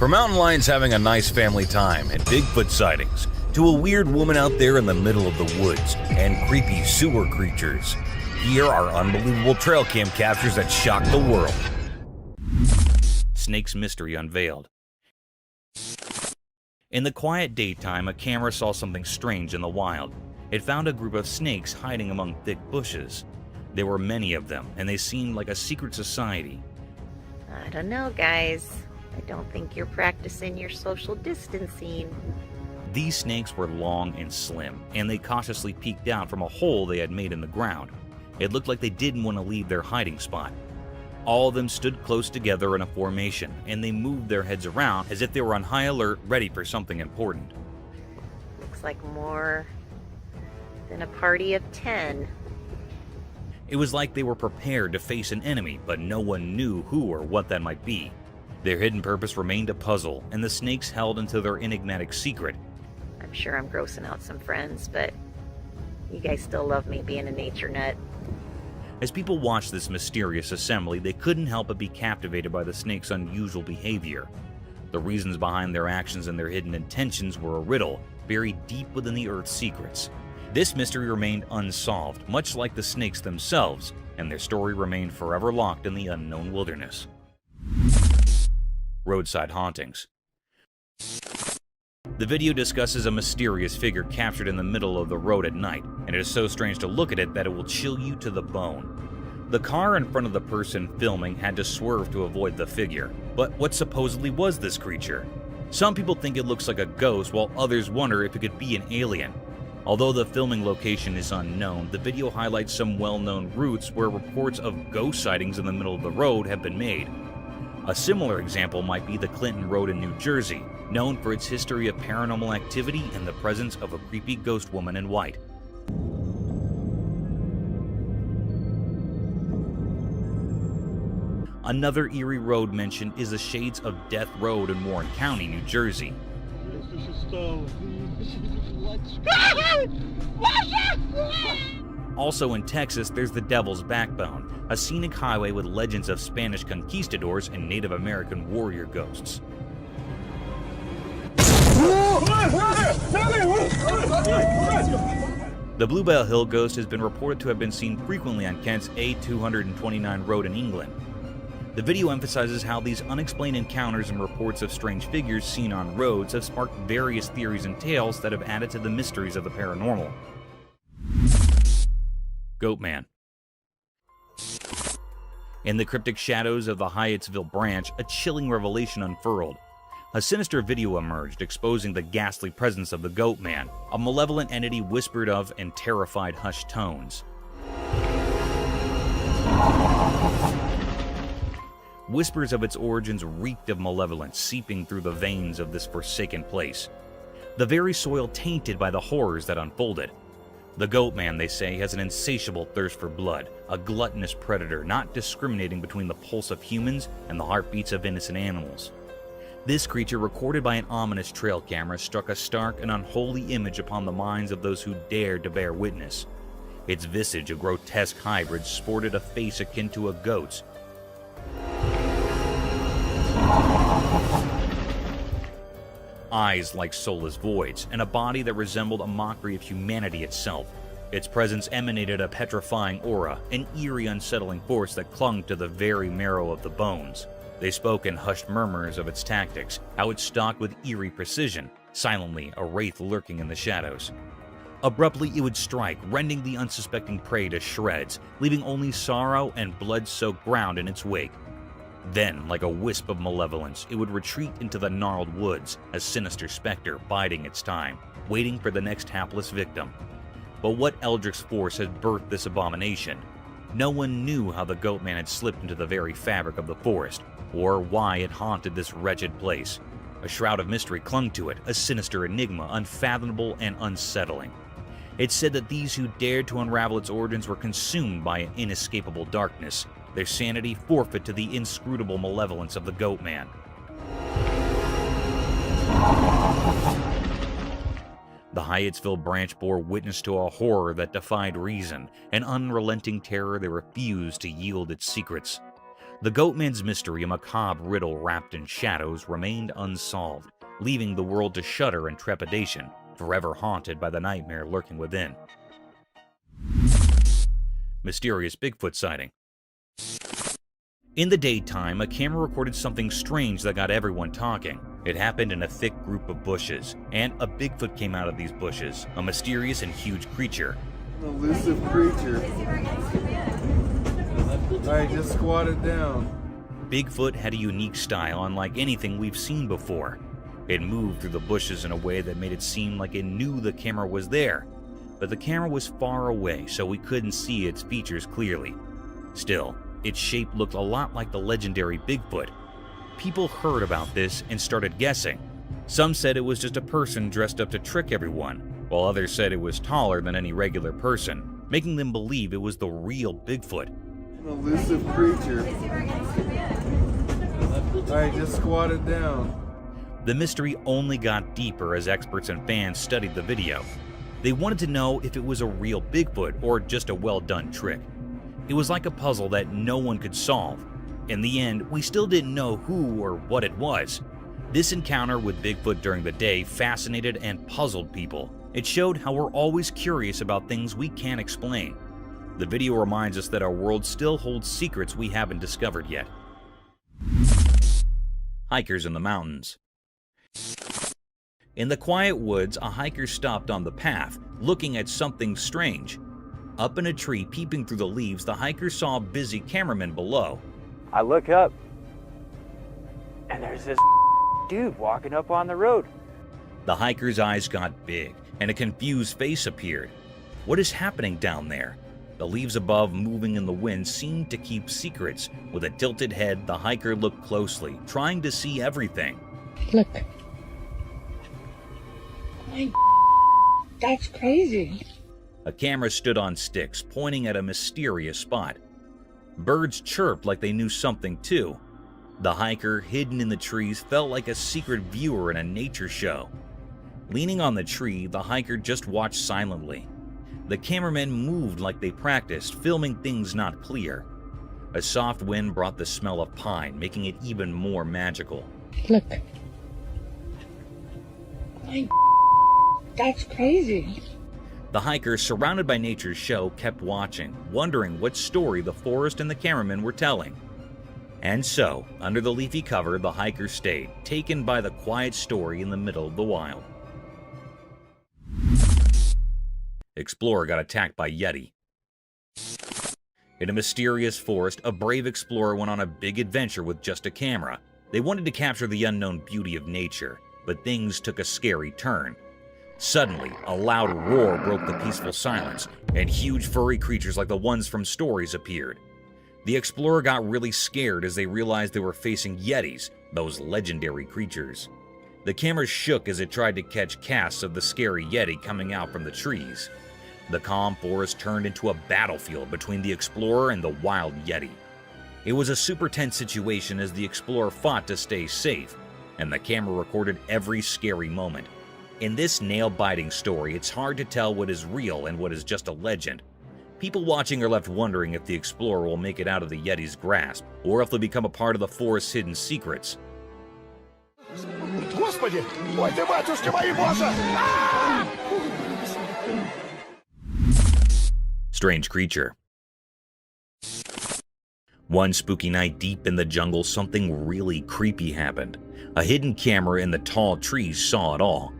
From mountain lions having a nice family time and Bigfoot sightings, to a weird woman out there in the middle of the woods and creepy sewer creatures, here are unbelievable trail cam captures that shock the world. Snake's mystery unveiled. In the quiet daytime, a camera saw something strange in the wild. It found a group of snakes hiding among thick bushes. There were many of them, and they seemed like a secret society. I don't know, guys. I don't think you're practicing your social distancing. These snakes were long and slim, and they cautiously peeked out from a hole they had made in the ground. It looked like they didn't want to leave their hiding spot. All of them stood close together in a formation, and they moved their heads around as if they were on high alert, ready for something important. Looks like more than a party of 10. It was like they were prepared to face an enemy, but no one knew who or what that might be. Their hidden purpose remained a puzzle, and the snakes held into their enigmatic secret. I'm sure I'm grossing out some friends, but you guys still love me being a nature nut. As people watched this mysterious assembly, they couldn't help but be captivated by the snakes' unusual behavior. The reasons behind their actions and their hidden intentions were a riddle, buried deep within the Earth's secrets. This mystery remained unsolved, much like the snakes themselves, and their story remained forever locked in the unknown wilderness. Roadside hauntings. The video discusses a mysterious figure captured in the middle of the road at night, and it is so strange to look at it that it will chill you to the bone. The car in front of the person filming had to swerve to avoid the figure, but what supposedly was this creature? Some people think it looks like a ghost, while others wonder if it could be an alien. Although the filming location is unknown, the video highlights some well-known routes where reports of ghost sightings in the middle of the road have been made. A similar example might be the Clinton Road in New Jersey, known for its history of paranormal activity and the presence of a creepy ghost woman in white. Another eerie road mentioned is the Shades of Death Road in Warren County, New Jersey. Also in Texas, there's the Devil's Backbone, a scenic highway with legends of Spanish conquistadors and Native American warrior ghosts. The Bluebell Hill ghost has been reported to have been seen frequently on Kent's A229 road in England. The video emphasizes how these unexplained encounters and reports of strange figures seen on roads have sparked various theories and tales that have added to the mysteries of the paranormal. Goatman. In the cryptic shadows of the Hyattsville branch, a chilling revelation unfurled. A sinister video emerged, exposing the ghastly presence of the Goatman, a malevolent entity whispered of in terrified hushed tones. Whispers of its origins reeked of malevolence seeping through the veins of this forsaken place, the very soil tainted by the horrors that unfolded. The Goatman, they say, has an insatiable thirst for blood, a gluttonous predator not discriminating between the pulse of humans and the heartbeats of innocent animals. This creature, recorded by an ominous trail camera, struck a stark and unholy image upon the minds of those who dared to bear witness. Its visage, a grotesque hybrid, sported a face akin to a goat's. Eyes like soulless voids, and a body that resembled a mockery of humanity itself. Its presence emanated a petrifying aura, an eerie, unsettling force that clung to the very marrow of the bones. They spoke in hushed murmurs of its tactics, how it stalked with eerie precision, silently a wraith lurking in the shadows. Abruptly it would strike, rending the unsuspecting prey to shreds, leaving only sorrow and blood-soaked ground in its wake. Then, like a wisp of malevolence, it would retreat into the gnarled woods, a sinister specter biding its time, waiting for the next hapless victim. But what eldritch force had birthed this abomination? No one knew how the Goatman had slipped into the very fabric of the forest, or why it haunted this wretched place. A shroud of mystery clung to it, a sinister enigma, unfathomable and unsettling. It said that these who dared to unravel its origins were consumed by an inescapable darkness, their sanity forfeit to the inscrutable malevolence of the Goatman. The Hyattsville branch bore witness to a horror that defied reason, an unrelenting terror that refused to yield its secrets. The Goatman's mystery, a macabre riddle wrapped in shadows, remained unsolved, leaving the world to shudder in trepidation, forever haunted by the nightmare lurking within. Mysterious Bigfoot sighting. In the daytime, a camera recorded something strange that got everyone talking. It happened in a thick group of bushes, and a Bigfoot came out of these bushes, a mysterious and huge creature. An elusive creature. Alright, just squat it down. Bigfoot had a unique style unlike anything we've seen before. It moved through the bushes in a way that made it seem like it knew the camera was there. But the camera was far away, so we couldn't see its features clearly. Still, its shape looked a lot like the legendary Bigfoot. People heard about this and started guessing. Some said it was just a person dressed up to trick everyone, while others said it was taller than any regular person, making them believe it was the real Bigfoot. An elusive creature. Alright, just squat it down. The mystery only got deeper as experts and fans studied the video. They wanted to know if it was a real Bigfoot or just a well-done trick. It was like a puzzle that no one could solve. In the end, we still didn't know who or what it was. This encounter with Bigfoot during the day fascinated and puzzled people. It showed how we're always curious about things we can't explain. The video reminds us that our world still holds secrets we haven't discovered yet. Hikers in the mountains. In the quiet woods, a hiker stopped on the path, looking at something strange. Up in a tree, peeping through the leaves, the hiker saw a busy cameraman below. I look up, and there's this dude walking up on the road. The hiker's eyes got big, and a confused face appeared. What is happening down there? The leaves above, moving in the wind, seemed to keep secrets. With a tilted head, the hiker looked closely, trying to see everything. Look. That's crazy. A camera stood on sticks, pointing at a mysterious spot. Birds chirped like they knew something too. The hiker, hidden in the trees, felt like a secret viewer in a nature show. Leaning on the tree, the hiker just watched silently. The cameramen moved like they practiced, filming things not clear. A soft wind brought the smell of pine, making it even more magical. Look. That's crazy. The hiker, surrounded by nature's show, kept watching, wondering what story the forest and the cameraman were telling. And so, under the leafy cover, the hiker stayed, taken by the quiet story in the middle of the wild. Explorer got attacked by Yeti. In a mysterious forest, a brave explorer went on a big adventure with just a camera. They wanted to capture the unknown beauty of nature, but things took a scary turn. Suddenly, a loud roar broke the peaceful silence, and huge furry creatures like the ones from stories appeared. The explorer got really scared as they realized they were facing Yetis, those legendary creatures. The camera shook as it tried to catch casts of the scary Yeti coming out from the trees. The calm forest turned into a battlefield between the explorer and the wild Yeti. It was a super tense situation as the explorer fought to stay safe, and the camera recorded every scary moment. In this nail-biting story, it's hard to tell what is real and what is just a legend. People watching are left wondering if the explorer will make it out of the Yeti's grasp, or if they'll become a part of the forest's hidden secrets. Strange creature. One spooky night deep in the jungle, something really creepy happened. A hidden camera in the tall trees saw it all.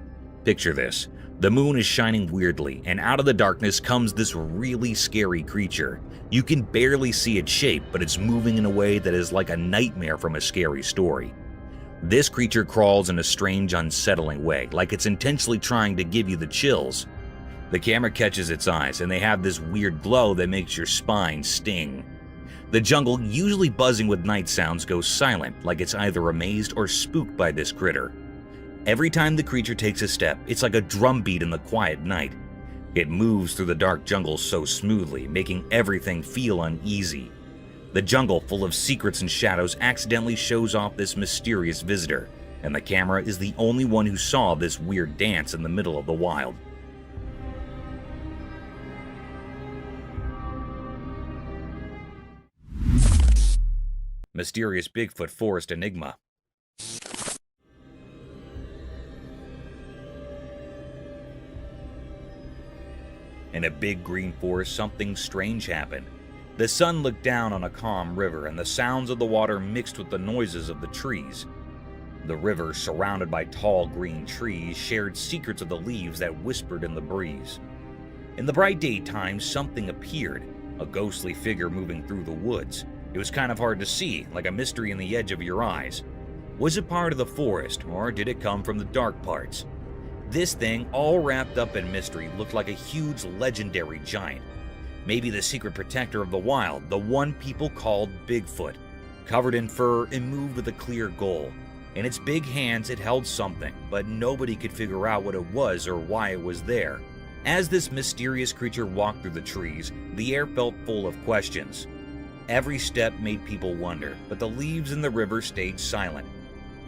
Picture this. The moon is shining weirdly, and out of the darkness comes this really scary creature. You can barely see its shape, but it's moving in a way that is like a nightmare from a scary story. This creature crawls in a strange, unsettling way, like it's intentionally trying to give you the chills. The camera catches its eyes, and they have this weird glow that makes your spine sting. The jungle, usually buzzing with night sounds, goes silent, like it's either amazed or spooked by this critter. Every time the creature takes a step, it's like a drumbeat in the quiet night. It moves through the dark jungle so smoothly, making everything feel uneasy. The jungle, full of secrets and shadows, accidentally shows off this mysterious visitor, and the camera is the only one who saw this weird dance in the middle of the wild. Mysterious Bigfoot Forest Enigma. In a big green forest, something strange happened. The sun looked down on a calm river, and the sounds of the water mixed with the noises of the trees. The river, surrounded by tall green trees, shared secrets of the leaves that whispered in the breeze. In the bright daytime, something appeared, a ghostly figure moving through the woods. It was kind of hard to see, like a mystery in the edge of your eyes. Was it part of the forest, or did it come from the dark parts? This thing, all wrapped up in mystery, looked like a huge legendary giant. Maybe the secret protector of the wild, the one people called Bigfoot. Covered in fur and moved with a clear goal. In its big hands it held something, but nobody could figure out what it was or why it was there. As this mysterious creature walked through the trees, the air felt full of questions. Every step made people wonder, but the leaves in the river stayed silent.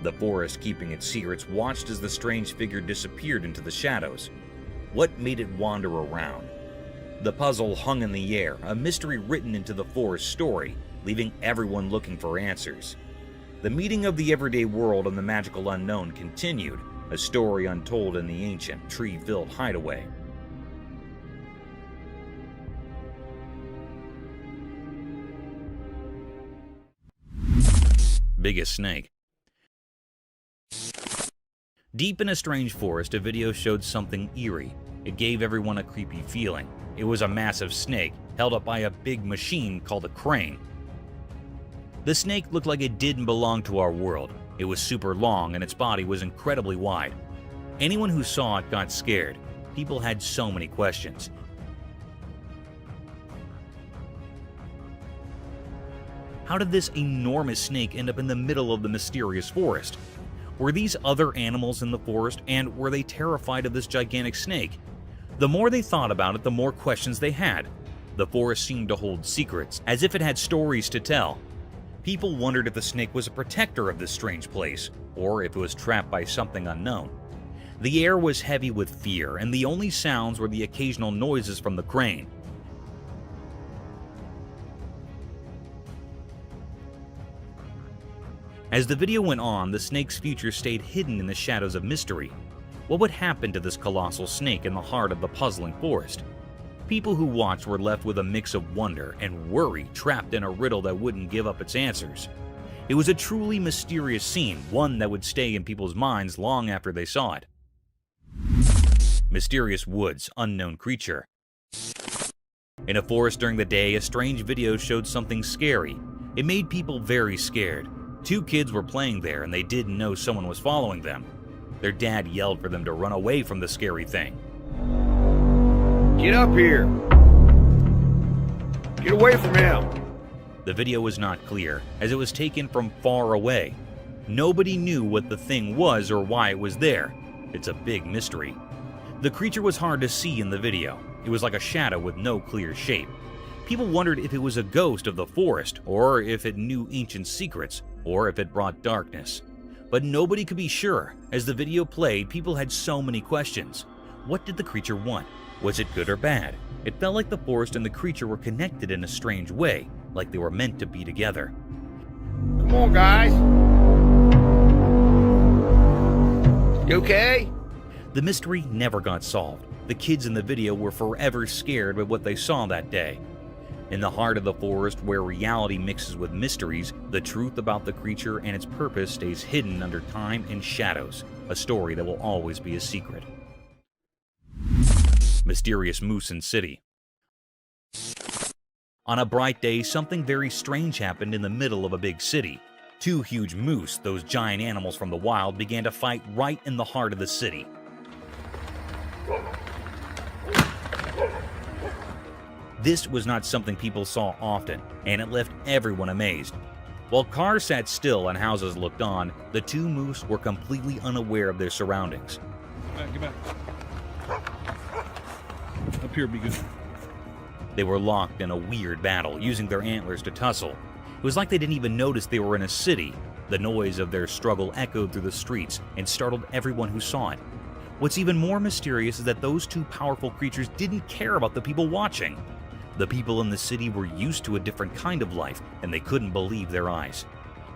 The forest, keeping its secrets, watched as the strange figure disappeared into the shadows. What made it wander around? The puzzle hung in the air, a mystery written into the forest story, leaving everyone looking for answers. The meeting of the everyday world and the magical unknown continued, a story untold in the ancient, tree-filled hideaway. Biggest snake. Deep in a strange forest, a video showed something eerie. It gave everyone a creepy feeling. It was a massive snake, held up by a big machine called a crane. The snake looked like it didn't belong to our world. It was super long and its body was incredibly wide. Anyone who saw it got scared. People had so many questions. How did this enormous snake end up in the middle of the mysterious forest? Were these other animals in the forest, and were they terrified of this gigantic snake? The more they thought about it, the more questions they had. The forest seemed to hold secrets, as if it had stories to tell. People wondered if the snake was a protector of this strange place, or if it was trapped by something unknown. The air was heavy with fear, and the only sounds were the occasional noises from the crane. As the video went on, the snake's future stayed hidden in the shadows of mystery. What would happen to this colossal snake in the heart of the puzzling forest? People who watched were left with a mix of wonder and worry, trapped in a riddle that wouldn't give up its answers. It was a truly mysterious scene, one that would stay in people's minds long after they saw it. Mysterious woods, unknown creature. In a forest during the day, a strange video showed something scary. It made people very scared. Two kids were playing there and they didn't know someone was following them. Their dad yelled for them to run away from the scary thing. Get up here! Get away from him! The video was not clear, as it was taken from far away. Nobody knew what the thing was or why it was there. It's a big mystery. The creature was hard to see in the video. It was like a shadow with no clear shape. People wondered if it was a ghost of the forest, or if it knew ancient secrets, or if it brought darkness. But nobody could be sure. As the video played, people had so many questions. What did the creature want? Was it good or bad? It felt like the forest and the creature were connected in a strange way, like they were meant to be together. Come on, guys! You okay? The mystery never got solved. The kids in the video were forever scared by what they saw that day. In the heart of the forest, where reality mixes with mysteries, the truth about the creature and its purpose stays hidden under time and shadows, a story that will always be a secret. Mysterious moose in city. On a bright day, something very strange happened in the middle of a big city. Two huge moose, those giant animals from the wild, began to fight right in the heart of the city. This was not something people saw often, and it left everyone amazed. While cars sat still and houses looked on, the two moose were completely unaware of their surroundings. Get back. Up here would be good. They were locked in a weird battle, using their antlers to tussle. It was like they didn't even notice they were in a city. The noise of their struggle echoed through the streets and startled everyone who saw it. What's even more mysterious is that those two powerful creatures didn't care about the people watching. The people in the city were used to a different kind of life, and they couldn't believe their eyes.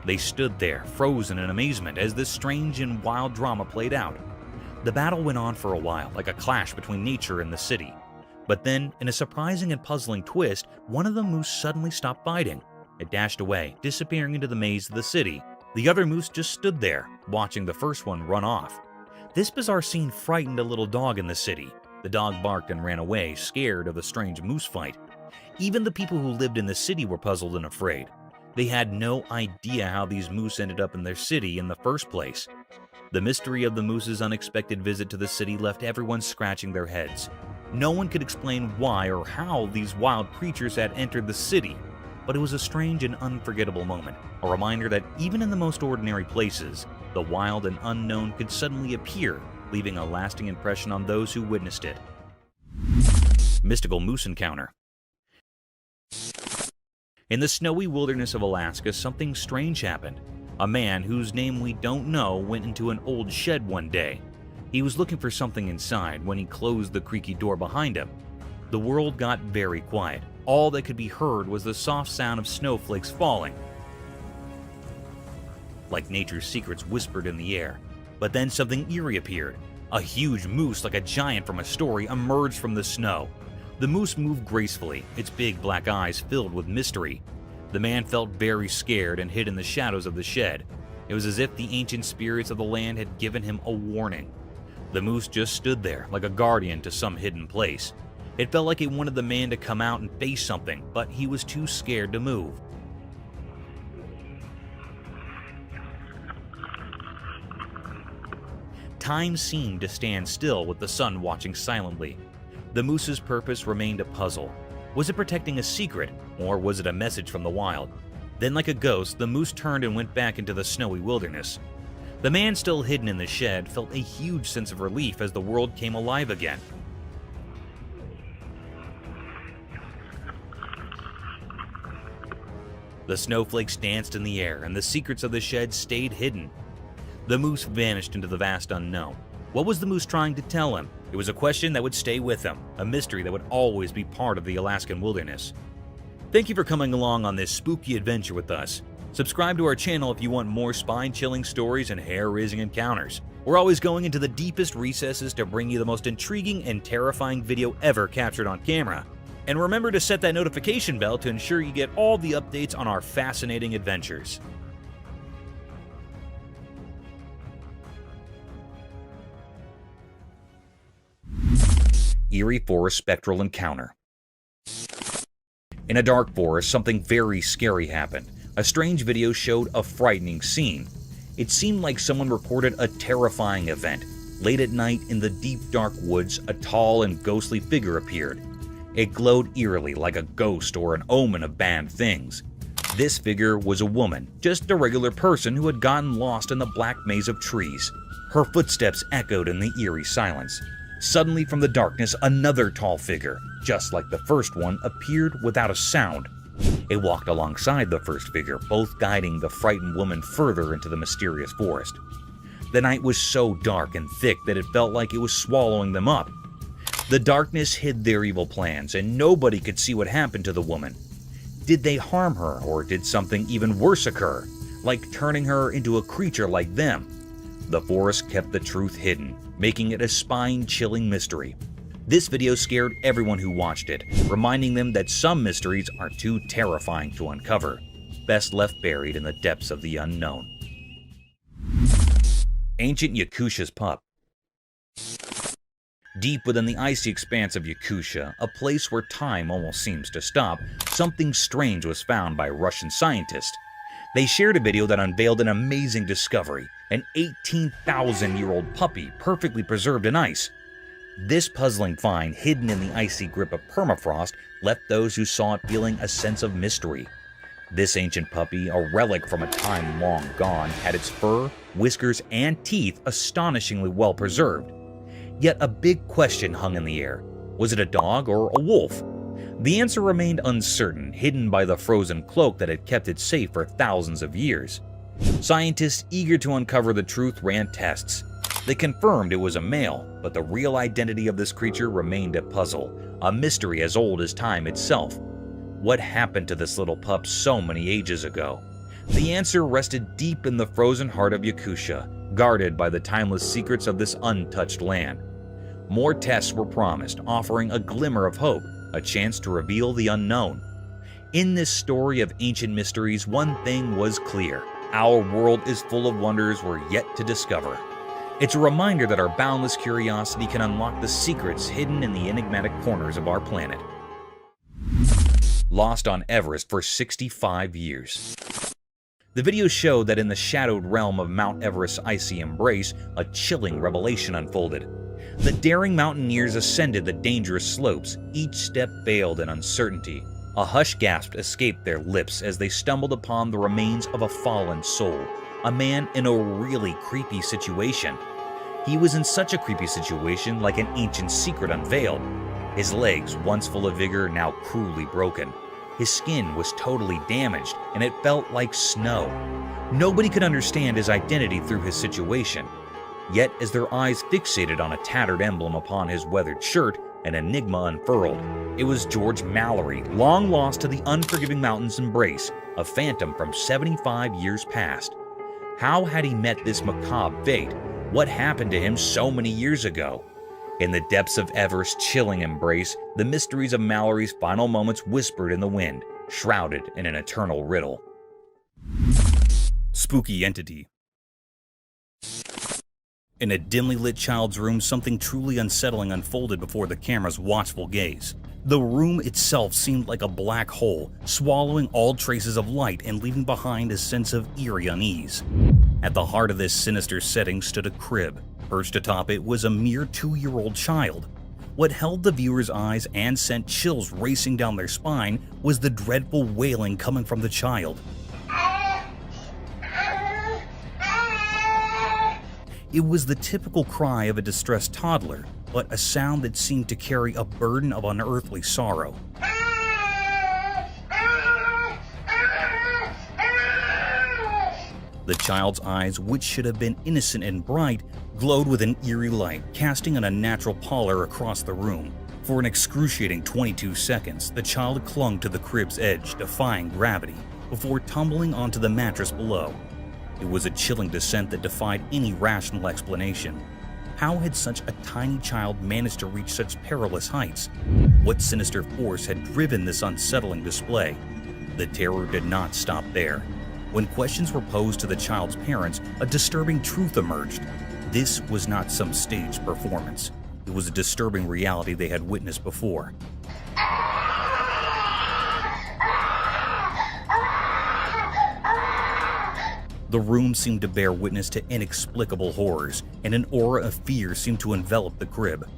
They stood there, frozen in amazement, as this strange and wild drama played out. The battle went on for a while, like a clash between nature and the city. But then, in a surprising and puzzling twist, one of the moose suddenly stopped fighting. It dashed away, disappearing into the maze of the city. The other moose just stood there, watching the first one run off. This bizarre scene frightened a little dog in the city. The dog barked and ran away, scared of the strange moose fight. Even the people who lived in the city were puzzled and afraid. They had no idea how these moose ended up in their city in the first place. The mystery of the moose's unexpected visit to the city left everyone scratching their heads. No one could explain why or how these wild creatures had entered the city, but it was a strange and unforgettable moment, a reminder that even in the most ordinary places, the wild and unknown could suddenly appear, leaving a lasting impression on those who witnessed it. Mystical Moose Encounter. In the snowy wilderness of Alaska, something strange happened. A man, whose name we don't know, went into an old shed one day. He was looking for something inside when he closed the creaky door behind him. The world got very quiet. All that could be heard was the soft sound of snowflakes falling, like nature's secrets whispered in the air. But then something eerie appeared. A huge moose, like a giant from a story, emerged from the snow. The moose moved gracefully, its big black eyes filled with mystery. The man felt very scared and hid in the shadows of the shed. It was as if the ancient spirits of the land had given him a warning. The moose just stood there, like a guardian to some hidden place. It felt like it wanted the man to come out and face something, but he was too scared to move. Time seemed to stand still with the sun watching silently. The moose's purpose remained a puzzle. Was it protecting a secret, or was it a message from the wild? Then, like a ghost, the moose turned and went back into the snowy wilderness. The man, still hidden in the shed, felt a huge sense of relief as the world came alive again. The snowflakes danced in the air, and the secrets of the shed stayed hidden. The moose vanished into the vast unknown. What was the moose trying to tell him? It was a question that would stay with him, a mystery that would always be part of the Alaskan wilderness. Thank you for coming along on this spooky adventure with us. Subscribe to our channel if you want more spine-chilling stories and hair-raising encounters. We're always going into the deepest recesses to bring you the most intriguing and terrifying video ever captured on camera. And remember to set that notification bell to ensure you get all the updates on our fascinating adventures. Eerie Forest Spectral Encounter. In a dark forest, something very scary happened. A strange video showed a frightening scene. It seemed like someone recorded a terrifying event. Late at night, in the deep dark woods, a tall and ghostly figure appeared. It glowed eerily like a ghost or an omen of bad things. This figure was a woman, just a regular person who had gotten lost in the black maze of trees. Her footsteps echoed in the eerie silence. Suddenly from the darkness, another tall figure, just like the first one, appeared without a sound. It walked alongside the first figure, both guiding the frightened woman further into the mysterious forest. The night was so dark and thick that it felt like it was swallowing them up. The darkness hid their evil plans, and nobody could see what happened to the woman. Did they harm her, or did something even worse occur, like turning her into a creature like them? The forest kept the truth hidden, making it a spine-chilling mystery. This video scared everyone who watched it, reminding them that some mysteries are too terrifying to uncover, best left buried in the depths of the unknown. Ancient Yakushia's pup. Deep within the icy expanse of Yakushia, a place where time almost seems to stop, something strange was found by Russian scientists. They shared a video that unveiled an amazing discovery, an 18,000-year-old puppy perfectly preserved in ice. This puzzling find, hidden in the icy grip of permafrost, left those who saw it feeling a sense of mystery. This ancient puppy, a relic from a time long gone, had its fur, whiskers, and teeth astonishingly well preserved. Yet a big question hung in the air. Was it a dog or a wolf? The answer remained uncertain, hidden by the frozen cloak that had kept it safe for thousands of years. Scientists eager to uncover the truth ran tests. They confirmed it was a male, but the real identity of this creature remained a puzzle, a mystery as old as time itself. What happened to this little pup so many ages ago? The answer rested deep in the frozen heart of Yakusha, guarded by the timeless secrets of this untouched land. More tests were promised, offering a glimmer of hope, a chance to reveal the unknown. In this story of ancient mysteries, one thing was clear: our world is full of wonders we're yet to discover. It's a reminder that our boundless curiosity can unlock the secrets hidden in the enigmatic corners of our planet. Lost on Everest for 65 years. The videos showed that in the shadowed realm of Mount Everest's icy embrace, a chilling revelation unfolded. The daring mountaineers ascended the dangerous slopes, each step veiled in uncertainty. A hushed gasp escaped their lips as they stumbled upon the remains of a fallen soul, a man in a really creepy situation. He was in such a creepy situation, like an ancient secret unveiled. His legs, once full of vigor, now cruelly broken. His skin was totally damaged, and it felt like snow. Nobody could understand his identity through his situation. Yet, as their eyes fixated on a tattered emblem upon his weathered shirt, an enigma unfurled. It was George Mallory, long lost to the unforgiving mountain's embrace, a phantom from 75 years past. How had he met this macabre fate? What happened to him so many years ago? In the depths of Everest's chilling embrace, the mysteries of Mallory's final moments whispered in the wind, shrouded in an eternal riddle. Spooky entity. In a dimly lit child's room, something truly unsettling unfolded before the camera's watchful gaze. The room itself seemed like a black hole, swallowing all traces of light and leaving behind a sense of eerie unease. At the heart of this sinister setting stood a crib. Perched atop it was a mere 2-year-old child. What held the viewer's eyes and sent chills racing down their spine was the dreadful wailing coming from the child. It was the typical cry of a distressed toddler, but a sound that seemed to carry a burden of unearthly sorrow. The child's eyes, which should have been innocent and bright, glowed with an eerie light, casting an unnatural pallor across the room. For an excruciating 22 seconds, the child clung to the crib's edge, defying gravity, before tumbling onto the mattress below. It was a chilling descent that defied any rational explanation. How had such a tiny child managed to reach such perilous heights? What sinister force had driven this unsettling display? The terror did not stop there. When questions were posed to the child's parents, a disturbing truth emerged. This was not some staged performance. It was a disturbing reality they had witnessed before. The room seemed to bear witness to inexplicable horrors, and an aura of fear seemed to envelop the crib.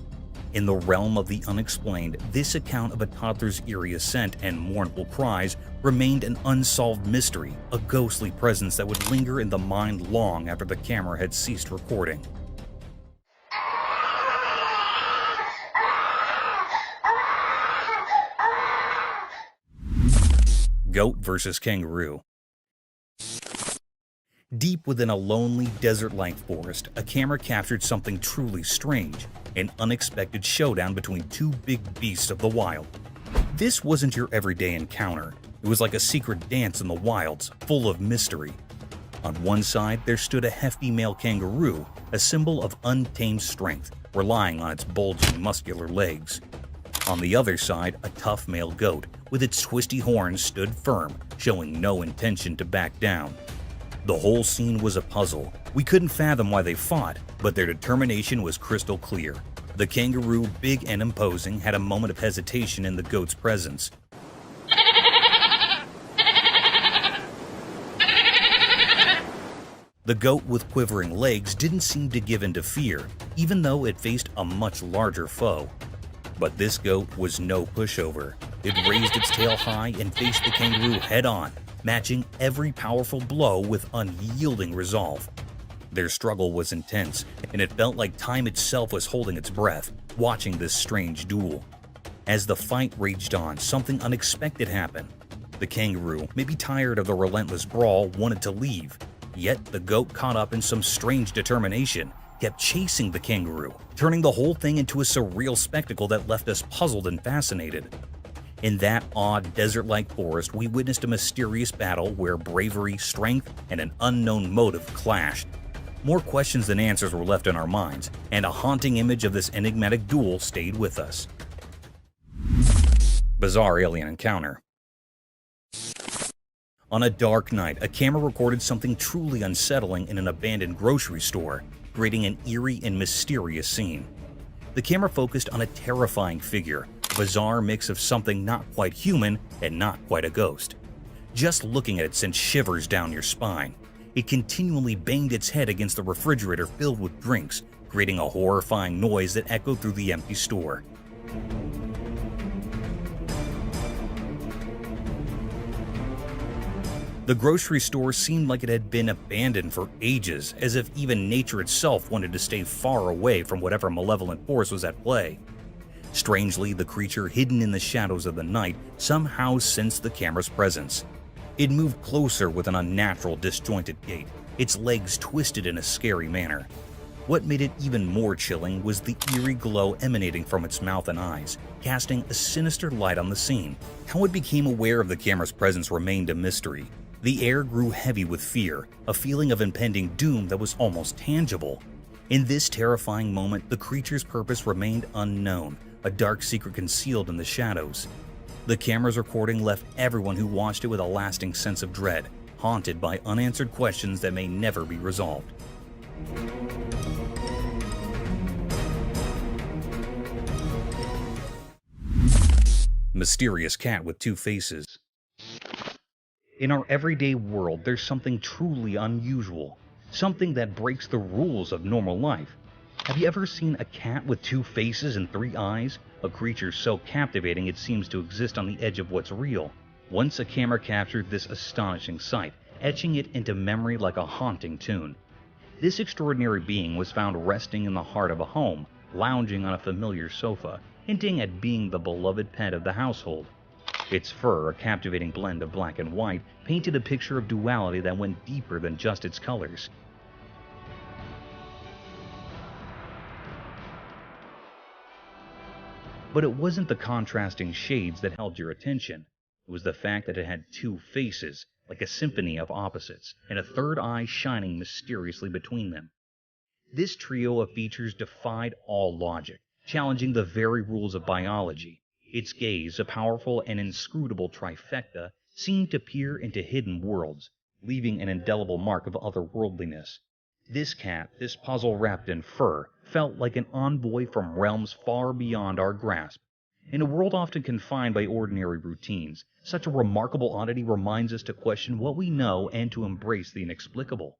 In the realm of the unexplained, this account of a toddler's eerie ascent and mournful cries remained an unsolved mystery, a ghostly presence that would linger in the mind long after the camera had ceased recording. Goat versus kangaroo. Deep within a lonely, desert-like forest, a camera captured something truly strange, an unexpected showdown between two big beasts of the wild. This wasn't your everyday encounter. It was like a secret dance in the wilds, full of mystery. On one side, there stood a hefty male kangaroo, a symbol of untamed strength, relying on its bulging, muscular legs. On the other side, a tough male goat, with its twisty horns, stood firm, showing no intention to back down. The whole scene was a puzzle. We couldn't fathom why they fought, but their determination was crystal clear. The kangaroo, big and imposing, had a moment of hesitation in the goat's presence. The goat with quivering legs didn't seem to give in to fear, even though it faced a much larger foe. But this goat was no pushover. It raised its tail high and faced the kangaroo head-on, matching every powerful blow with unyielding resolve. Their struggle was intense, and it felt like time itself was holding its breath, watching this strange duel. As the fight raged on, something unexpected happened. The kangaroo, maybe tired of the relentless brawl, wanted to leave. Yet the goat, caught up in some strange determination, kept chasing the kangaroo, turning the whole thing into a surreal spectacle that left us puzzled and fascinated. In that odd desert-like forest, we witnessed a mysterious battle where bravery, strength, and an unknown motive clashed. More questions than answers were left in our minds, and a haunting image of this enigmatic duel stayed with us. Bizarre alien encounter. On a dark night, a camera recorded something truly unsettling in an abandoned grocery store, creating an eerie and mysterious scene. The camera focused on a terrifying figure, a bizarre mix of something not quite human and not quite a ghost. Just looking at it sent shivers down your spine. It continually banged its head against the refrigerator filled with drinks, creating a horrifying noise that echoed through the empty store. The grocery store seemed like it had been abandoned for ages, as if even nature itself wanted to stay far away from whatever malevolent force was at play. Strangely, the creature hidden in the shadows of the night somehow sensed the camera's presence. It moved closer with an unnatural, disjointed gait, its legs twisted in a scary manner. What made it even more chilling was the eerie glow emanating from its mouth and eyes, casting a sinister light on the scene. How it became aware of the camera's presence remained a mystery. The air grew heavy with fear, a feeling of impending doom that was almost tangible. In this terrifying moment, the creature's purpose remained unknown, a dark secret concealed in the shadows. The camera's recording left everyone who watched it with a lasting sense of dread, haunted by unanswered questions that may never be resolved. Mysterious cat with two faces. In our everyday world, there's something truly unusual, something that breaks the rules of normal life. Have you ever seen a cat with two faces and three eyes? A creature so captivating it seems to exist on the edge of what's real. Once a camera captured this astonishing sight, etching it into memory like a haunting tune. This extraordinary being was found resting in the heart of a home, lounging on a familiar sofa, hinting at being the beloved pet of the household. Its fur, a captivating blend of black and white, painted a picture of duality that went deeper than just its colors. But it wasn't the contrasting shades that held your attention. It was the fact that it had two faces, like a symphony of opposites, and a third eye shining mysteriously between them. This trio of features defied all logic, challenging the very rules of biology. Its gaze, a powerful and inscrutable trifecta, seemed to peer into hidden worlds, leaving an indelible mark of otherworldliness. This cat, this puzzle wrapped in fur, felt like an envoy from realms far beyond our grasp. In a world often confined by ordinary routines, such a remarkable oddity reminds us to question what we know and to embrace the inexplicable.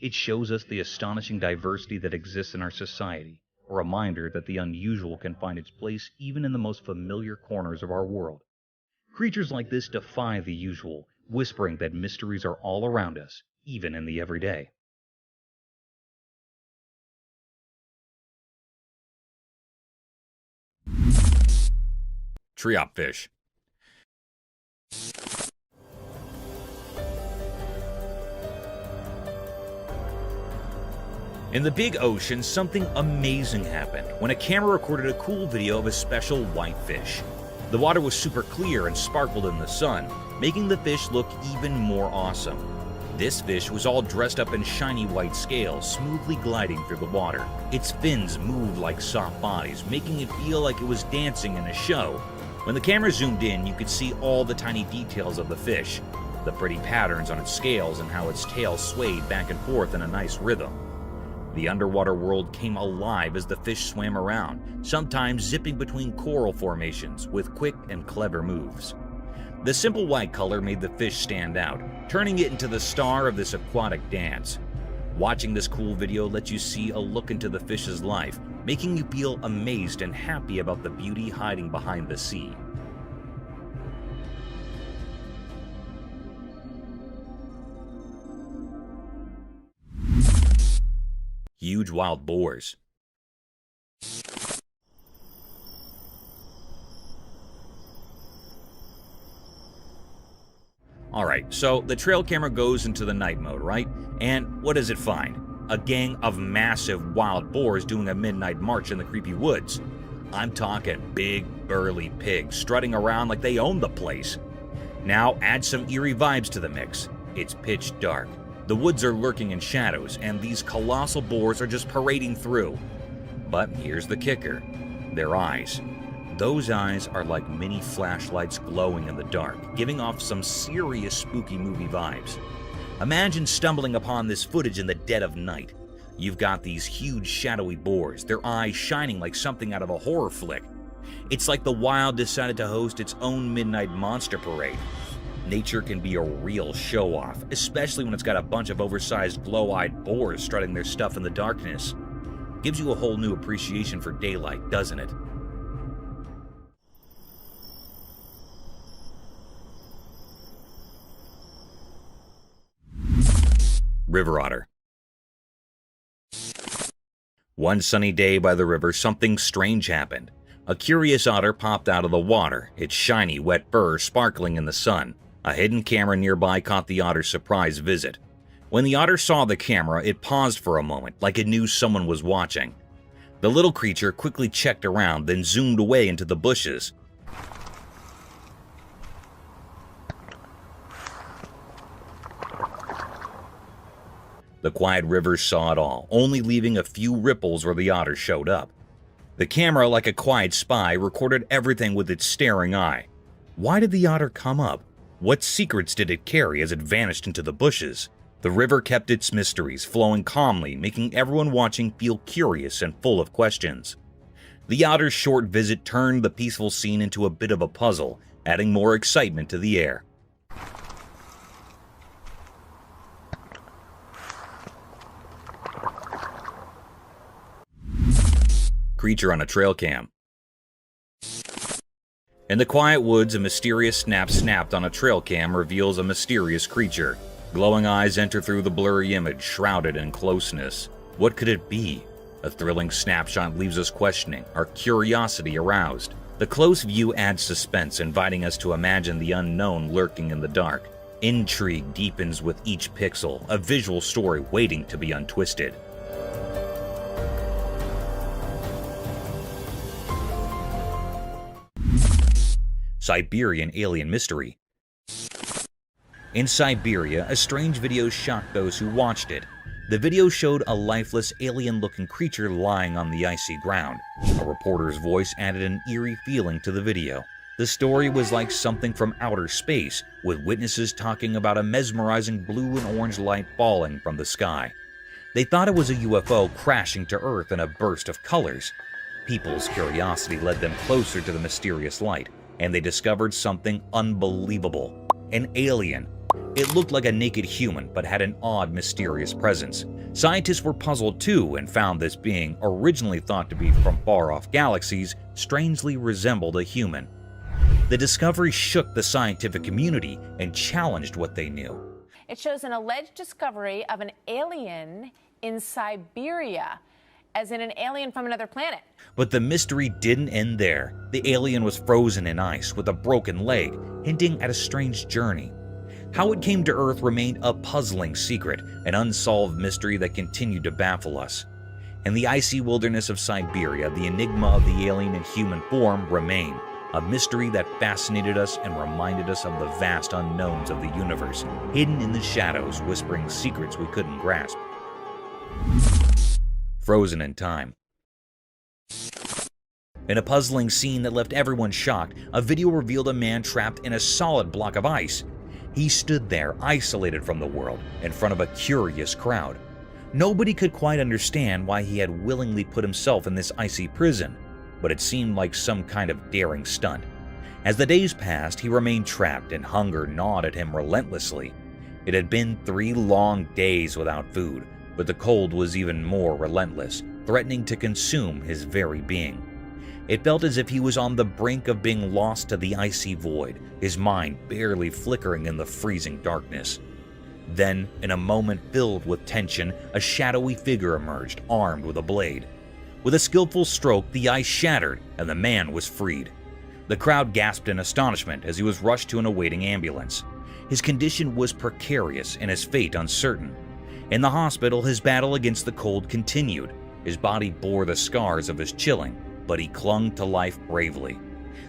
It shows us the astonishing diversity that exists in our society, a reminder that the unusual can find its place even in the most familiar corners of our world. Creatures like this defy the usual, whispering that mysteries are all around us, even in the everyday. Triop fish. In the big ocean, something amazing happened when a camera recorded a cool video of a special white fish. The water was super clear and sparkled in the sun, making the fish look even more awesome. This fish was all dressed up in shiny white scales, smoothly gliding through the water. Its fins moved like soft bodies, making it feel like it was dancing in a show. When the camera zoomed in, you could see all the tiny details of the fish, the pretty patterns on its scales and how its tail swayed back and forth in a nice rhythm. The underwater world came alive as the fish swam around, sometimes zipping between coral formations with quick and clever moves. The simple white color made the fish stand out, turning it into the star of this aquatic dance. Watching this cool video lets you see a look into the fish's life, making you feel amazed and happy about the beauty hiding behind the sea. Huge wild boars. Alright, so the trail camera goes into the night mode, right? And what does it find? A gang of massive wild boars doing a midnight march in the creepy woods. I'm talking big, burly pigs strutting around like they own the place. Now add some eerie vibes to the mix. It's pitch dark. The woods are lurking in shadows, and these colossal boars are just parading through. But here's the kicker. Their eyes. Those eyes are like mini flashlights glowing in the dark, giving off some serious spooky movie vibes. Imagine stumbling upon this footage in the dead of night. You've got these huge shadowy boars, their eyes shining like something out of a horror flick. It's like the wild decided to host its own midnight monster parade. Nature can be a real show-off, especially when it's got a bunch of oversized glow-eyed boars strutting their stuff in the darkness. Gives you a whole new appreciation for daylight, doesn't it? River otter. One sunny day by the river, something strange happened. A curious otter popped out of the water, its shiny, wet fur sparkling in the sun. A hidden camera nearby caught the otter's surprise visit. When the otter saw the camera, it paused for a moment, like it knew someone was watching. The little creature quickly checked around, then zoomed away into the bushes. The quiet river saw it all, only leaving a few ripples where the otter showed up. The camera, like a quiet spy, recorded everything with its staring eye. Why did the otter come up? What secrets did it carry as it vanished into the bushes? The river kept its mysteries flowing calmly, making everyone watching feel curious and full of questions. The otter's short visit turned the peaceful scene into a bit of a puzzle, adding more excitement to the air. Creature on a trail cam. In the quiet woods, a mysterious snap snapped on a trail cam reveals a mysterious creature. Glowing eyes enter through the blurry image, shrouded in closeness. What could it be? A thrilling snapshot leaves us questioning, our curiosity aroused. The close view adds suspense, inviting us to imagine the unknown lurking in the dark. Intrigue deepens with each pixel, a visual story waiting to be untwisted. Siberian alien mystery. In Siberia, a strange video shocked those who watched it. The video showed a lifeless, alien-looking creature lying on the icy ground. A reporter's voice added an eerie feeling to the video. The story was like something from outer space, with witnesses talking about a mesmerizing blue and orange light falling from the sky. They thought it was a UFO crashing to Earth in a burst of colors. People's curiosity led them closer to the mysterious light, and they discovered something unbelievable. An alien. It looked like a naked human, but had an odd, mysterious presence. Scientists were puzzled too, and found this being, originally thought to be from far-off galaxies, strangely resembled a human. The discovery shook the scientific community and challenged what they knew. It shows an alleged discovery of an alien in Siberia, as in an alien from another planet. But the mystery didn't end there. The alien was frozen in ice with a broken leg, hinting at a strange journey. How it came to Earth remained a puzzling secret, an unsolved mystery that continued to baffle us. In the icy wilderness of Siberia, the enigma of the alien in human form remained, a mystery that fascinated us and reminded us of the vast unknowns of the universe, hidden in the shadows, whispering secrets we couldn't grasp. Frozen in time. In a puzzling scene that left everyone shocked, a video revealed a man trapped in a solid block of ice. He stood there, isolated from the world, in front of a curious crowd. Nobody could quite understand why he had willingly put himself in this icy prison, but it seemed like some kind of daring stunt. As the days passed, he remained trapped, and hunger gnawed at him relentlessly. It had been 3 long days without food, but the cold was even more relentless, threatening to consume his very being. It felt as if he was on the brink of being lost to the icy void, his mind barely flickering in the freezing darkness. Then, in a moment filled with tension, a shadowy figure emerged, armed with a blade. With a skillful stroke, the ice shattered, and the man was freed. The crowd gasped in astonishment as he was rushed to an awaiting ambulance. His condition was precarious and his fate uncertain. In the hospital, his battle against the cold continued. His body bore the scars of his chilling, but he clung to life bravely.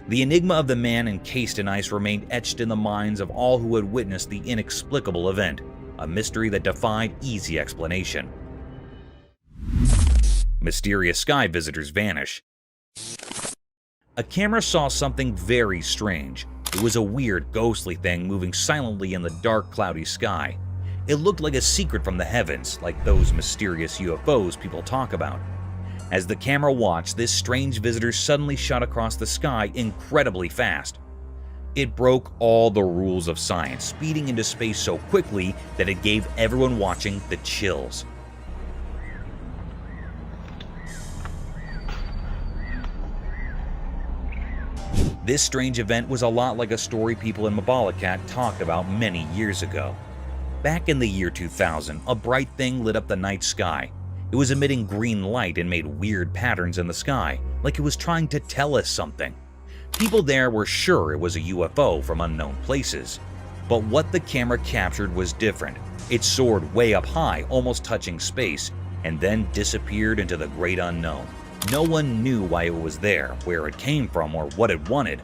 The enigma of the man encased in ice remained etched in the minds of all who had witnessed the inexplicable event, a mystery that defied easy explanation. Mysterious sky visitors vanish. A camera saw something very strange. It was a weird, ghostly thing moving silently in the dark, cloudy sky. It looked like a secret from the heavens, like those mysterious UFOs people talk about. As the camera watched, this strange visitor suddenly shot across the sky incredibly fast. It broke all the rules of science, speeding into space so quickly that it gave everyone watching the chills. This strange event was a lot like a story people in Mabalacat talked about many years ago. Back in the year 2000, a bright thing lit up the night sky. It was emitting green light and made weird patterns in the sky, like it was trying to tell us something. People there were sure it was a UFO from unknown places. But what the camera captured was different. It soared way up high, almost touching space, and then disappeared into the great unknown. No one knew why it was there, where it came from, or what it wanted.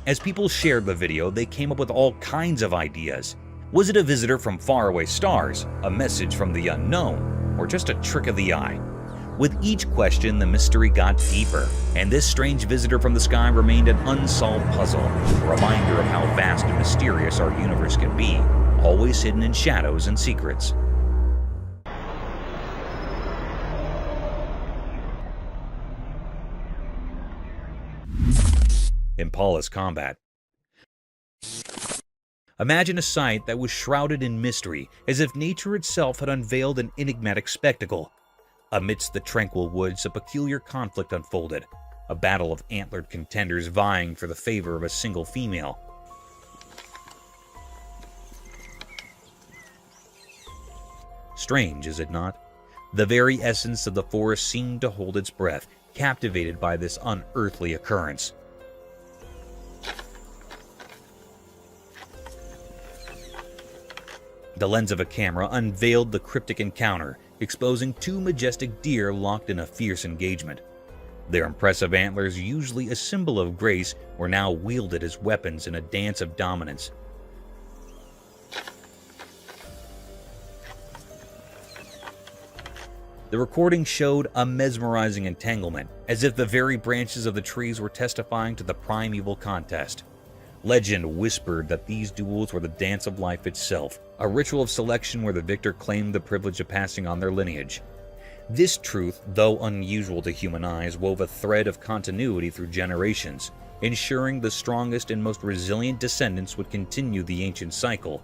As people shared the video, they came up with all kinds of ideas. Was it a visitor from faraway stars, a message from the unknown, or just a trick of the eye? With each question, the mystery got deeper, and this strange visitor from the sky remained an unsolved puzzle, a reminder of how vast and mysterious our universe can be, always hidden in shadows and secrets. Impala's combat. Imagine a sight that was shrouded in mystery, as if nature itself had unveiled an enigmatic spectacle. Amidst the tranquil woods, a peculiar conflict unfolded, a battle of antlered contenders vying for the favor of a single female. Strange, is it not? The very essence of the forest seemed to hold its breath, captivated by this unearthly occurrence. The lens of a camera unveiled the cryptic encounter, exposing two majestic deer locked in a fierce engagement. Their impressive antlers, usually a symbol of grace, were now wielded as weapons in a dance of dominance. The recording showed a mesmerizing entanglement, as if the very branches of the trees were testifying to the primeval contest. Legend whispered that these duels were the dance of life itself, a ritual of selection where the victor claimed the privilege of passing on their lineage. This truth, though unusual to human eyes, wove a thread of continuity through generations, ensuring the strongest and most resilient descendants would continue the ancient cycle.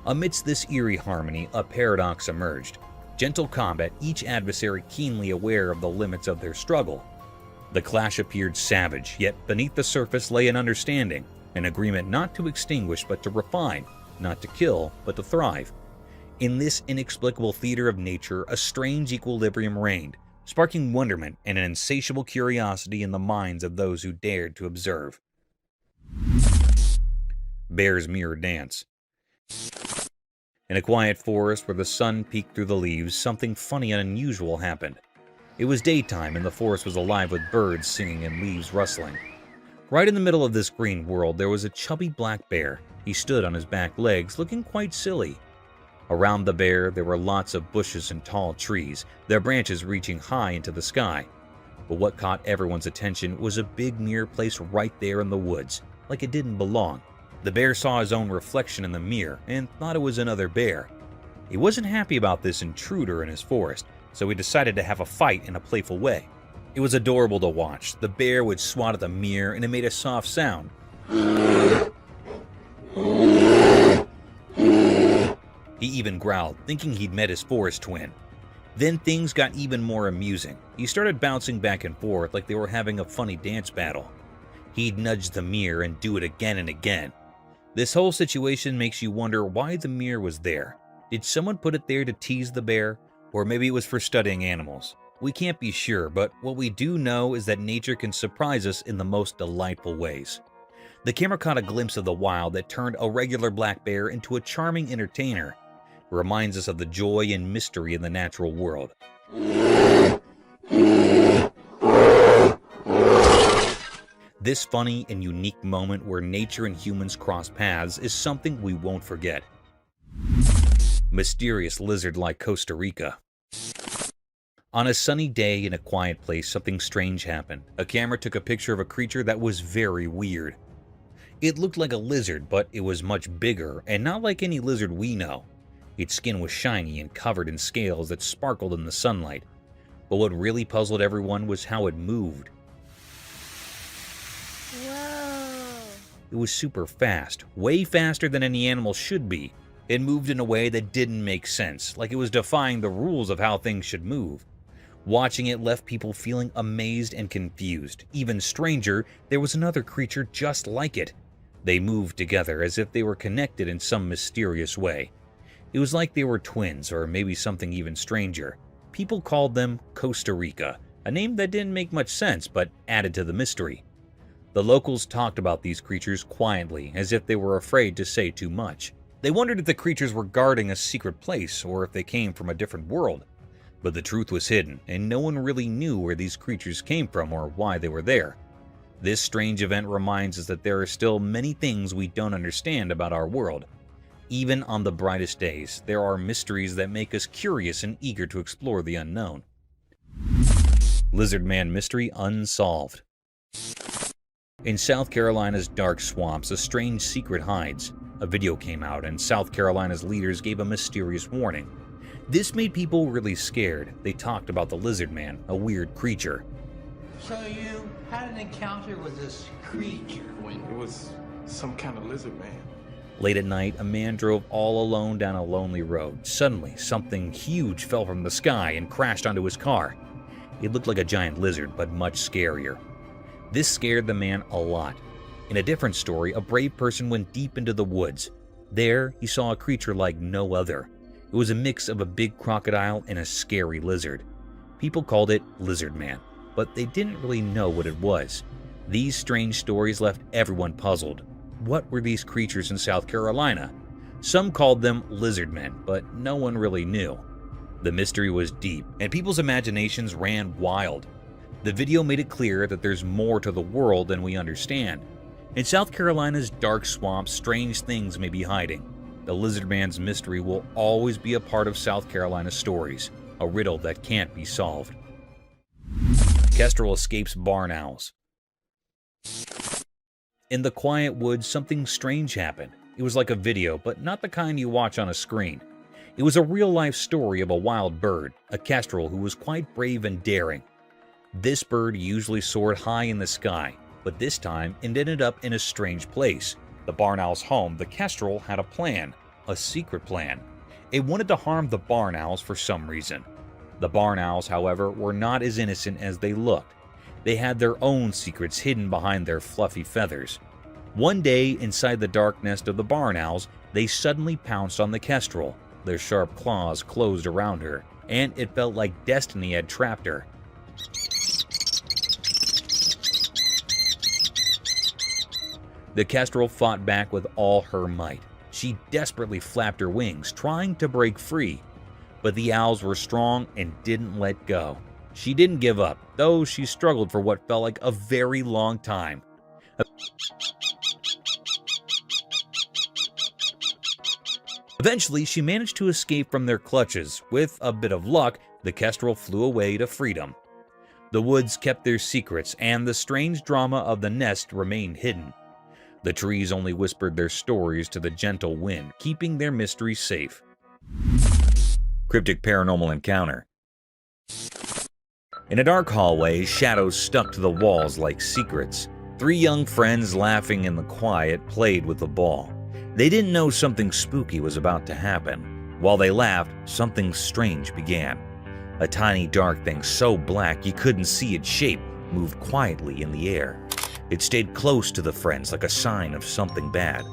Amidst this eerie harmony, a paradox emerged. Gentle combat, each adversary keenly aware of the limits of their struggle. The clash appeared savage, yet beneath the surface lay an understanding, an agreement not to extinguish but to refine, not to kill but to thrive. In this inexplicable theater of nature, a strange equilibrium reigned, sparking wonderment and an insatiable curiosity in the minds of those who dared to observe. Bear's Mirror Dance. In a quiet forest where the sun peeked through the leaves, something funny and unusual happened. It was daytime and the forest was alive with birds singing and leaves rustling. Right in the middle of this green world, there was a chubby black bear. He stood on his back legs, looking quite silly. Around the bear, there were lots of bushes and tall trees, their branches reaching high into the sky. But what caught everyone's attention was a big mirror placed right there in the woods, like it didn't belong. The bear saw his own reflection in the mirror and thought it was another bear. He wasn't happy about this intruder in his forest, so he decided to have a fight in a playful way. It was adorable to watch. The bear would swat at the mirror and it made a soft sound. He even growled, thinking he'd met his forest twin. Then things got even more amusing. He started bouncing back and forth like they were having a funny dance battle. He'd nudge the mirror and do it again and again. This whole situation makes you wonder why the mirror was there. Did someone put it there to tease the bear? Or maybe it was for studying animals. We can't be sure, but what we do know is that nature can surprise us in the most delightful ways. The camera caught a glimpse of the wild that turned a regular black bear into a charming entertainer. It reminds us of the joy and mystery in the natural world. This funny and unique moment where nature and humans cross paths is something we won't forget. Mysterious lizard-like Costa Rica. On a sunny day in a quiet place, something strange happened. A camera took a picture of a creature that was very weird. It looked like a lizard, but it was much bigger and not like any lizard we know. Its skin was shiny and covered in scales that sparkled in the sunlight. But what really puzzled everyone was how it moved. Whoa. It was super fast, way faster than any animal should be. It moved in a way that didn't make sense, like it was defying the rules of how things should move. Watching it left people feeling amazed and confused. Even stranger, there was another creature just like it. They moved together as if they were connected in some mysterious way. It was like they were twins, or maybe something even stranger. People called them Costa Rica, a name that didn't make much sense but added to the mystery. The locals talked about these creatures quietly, as if they were afraid to say too much. They wondered if the creatures were guarding a secret place or if they came from a different world. But the truth was hidden, and no one really knew where these creatures came from or why they were there. This strange event reminds us that there are still many things we don't understand about our world. Even on the brightest days, there are mysteries that make us curious and eager to explore the unknown. Lizardman Mystery Unsolved. In South Carolina's dark swamps, a strange secret hides. A video came out, and South Carolina's leaders gave a mysterious warning. This made people really scared. They talked about the Lizardman, a weird creature. So you had an encounter with this creature when... It was some kind of lizard man. Late at night, a man drove all alone down a lonely road. Suddenly, something huge fell from the sky and crashed onto his car. It looked like a giant lizard, but much scarier. This scared the man a lot. In a different story, a brave person went deep into the woods. There, he saw a creature like no other. It was a mix of a big crocodile and a scary lizard. People called it Lizardman, but they didn't really know what it was. These strange stories left everyone puzzled. What were these creatures in South Carolina? Some called them lizardmen, but no one really knew. The mystery was deep, and people's imaginations ran wild. The video made it clear that there's more to the world than we understand. In South Carolina's dark swamps, strange things may be hiding. The Lizardman's mystery will always be a part of South Carolina's stories, a riddle that can't be solved. Kestrel escapes barn owls. In the quiet woods, something strange happened. It was like a video, but not the kind you watch on a screen. It was a real-life story of a wild bird, a kestrel who was quite brave and daring. This bird usually soared high in the sky, but this time it ended up in a strange place. The barn owl's home, the kestrel had a plan, a secret plan. It wanted to harm the barn owls for some reason. The barn owls, however, were not as innocent as they looked. They had their own secrets hidden behind their fluffy feathers. One day, inside the dark nest of the barn owls, they suddenly pounced on the kestrel. Their sharp claws closed around her, and it felt like destiny had trapped her. The kestrel fought back with all her might. She desperately flapped her wings, trying to break free. But the owls were strong and didn't let go. She didn't give up, though she struggled for what felt like a very long time. Eventually, she managed to escape from their clutches. With a bit of luck, the kestrel flew away to freedom. The woods kept their secrets, and the strange drama of the nest remained hidden. The trees only whispered their stories to the gentle wind, keeping their mystery safe. Cryptic paranormal encounter. In a dark hallway, shadows stuck to the walls like secrets. Three young friends, laughing in the quiet, played with the ball. They didn't know something spooky was about to happen. While they laughed, something strange began. A tiny dark thing so black you couldn't see its shape moved quietly in the air. It stayed close to the friends like a sign of something bad.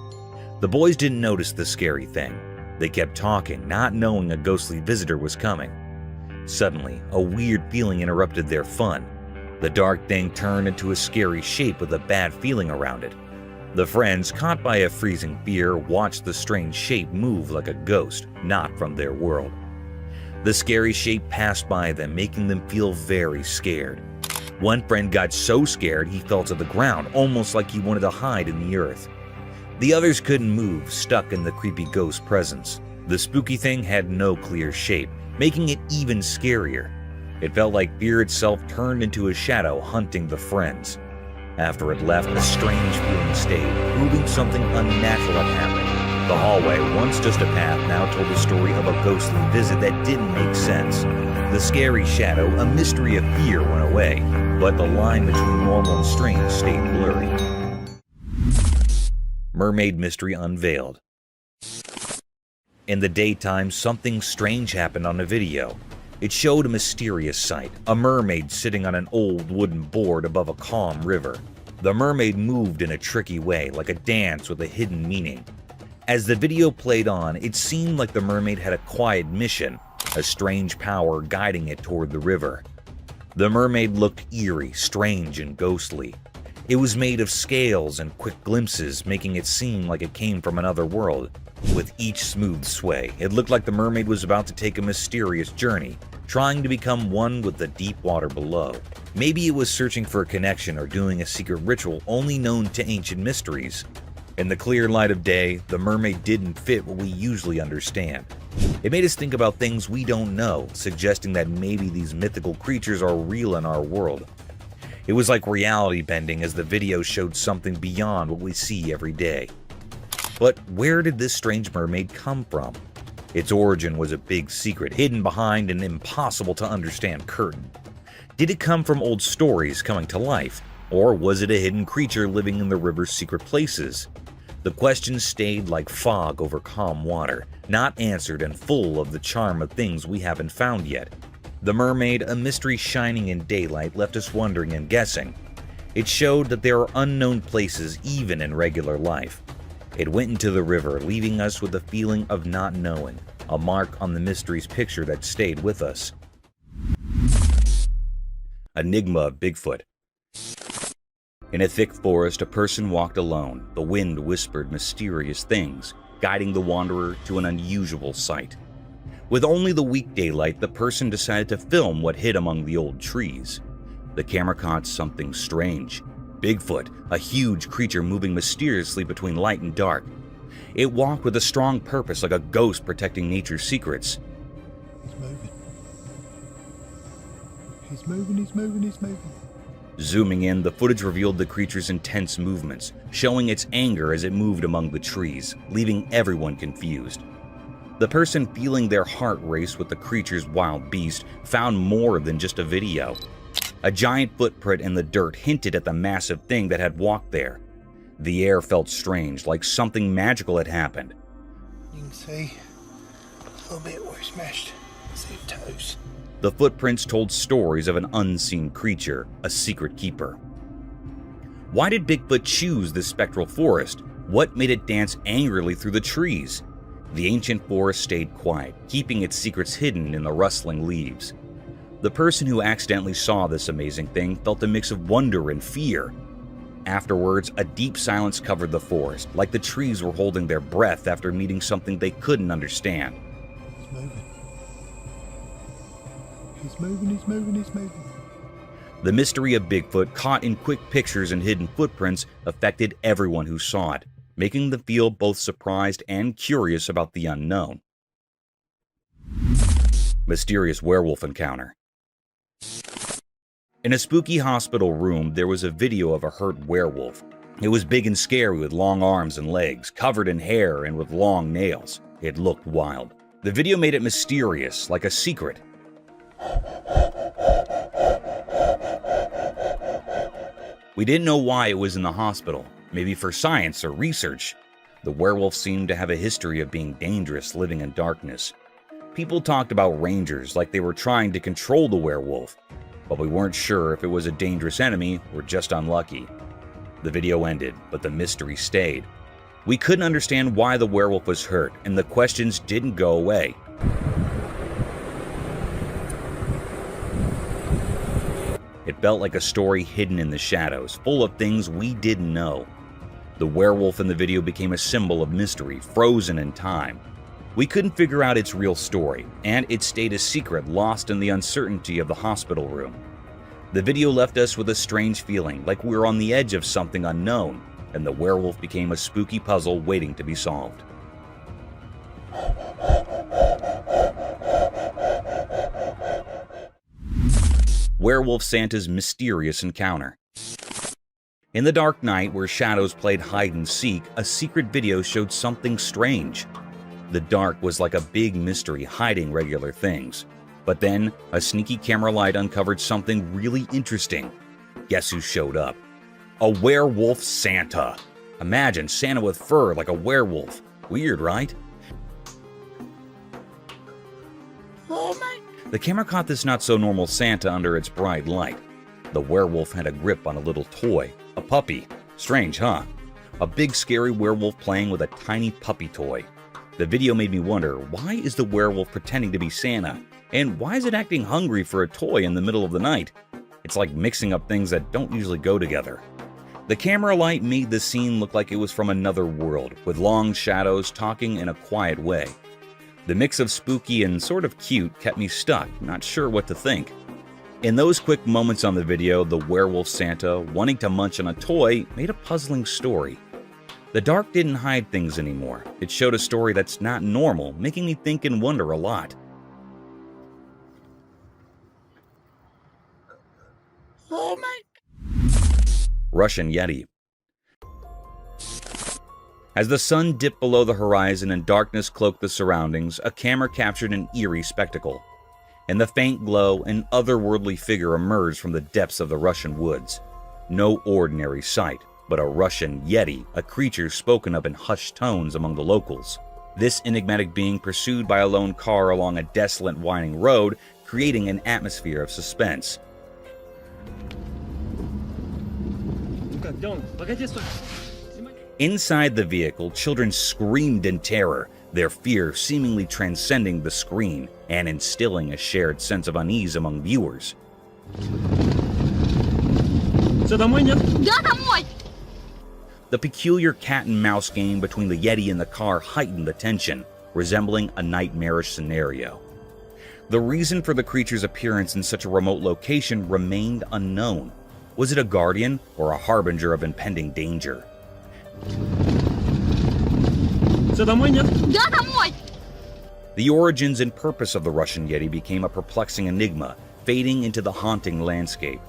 The boys didn't notice the scary thing. They kept talking, not knowing a ghostly visitor was coming. Suddenly, a weird feeling interrupted their fun. The dark thing turned into a scary shape with a bad feeling around it. The friends, caught by a freezing fear, watched the strange shape move like a ghost, not from their world. The scary shape passed by them, making them feel very scared. One friend got so scared he fell to the ground, almost like he wanted to hide in the earth. The others couldn't move, stuck in the creepy ghost presence. The spooky thing had no clear shape, making it even scarier. It felt like fear itself turned into a shadow hunting the friends. After it left, a strange feeling stayed, proving something unnatural had happened. The hallway, once just a path, now told the story of a ghostly visit that didn't make sense. The scary shadow, a mystery of fear, went away, but the line between normal and strange stayed blurry. Mermaid Mystery Unveiled. In the daytime, something strange happened on a video. It showed a mysterious sight, a mermaid sitting on an old wooden board above a calm river. The mermaid moved in a tricky way, like a dance with a hidden meaning. As the video played on, it seemed like the mermaid had a quiet mission, a strange power guiding it toward the river. The mermaid looked eerie, strange, and ghostly. It was made of scales and quick glimpses, making it seem like it came from another world. With each smooth sway, it looked like the mermaid was about to take a mysterious journey, trying to become one with the deep water below. Maybe it was searching for a connection or doing a secret ritual only known to ancient mysteries. In the clear light of day, the mermaid didn't fit what we usually understand. It made us think about things we don't know, suggesting that maybe these mythical creatures are real in our world. It was like reality bending as the video showed something beyond what we see every day. But where did this strange mermaid come from? Its origin was a big secret, hidden behind an impossible-to-understand curtain. Did it come from old stories coming to life, or was it a hidden creature living in the river's secret places? The questions stayed like fog over calm water, not answered and full of the charm of things we haven't found yet. The mermaid, a mystery shining in daylight, left us wondering and guessing. It showed that there are unknown places even in regular life. It went into the river, leaving us with a feeling of not knowing, a mark on the mystery's picture that stayed with us. Enigma Bigfoot. In a thick forest, a person walked alone. The wind whispered mysterious things, guiding the wanderer to an unusual sight. With only the weak daylight, the person decided to film what hid among the old trees. The camera caught something strange. Bigfoot, a huge creature moving mysteriously between light and dark. It walked with a strong purpose, like a ghost protecting nature's secrets. He's moving. He's moving, he's moving, he's moving. Zooming in, the footage revealed the creature's intense movements, showing its anger as it moved among the trees, leaving everyone confused. The person feeling their heart race with the creature's wild beast found more than just a video. A giant footprint in the dirt hinted at the massive thing that had walked there. The air felt strange, like something magical had happened. You can see a little bit where it's smashed. See toes. The footprints told stories of an unseen creature, a secret keeper. Why did Bigfoot choose this spectral forest? What made it dance angrily through the trees? The ancient forest stayed quiet, keeping its secrets hidden in the rustling leaves. The person who accidentally saw this amazing thing felt a mix of wonder and fear. Afterwards, a deep silence covered the forest, like the trees were holding their breath after meeting something they couldn't understand. He's moving. He's moving, he's moving, he's moving. The mystery of Bigfoot, caught in quick pictures and hidden footprints, affected everyone who saw it, making them feel both surprised and curious about the unknown. Mysterious werewolf encounter. In a spooky hospital room, there was a video of a hurt werewolf. It was big and scary with long arms and legs, covered in hair and with long nails. It looked wild. The video made it mysterious, like a secret. We didn't know why it was in the hospital, maybe for science or research. The werewolf seemed to have a history of being dangerous, living in darkness. People talked about rangers like they were trying to control the werewolf, but we weren't sure if it was a dangerous enemy or just unlucky. The video ended, but the mystery stayed. We couldn't understand why the werewolf was hurt, and the questions didn't go away. It felt like a story hidden in the shadows, full of things we didn't know. The werewolf in the video became a symbol of mystery, frozen in time. We couldn't figure out its real story, and it stayed a secret lost in the uncertainty of the hospital room. The video left us with a strange feeling, like we were on the edge of something unknown, and the werewolf became a spooky puzzle waiting to be solved. Werewolf Santa's mysterious encounter. In the dark night where shadows played hide and seek, a secret video showed something strange. The dark was like a big mystery hiding regular things. But then, a sneaky camera light uncovered something really interesting. Guess who showed up? A werewolf Santa. Imagine Santa with fur like a werewolf. Weird, right? Oh my. The camera caught this not-so-normal Santa under its bright light. The werewolf had a grip on a little toy, a puppy. Strange, huh? A big scary werewolf playing with a tiny puppy toy. The video made me wonder, why is the werewolf pretending to be Santa? And why is it acting hungry for a toy in the middle of the night? It's like mixing up things that don't usually go together. The camera light made the scene look like it was from another world, with long shadows talking in a quiet way. The mix of spooky and sort of cute kept me stuck, not sure what to think. In those quick moments on the video, the werewolf Santa, wanting to munch on a toy, made a puzzling story. The dark didn't hide things anymore. It showed a story that's not normal, making me think and wonder a lot. Oh my. Russian Yeti. As the sun dipped below the horizon and darkness cloaked the surroundings, a camera captured an eerie spectacle. In the faint glow, an otherworldly figure emerged from the depths of the Russian woods. No ordinary sight, but a Russian Yeti, a creature spoken of in hushed tones among the locals. This enigmatic being pursued by a lone car along a desolate winding road, creating an atmosphere of suspense. Inside the vehicle, children screamed in terror, their fear seemingly transcending the screen and instilling a shared sense of unease among viewers. The peculiar cat and mouse game between the Yeti and the car heightened the tension, resembling a nightmarish scenario. The reason for the creature's appearance in such a remote location remained unknown. Was it a guardian or a harbinger of impending danger? The origins and purpose of the Russian Yeti became a perplexing enigma, fading into the haunting landscape.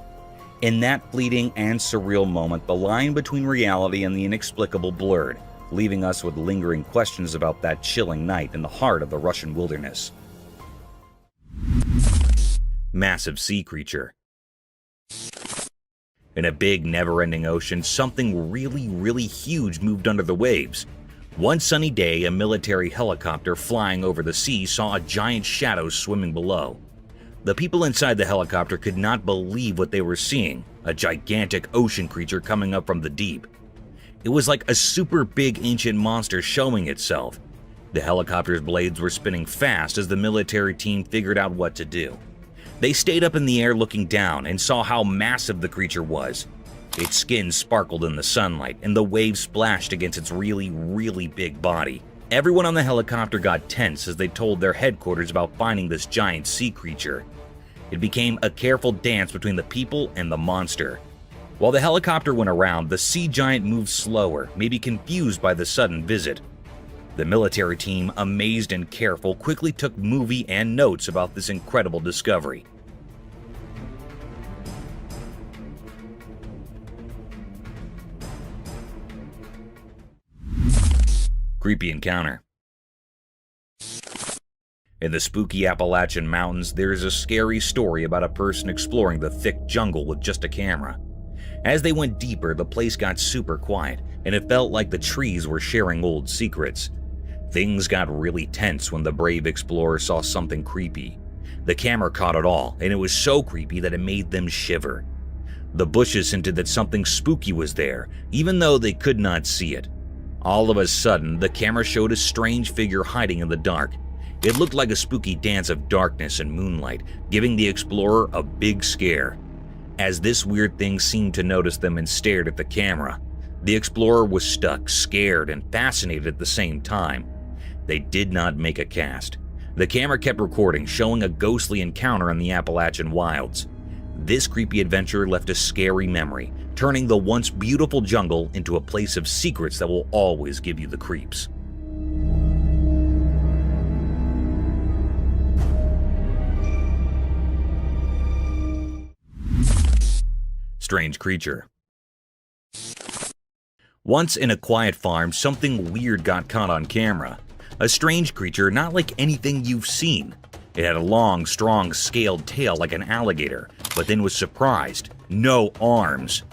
In that fleeting and surreal moment, the line between reality and the inexplicable blurred, leaving us with lingering questions about that chilling night in the heart of the Russian wilderness. Massive sea creature. In a big, never-ending ocean, something really huge moved under the waves. One sunny day, a military helicopter flying over the sea saw a giant shadow swimming below. The people inside the helicopter could not believe what they were seeing, a gigantic ocean creature coming up from the deep. It was like a super big ancient monster showing itself. The helicopter's blades were spinning fast as the military team figured out what to do. They stayed up in the air looking down and saw how massive the creature was. Its skin sparkled in the sunlight, and the waves splashed against its really big body. Everyone on the helicopter got tense as they told their headquarters about finding this giant sea creature. It became a careful dance between the people and the monster. While the helicopter went around, the sea giant moved slower, maybe confused by the sudden visit. The military team, amazed and careful, quickly took movie and notes about this incredible discovery. Creepy encounter. In the spooky Appalachian Mountains, there is a scary story about a person exploring the thick jungle with just a camera. As they went deeper, the place got super quiet, and it felt like the trees were sharing old secrets. Things got really tense when the brave explorer saw something creepy. The camera caught it all, and it was so creepy that it made them shiver. The bushes hinted that something spooky was there, even though they could not see it. All of a sudden, the camera showed a strange figure hiding in the dark. It looked like a spooky dance of darkness and moonlight, giving the explorer a big scare. As this weird thing seemed to notice them and stared at the camera, the explorer was stuck, scared, and fascinated at the same time. They did not make a cast. The camera kept recording, showing a ghostly encounter in the Appalachian wilds. This creepy adventure left a scary memory, turning the once beautiful jungle into a place of secrets that will always give you the creeps. Strange creature. Once in a quiet farm, something weird got caught on camera. A strange creature not like anything you've seen. It had a long, strong, scaled tail like an alligator, but then was surprised. No arms.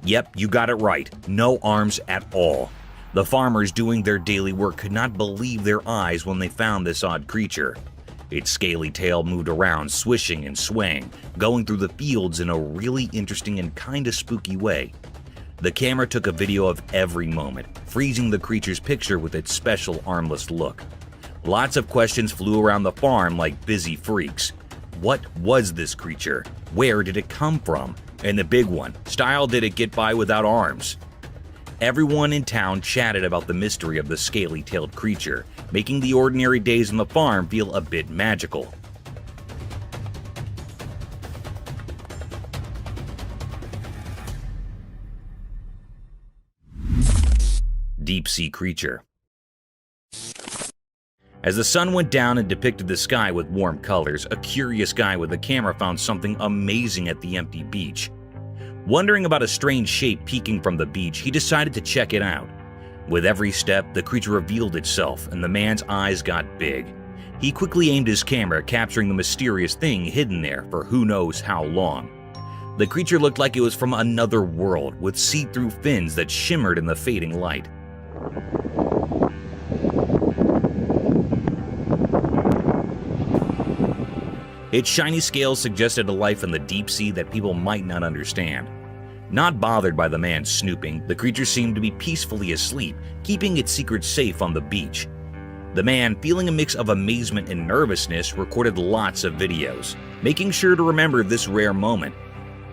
Yep, you got it right. No arms at all. The farmers doing their daily work could not believe their eyes when they found this odd creature. Its scaly tail moved around, swishing and swaying, going through the fields in a really interesting and kinda spooky way. The camera took a video of every moment, freezing the creature's picture with its special armless look. Lots of questions flew around the farm like busy freaks. What was this creature? Where did it come from? And the big one, style did it get by without arms? Everyone in town chatted about the mystery of the scaly-tailed creature, making the ordinary days on the farm feel a bit magical. Deep-sea creature. As the sun went down and depicted the sky with warm colors, a curious guy with a camera found something amazing at the empty beach. Wondering about a strange shape peeking from the beach, he decided to check it out. With every step, the creature revealed itself, and the man's eyes got big. He quickly aimed his camera, capturing the mysterious thing hidden there for who knows how long. The creature looked like it was from another world, with see-through fins that shimmered in the fading light. Its shiny scales suggested a life in the deep sea that people might not understand. Not bothered by the man snooping, the creature seemed to be peacefully asleep, keeping its secrets safe on the beach. The man, feeling a mix of amazement and nervousness, recorded lots of videos, making sure to remember this rare moment.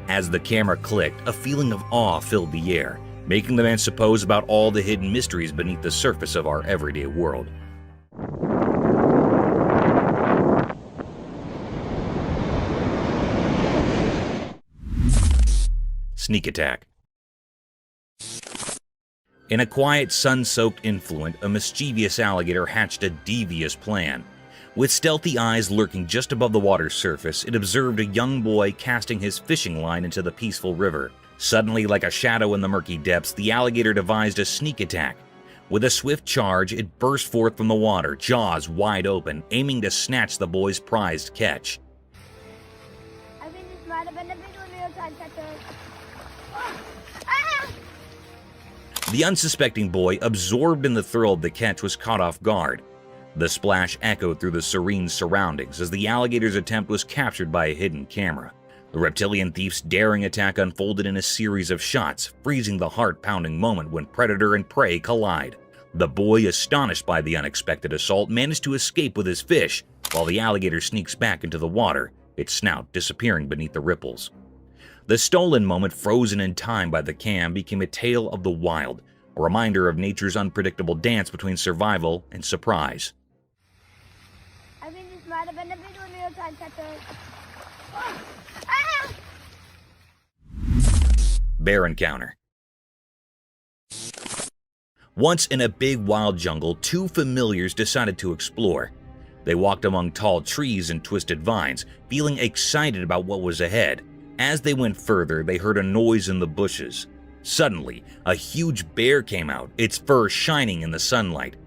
As the camera clicked, a feeling of awe filled the air, making the man suppose about all the hidden mysteries beneath the surface of our everyday world. Sneak attack. In a quiet, sun-soaked influent, a mischievous alligator hatched a devious plan. With stealthy eyes lurking just above the water's surface, it observed a young boy casting his fishing line into the peaceful river. Suddenly, like a shadow in the murky depths, the alligator devised a sneak attack. With a swift charge, it burst forth from the water, jaws wide open, aiming to snatch the boy's prized catch. The unsuspecting boy, absorbed in the thrill of the catch, was caught off guard. The splash echoed through the serene surroundings as the alligator's attempt was captured by a hidden camera. The reptilian thief's daring attack unfolded in a series of shots, freezing the heart-pounding moment when predator and prey collide. The boy, astonished by the unexpected assault, managed to escape with his fish, while the alligator sneaks back into the water, its snout disappearing beneath the ripples. The stolen moment, frozen in time by the cam, became a tale of the wild, a reminder of nature's unpredictable dance between survival and surprise. Bear encounter. Once in a big wild jungle, two familiars decided to explore. They walked among tall trees and twisted vines, feeling excited about what was ahead. As they went further, they heard a noise in the bushes. Suddenly, a huge bear came out, its fur shining in the sunlight.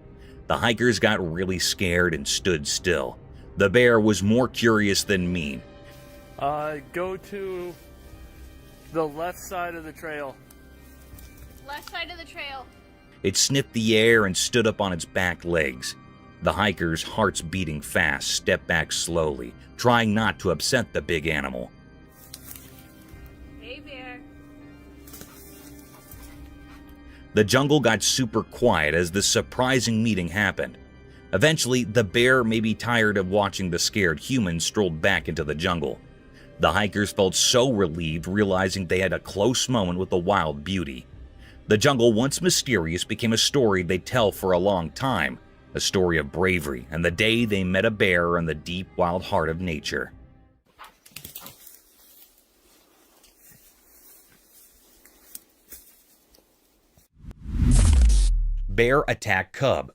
The hikers got really scared and stood still. The bear was more curious than mean. Go to the left side of the trail. Left side of the trail. It sniffed the air and stood up on its back legs. The hikers, hearts beating fast, stepped back slowly, trying not to upset the big animal. Hey, bear. The jungle got super quiet as this surprising meeting happened. Eventually, the bear, maybe tired of watching the scared humans, strolled back into the jungle. The hikers felt so relieved, realizing they had a close moment with the wild beauty. The jungle, once mysterious, became a story they'd tell for a long time, a story of bravery and the day they met a bear in the deep, wild heart of nature. Bear attack cub.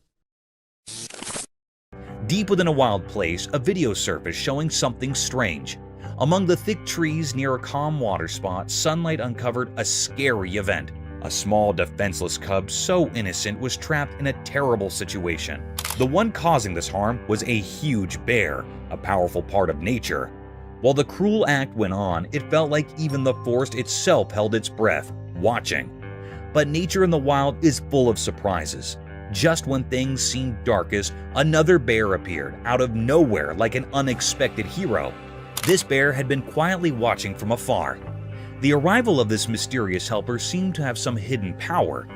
Deep within a wild place, a video surfaced showing something strange. Among the thick trees near a calm water spot, sunlight uncovered a scary event. A small, defenseless cub so innocent was trapped in a terrible situation. The one causing this harm was a huge bear, a powerful part of nature. While the cruel act went on, it felt like even the forest itself held its breath, watching. But nature in the wild is full of surprises. Just when things seemed darkest, another bear appeared out of nowhere like an unexpected hero. This bear had been quietly watching from afar. The arrival of this mysterious helper seemed to have some hidden power.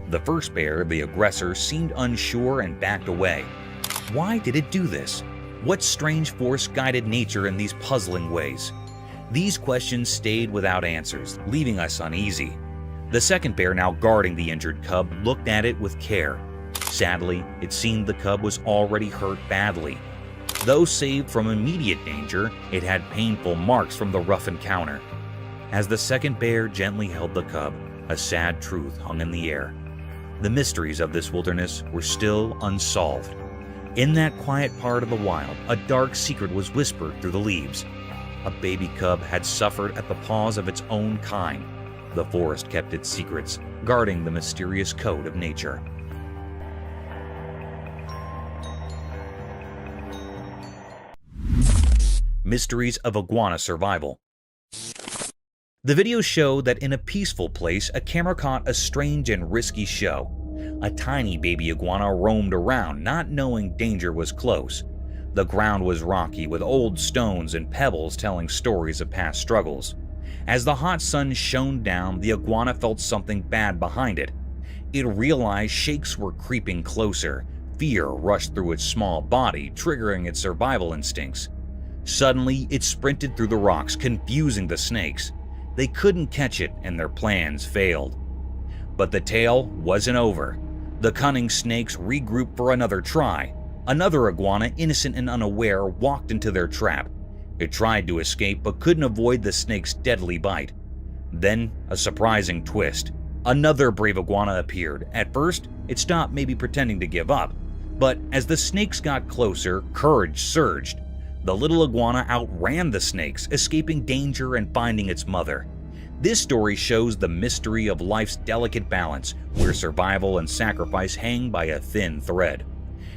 The first bear, the aggressor, seemed unsure and backed away. Why did it do this? What strange force guided nature in these puzzling ways? These questions stayed without answers, leaving us uneasy. The second bear, now guarding the injured cub, looked at it with care. Sadly, it seemed the cub was already hurt badly. Though saved from immediate danger, it had painful marks from the rough encounter. As the second bear gently held the cub, a sad truth hung in the air. The mysteries of this wilderness were still unsolved. In that quiet part of the wild, a dark secret was whispered through the leaves. A baby cub had suffered at the paws of its own kind. The forest kept its secrets, guarding the mysterious code of nature. Mysteries of iguana survival. The video showed that in a peaceful place, a camera caught a strange and risky show. A tiny baby iguana roamed around, not knowing danger was close. The ground was rocky, with old stones and pebbles telling stories of past struggles. As the hot sun shone down, the iguana felt something bad behind it. It realized shakes were creeping closer. Fear rushed through its small body, triggering its survival instincts. Suddenly, it sprinted through the rocks, confusing the snakes. They couldn't catch it, and their plans failed. But the tale wasn't over. The cunning snakes regrouped for another try. Another iguana, innocent and unaware, walked into their trap. It tried to escape, but couldn't avoid the snake's deadly bite. Then, a surprising twist. Another brave iguana appeared. At first, it stopped, maybe pretending to give up. But as the snakes got closer, courage surged. The little iguana outran the snakes, escaping danger and finding its mother. This story shows the mystery of life's delicate balance, where survival and sacrifice hang by a thin thread.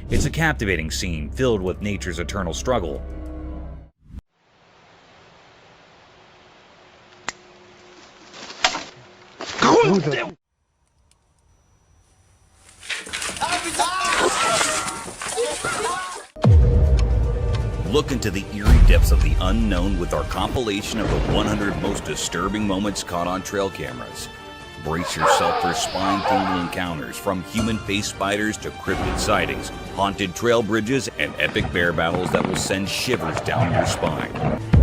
It's a captivating scene filled with nature's eternal struggle. Look into the eerie depths of the unknown with our compilation of the 100 most disturbing moments caught on trail cameras. Brace yourself for spine-tingling encounters, from human-faced spiders to cryptid sightings, haunted trail bridges, and epic bear battles that will send shivers down your spine.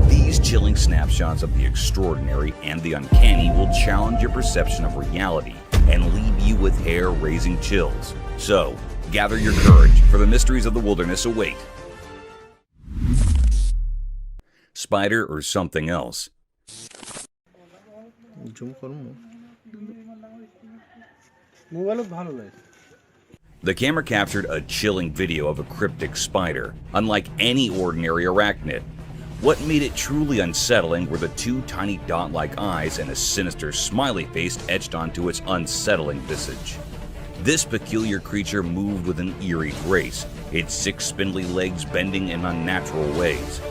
These chilling snapshots of the extraordinary and the uncanny will challenge your perception of reality and leave you with hair-raising chills. So, gather your courage, for the mysteries of the wilderness await. Spider or something else. The camera captured a chilling video of a cryptic spider, unlike any ordinary arachnid. What made it truly unsettling were the two tiny dot-like eyes and a sinister smiley face etched onto its unsettling visage. This peculiar creature moved with an eerie grace, its 6 spindly legs bending in unnatural ways.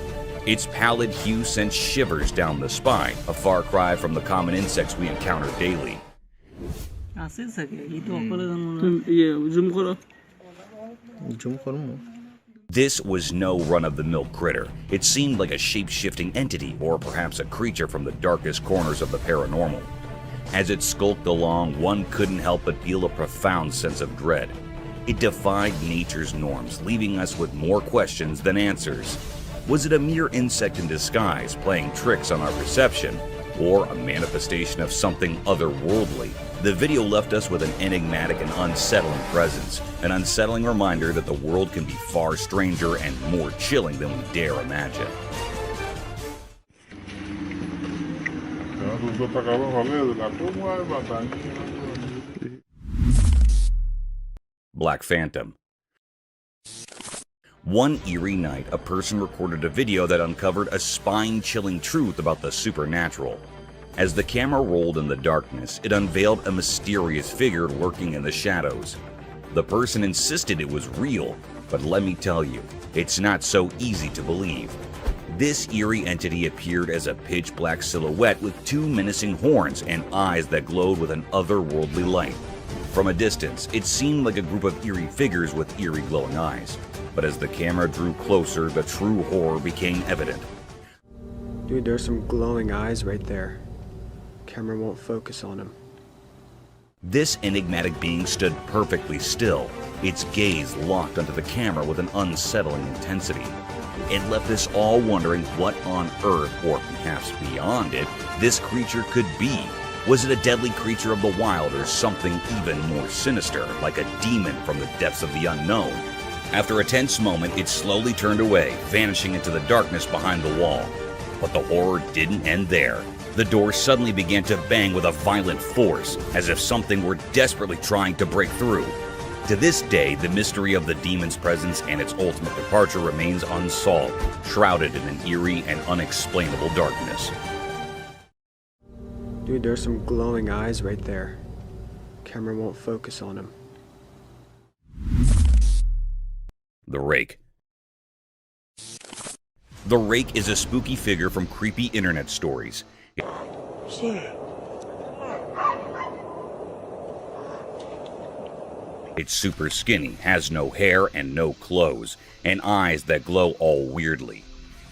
Its pallid hue sent shivers down the spine, a far cry from the common insects we encounter daily. This was no run-of-the-mill critter. It seemed like a shape-shifting entity, or perhaps a creature from the darkest corners of the paranormal. As it skulked along, one couldn't help but feel a profound sense of dread. It defied nature's norms, leaving us with more questions than answers. Was it a mere insect in disguise, playing tricks on our perception, or a manifestation of something otherworldly? The video left us with an enigmatic and unsettling presence, an unsettling reminder that the world can be far stranger and more chilling than we dare imagine. Black Phantom. One eerie night, a person recorded a video that uncovered a spine-chilling truth about the supernatural. As the camera rolled in the darkness, it unveiled a mysterious figure lurking in the shadows. The person insisted it was real, but let me tell you, it's not so easy to believe. This eerie entity appeared as a pitch-black silhouette with two menacing horns and eyes that glowed with an otherworldly light. From a distance, it seemed like a group of eerie figures with eerie glowing eyes. But as the camera drew closer, the true horror became evident. Dude, there's some glowing eyes right there. Camera won't focus on them. This enigmatic being stood perfectly still, its gaze locked onto the camera with an unsettling intensity. It left us all wondering what on earth, or perhaps beyond it, this creature could be. Was it a deadly creature of the wild or something even more sinister, like a demon from the depths of the unknown? After a tense moment, it slowly turned away, vanishing into the darkness behind the wall. But the horror didn't end there. The door suddenly began to bang with a violent force, as if something were desperately trying to break through. To this day, the mystery of the demon's presence and its ultimate departure remains unsolved, shrouded in an eerie and unexplainable darkness. Dude, there's some glowing eyes right there. Camera won't focus on them. The Rake. The Rake is a spooky figure from creepy internet stories. It's super skinny, has no hair and no clothes, and eyes that glow all weirdly.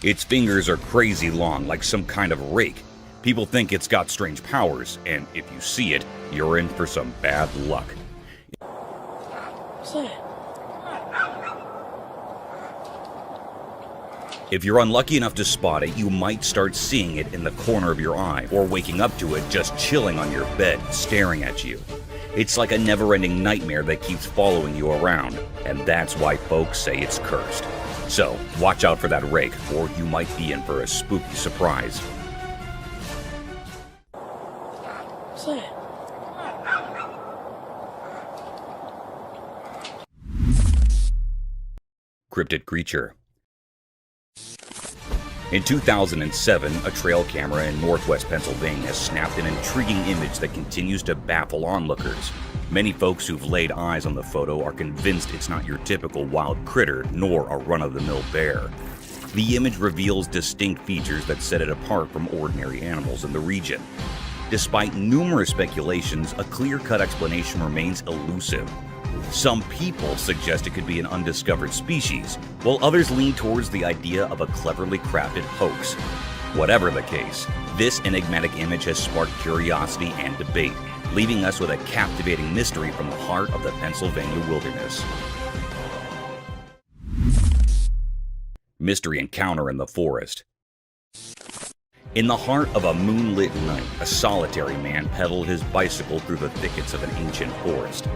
Its fingers are crazy long, like some kind of rake. People think it's got strange powers, and if you see it, you're in for some bad luck. If you're unlucky enough to spot it, you might start seeing it in the corner of your eye, or waking up to it just chilling on your bed, staring at you. It's like a never-ending nightmare that keeps following you around, and that's why folks say it's cursed. So, watch out for that rake, or you might be in for a spooky surprise. Cryptic creature. In 2007, a trail camera in northwest Pennsylvania snapped an intriguing image that continues to baffle onlookers. Many folks who've laid eyes on the photo are convinced it's not your typical wild critter, nor a run-of-the-mill bear. The image reveals distinct features that set it apart from ordinary animals in the region. Despite numerous speculations, a clear-cut explanation remains elusive. Some people suggest it could be an undiscovered species, while others lean towards the idea of a cleverly crafted hoax. Whatever the case, this enigmatic image has sparked curiosity and debate, leaving us with a captivating mystery from the heart of the Pennsylvania wilderness. Mystery encounter in the forest. In the heart of a moonlit night, a solitary man pedaled his bicycle through the thickets of an ancient forest.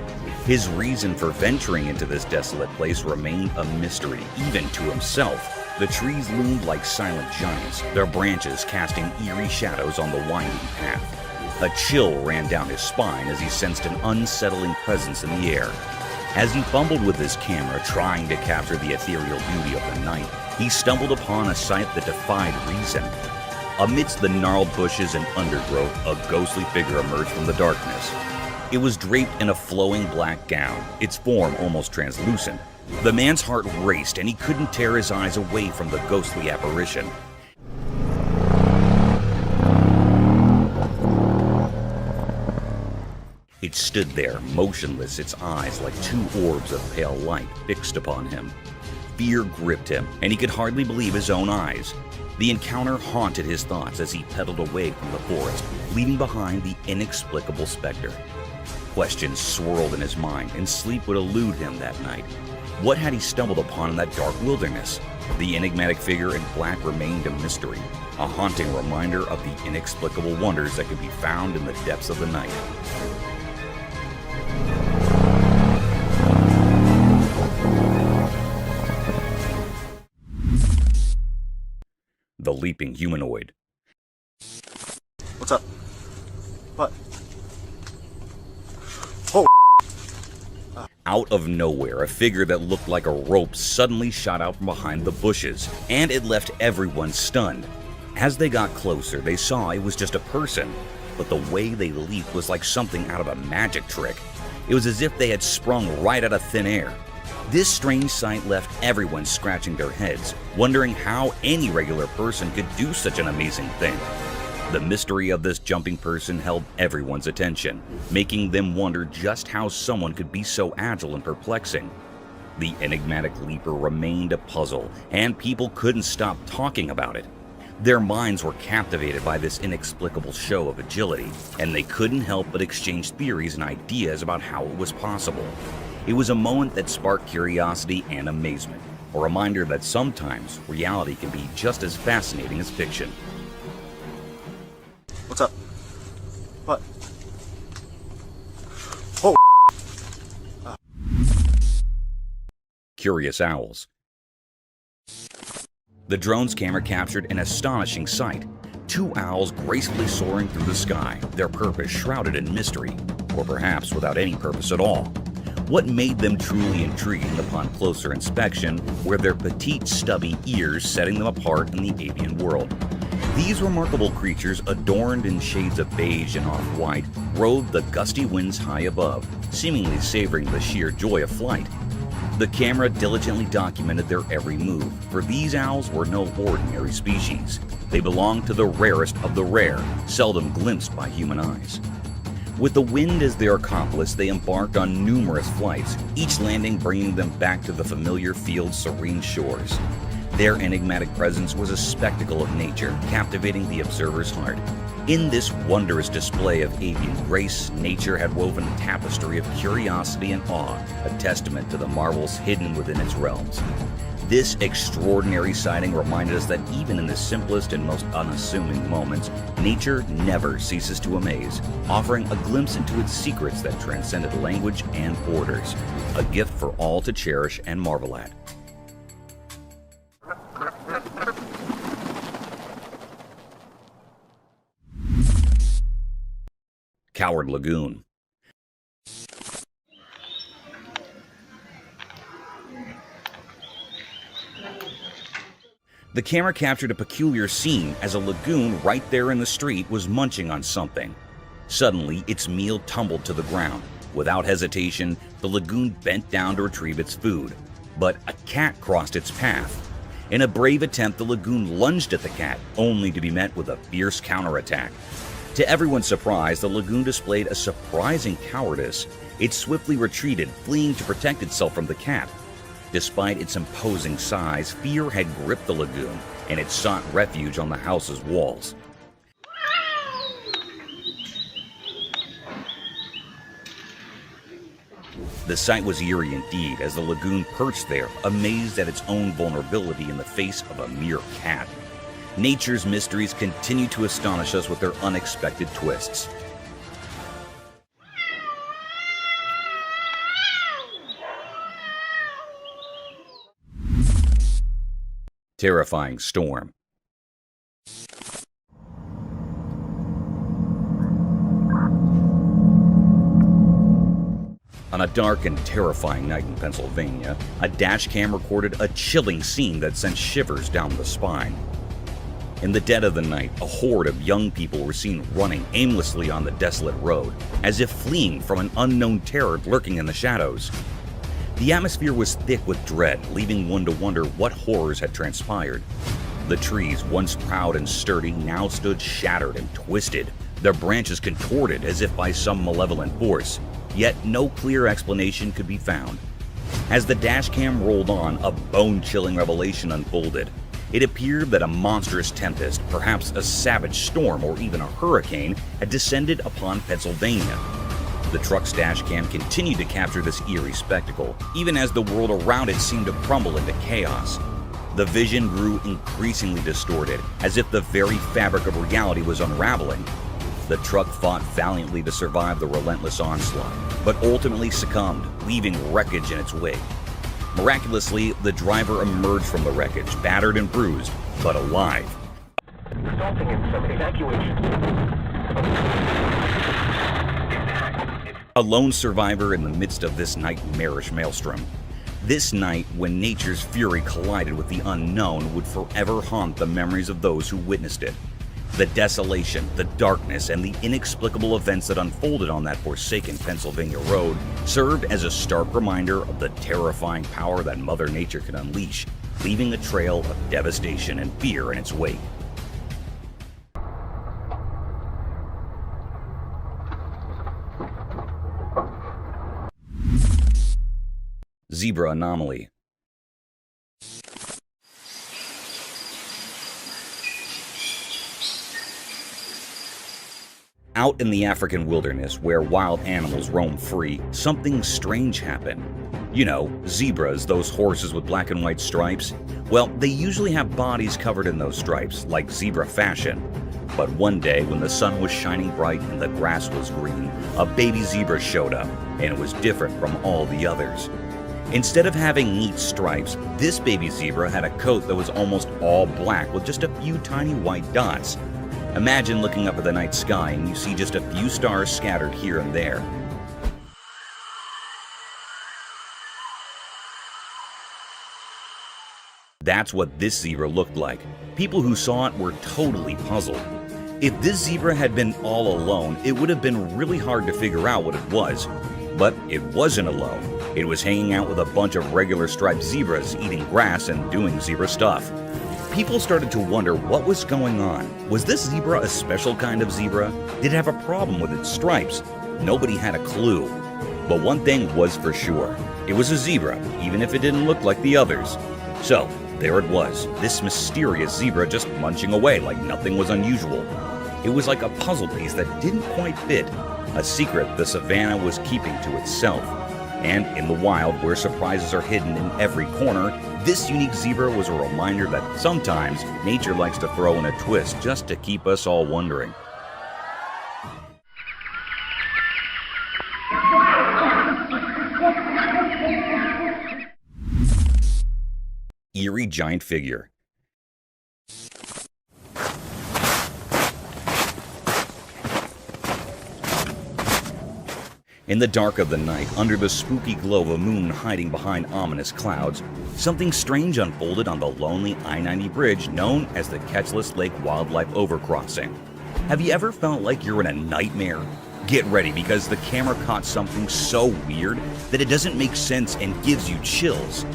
His reason for venturing into this desolate place remained a mystery, even to himself. The trees loomed like silent giants, their branches casting eerie shadows on the winding path. A chill ran down his spine as he sensed an unsettling presence in the air. As he fumbled with his camera, trying to capture the ethereal beauty of the night, he stumbled upon a sight that defied reason. Amidst the gnarled bushes and undergrowth, a ghostly figure emerged from the darkness. It was draped in a flowing black gown, its form almost translucent. The man's heart raced, and he couldn't tear his eyes away from the ghostly apparition. It stood there, motionless, its eyes like two orbs of pale light fixed upon him. Fear gripped him, and he could hardly believe his own eyes. The encounter haunted his thoughts as he pedaled away from the forest, leaving behind the inexplicable specter. Questions swirled in his mind, and sleep would elude him that night. What had he stumbled upon in that dark wilderness? The enigmatic figure in black remained a mystery, a haunting reminder of the inexplicable wonders that can be found in the depths of the night. The leaping humanoid. What's up? What? Oh. Out of nowhere, a figure that looked like a rope suddenly shot out from behind the bushes, and it left everyone stunned. As they got closer, they saw it was just a person, but the way they leaped was like something out of a magic trick. It was as if they had sprung right out of thin air. This strange sight left everyone scratching their heads, wondering how any regular person could do such an amazing thing. The mystery of this jumping person held everyone's attention, making them wonder just how someone could be so agile and perplexing. The enigmatic leaper remained a puzzle, and people couldn't stop talking about it. Their minds were captivated by this inexplicable show of agility, and they couldn't help but exchange theories and ideas about how it was possible. It was a moment that sparked curiosity and amazement, a reminder that sometimes reality can be just as fascinating as fiction. What's up? What? Oh. Curious owls. The drone's camera captured an astonishing sight. 2 owls gracefully soaring through the sky, their purpose shrouded in mystery, or perhaps without any purpose at all. What made them truly intriguing upon closer inspection were their petite, stubby ears, setting them apart in the avian world. These remarkable creatures, adorned in shades of beige and off-white, rode the gusty winds high above, seemingly savoring the sheer joy of flight. The camera diligently documented their every move, for these owls were no ordinary species. They belonged to the rarest of the rare, seldom glimpsed by human eyes. With the wind as their accomplice, they embarked on numerous flights, each landing bringing them back to the familiar field's serene shores. Their enigmatic presence was a spectacle of nature, captivating the observer's heart. In this wondrous display of avian grace, nature had woven a tapestry of curiosity and awe, a testament to the marvels hidden within its realms. This extraordinary sighting reminded us that even in the simplest and most unassuming moments, nature never ceases to amaze, offering a glimpse into its secrets that transcended language and borders, a gift for all to cherish and marvel at. Coward Lagoon. The camera captured a peculiar scene as a lagoon right there in the street was munching on something. Suddenly, its meal tumbled to the ground. Without hesitation, the lagoon bent down to retrieve its food. But a cat crossed its path. In a brave attempt, the lagoon lunged at the cat, only to be met with a fierce counterattack. To everyone's surprise, the lagoon displayed a surprising cowardice. It swiftly retreated, fleeing to protect itself from the cat. Despite its imposing size, fear had gripped the lagoon, and it sought refuge on the house's walls. The sight was eerie indeed, as the lagoon perched there, amazed at its own vulnerability in the face of a mere cat. Nature's mysteries continue to astonish us with their unexpected twists. Terrifying storm. On a dark and terrifying night in Pennsylvania, a dash cam recorded a chilling scene that sent shivers down the spine. In the dead of the night, a horde of young people were seen running aimlessly on the desolate road, as if fleeing from an unknown terror lurking in the shadows. The atmosphere was thick with dread, leaving one to wonder what horrors had transpired. The trees, once proud and sturdy, now stood shattered and twisted, their branches contorted as if by some malevolent force, yet no clear explanation could be found. As the dashcam rolled on, a bone-chilling revelation unfolded. It appeared that a monstrous tempest, perhaps a savage storm or even a hurricane, had descended upon Pennsylvania. The truck's dashcam continued to capture this eerie spectacle, even as the world around it seemed to crumble into chaos. The vision grew increasingly distorted, as if the very fabric of reality was unraveling. The truck fought valiantly to survive the relentless onslaught, but ultimately succumbed, leaving wreckage in its wake. Miraculously, the driver emerged from the wreckage, battered and bruised, but alive. Resulting in some evacuation. A lone survivor in the midst of this nightmarish maelstrom. This night, when nature's fury collided with the unknown, would forever haunt the memories of those who witnessed it. The desolation, the darkness, and the inexplicable events that unfolded on that forsaken Pennsylvania road served as a stark reminder of the terrifying power that Mother Nature can unleash, leaving a trail of devastation and fear in its wake. Zebra anomaly. Out in the African wilderness, where wild animals roam free, something strange happened. You know, zebras, those horses with black and white stripes. Well, they usually have bodies covered in those stripes, like zebra fashion. But one day, when the sun was shining bright and the grass was green, a baby zebra showed up, and it was different from all the others. Instead of having neat stripes, this baby zebra had a coat that was almost all black with just a few tiny white dots. Imagine looking up at the night sky and you see just a few stars scattered here and there. That's what this zebra looked like. People who saw it were totally puzzled. If this zebra had been all alone, it would have been really hard to figure out what it was. But it wasn't alone. It was hanging out with a bunch of regular striped zebras, eating grass and doing zebra stuff. People started to wonder what was going on. Was this zebra a special kind of zebra? Did it have a problem with its stripes? Nobody had a clue. But one thing was for sure. It was a zebra, even if it didn't look like the others. So, there it was, this mysterious zebra just munching away like nothing was unusual. It was like a puzzle piece that didn't quite fit, a secret the savannah was keeping to itself. And in the wild, where surprises are hidden in every corner, this unique zebra was a reminder that sometimes nature likes to throw in a twist just to keep us all wondering. Eerie giant figure. In the dark of the night, under the spooky glow of a moon hiding behind ominous clouds, something strange unfolded on the lonely I-90 bridge known as the Kestrel Lake Wildlife Overcrossing. Have you ever felt like you're in a nightmare? Get ready, because the camera caught something so weird that it doesn't make sense and gives you chills.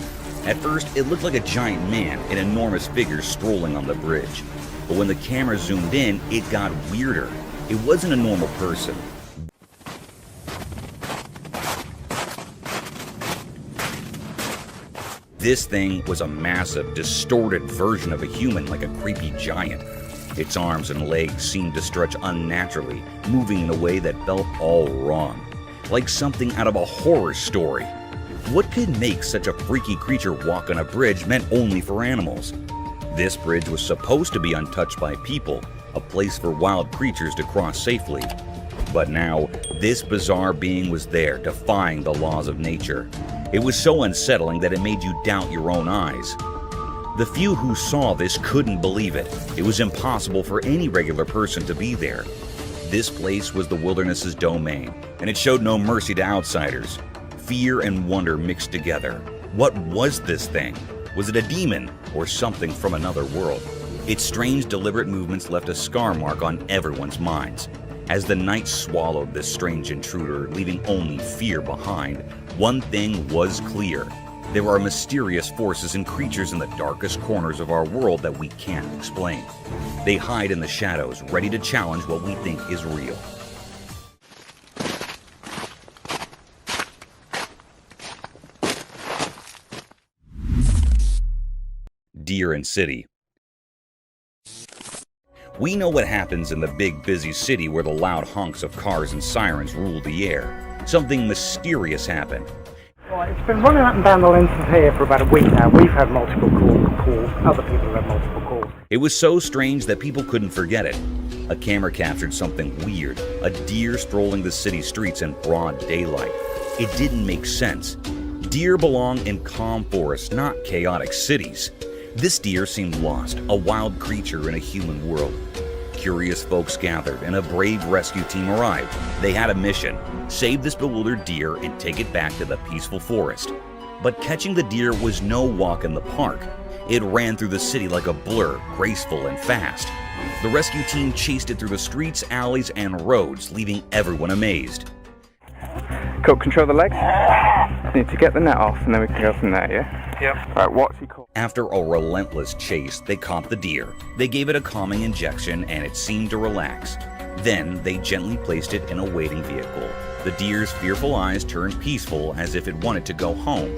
At first, it looked like a giant man, an enormous figure strolling on the bridge. But when the camera zoomed in, it got weirder. It wasn't a normal person. This thing was a massive, distorted version of a human, like a creepy giant. Its arms and legs seemed to stretch unnaturally, moving in a way that felt all wrong, like something out of a horror story. What could make such a freaky creature walk on a bridge meant only for animals? This bridge was supposed to be untouched by people, a place for wild creatures to cross safely. But now, this bizarre being was there, defying the laws of nature. It was so unsettling that it made you doubt your own eyes. The few who saw this couldn't believe it. It was impossible for any regular person to be there. This place was the wilderness's domain, and it showed no mercy to outsiders. Fear and wonder mixed together. What was this thing? Was it a demon or something from another world? Its strange, deliberate movements left a scar mark on everyone's minds. As the night swallowed this strange intruder, leaving only fear behind, one thing was clear. There are mysterious forces and creatures in the darkest corners of our world that we can't explain. They hide in the shadows, ready to challenge what we think is real. Deer and City. We know what happens in the big, busy city where the loud honks of cars and sirens rule the air. Something mysterious happened. Well, it's been running up and down the length of here for about a week now. We've had multiple calls. Other people have had multiple calls. It was so strange that people couldn't forget it. A camera captured something weird, a deer strolling the city streets in broad daylight. It didn't make sense. Deer belong in calm forests, not chaotic cities. This deer seemed lost, a wild creature in a human world. curious folks gathered and a brave rescue team arrived. They had a mission: save this bewildered deer and take it back to the peaceful forest. But catching the deer was no walk in the park. It ran through the city like a blur, graceful and fast. The rescue team chased it through the streets, alleys, and roads, leaving everyone amazed. Cool, control the legs. Need to get the net off and then we can go from there, yeah? Yep. Alright, what's he called? After a relentless chase, they caught the deer. They gave it a calming injection and it seemed to relax. Then they gently placed it in a waiting vehicle. The deer's fearful eyes turned peaceful as if it wanted to go home.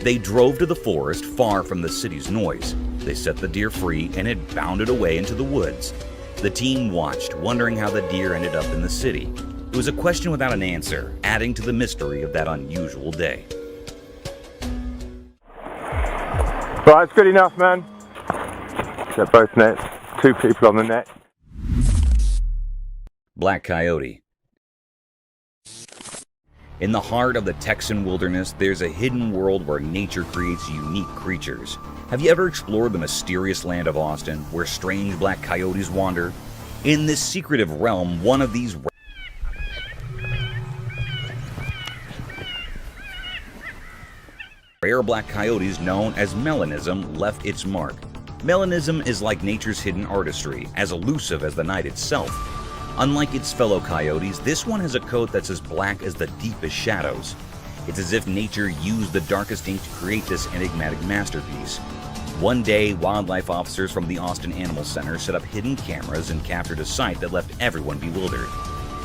They drove to the forest far from the city's noise. They set the deer free and it bounded away into the woods. The team watched, wondering how the deer ended up in the city. It was a question without an answer, adding to the mystery of that unusual day. Right, it's good enough, man. Get both nets, 2 people on the net. Black coyote. In the heart of the Texan wilderness, there's a hidden world where nature creates unique creatures. Have you ever explored the mysterious land of Austin, where strange black coyotes wander? In this secretive realm, one of these rare black coyotes known as melanism left its mark. Melanism is like nature's hidden artistry, as elusive as the night itself. Unlike its fellow coyotes, this one has a coat that's as black as the deepest shadows. It's as if nature used the darkest ink to create this enigmatic masterpiece. One day, wildlife officers from the Austin Animal Center set up hidden cameras and captured a sight that left everyone bewildered.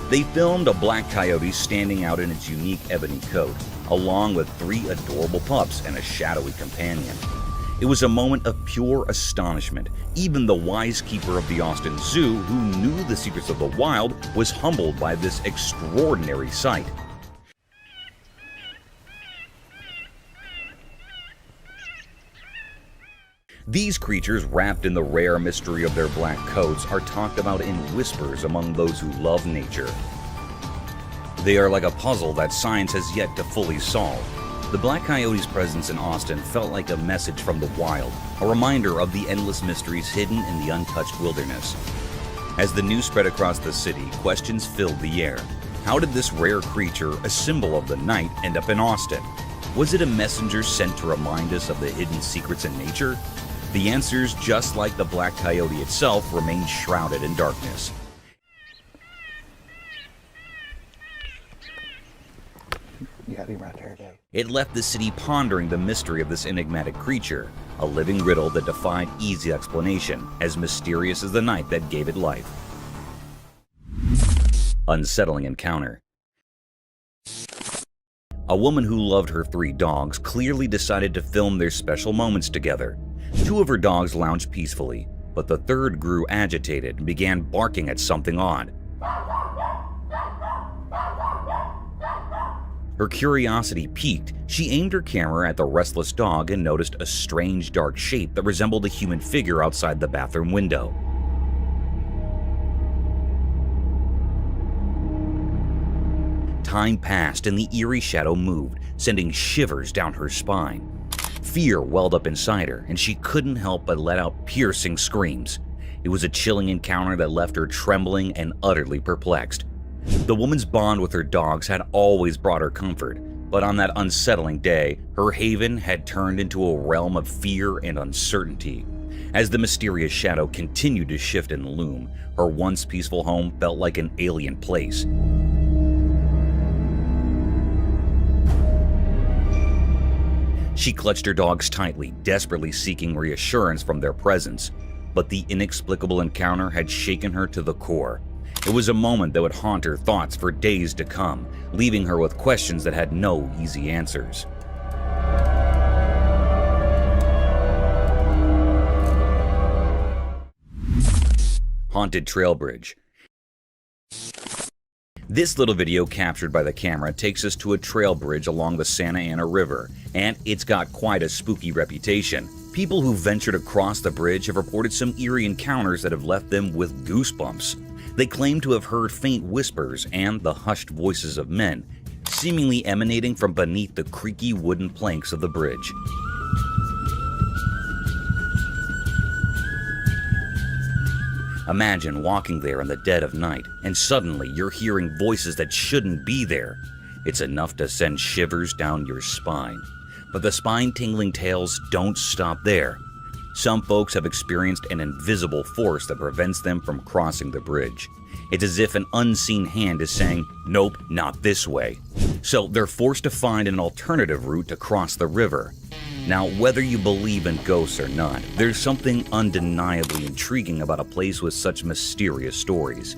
They filmed a black coyote standing out in its unique ebony coat, along with 3 adorable pups and a shadowy companion. It was a moment of pure astonishment. Even the wise keeper of the Austin Zoo, who knew the secrets of the wild, was humbled by this extraordinary sight. These creatures, wrapped in the rare mystery of their black coats, are talked about in whispers among those who love nature. They are like a puzzle that science has yet to fully solve. The black coyote's presence in Austin felt like a message from the wild, a reminder of the endless mysteries hidden in the untouched wilderness. As the news spread across the city, questions filled the air. How did this rare creature, a symbol of the night, end up in Austin? Was it a messenger sent to remind us of the hidden secrets in nature? The answers, just like the black coyote itself, remain shrouded in darkness. You gotta be right there, Dave. It left the city pondering the mystery of this enigmatic creature, a living riddle that defied easy explanation, as mysterious as the night that gave it life. Unsettling encounter. A woman who loved her 3 dogs clearly decided to film their special moments together. 2 of her dogs lounged peacefully, but the 3rd grew agitated and began barking at something odd. Her curiosity piqued. She aimed her camera at the restless dog and noticed a strange dark shape that resembled a human figure outside the bathroom window. Time passed and the eerie shadow moved, sending shivers down her spine. Fear welled up inside her, and she couldn't help but let out piercing screams. It was a chilling encounter that left her trembling and utterly perplexed. The woman's bond with her dogs had always brought her comfort, but on that unsettling day, her haven had turned into a realm of fear and uncertainty. As the mysterious shadow continued to shift and loom, her once peaceful home felt like an alien place. She clutched her dogs tightly, desperately seeking reassurance from their presence. But the inexplicable encounter had shaken her to the core. It was a moment that would haunt her thoughts for days to come, leaving her with questions that had no easy answers. Haunted Trail Bridge. This little video captured by the camera takes us to a trail bridge along the Santa Ana River, and it's got quite a spooky reputation. People who ventured across the bridge have reported some eerie encounters that have left them with goosebumps. They claim to have heard faint whispers and the hushed voices of men, seemingly emanating from beneath the creaky wooden planks of the bridge. Imagine walking there in the dead of night, and suddenly you're hearing voices that shouldn't be there. It's enough to send shivers down your spine. But the spine-tingling tales don't stop there. Some folks have experienced an invisible force that prevents them from crossing the bridge. It's as if an unseen hand is saying, "Nope, not this way." So they're forced to find an alternative route to cross the river. Now, whether you believe in ghosts or not, there's something undeniably intriguing about a place with such mysterious stories.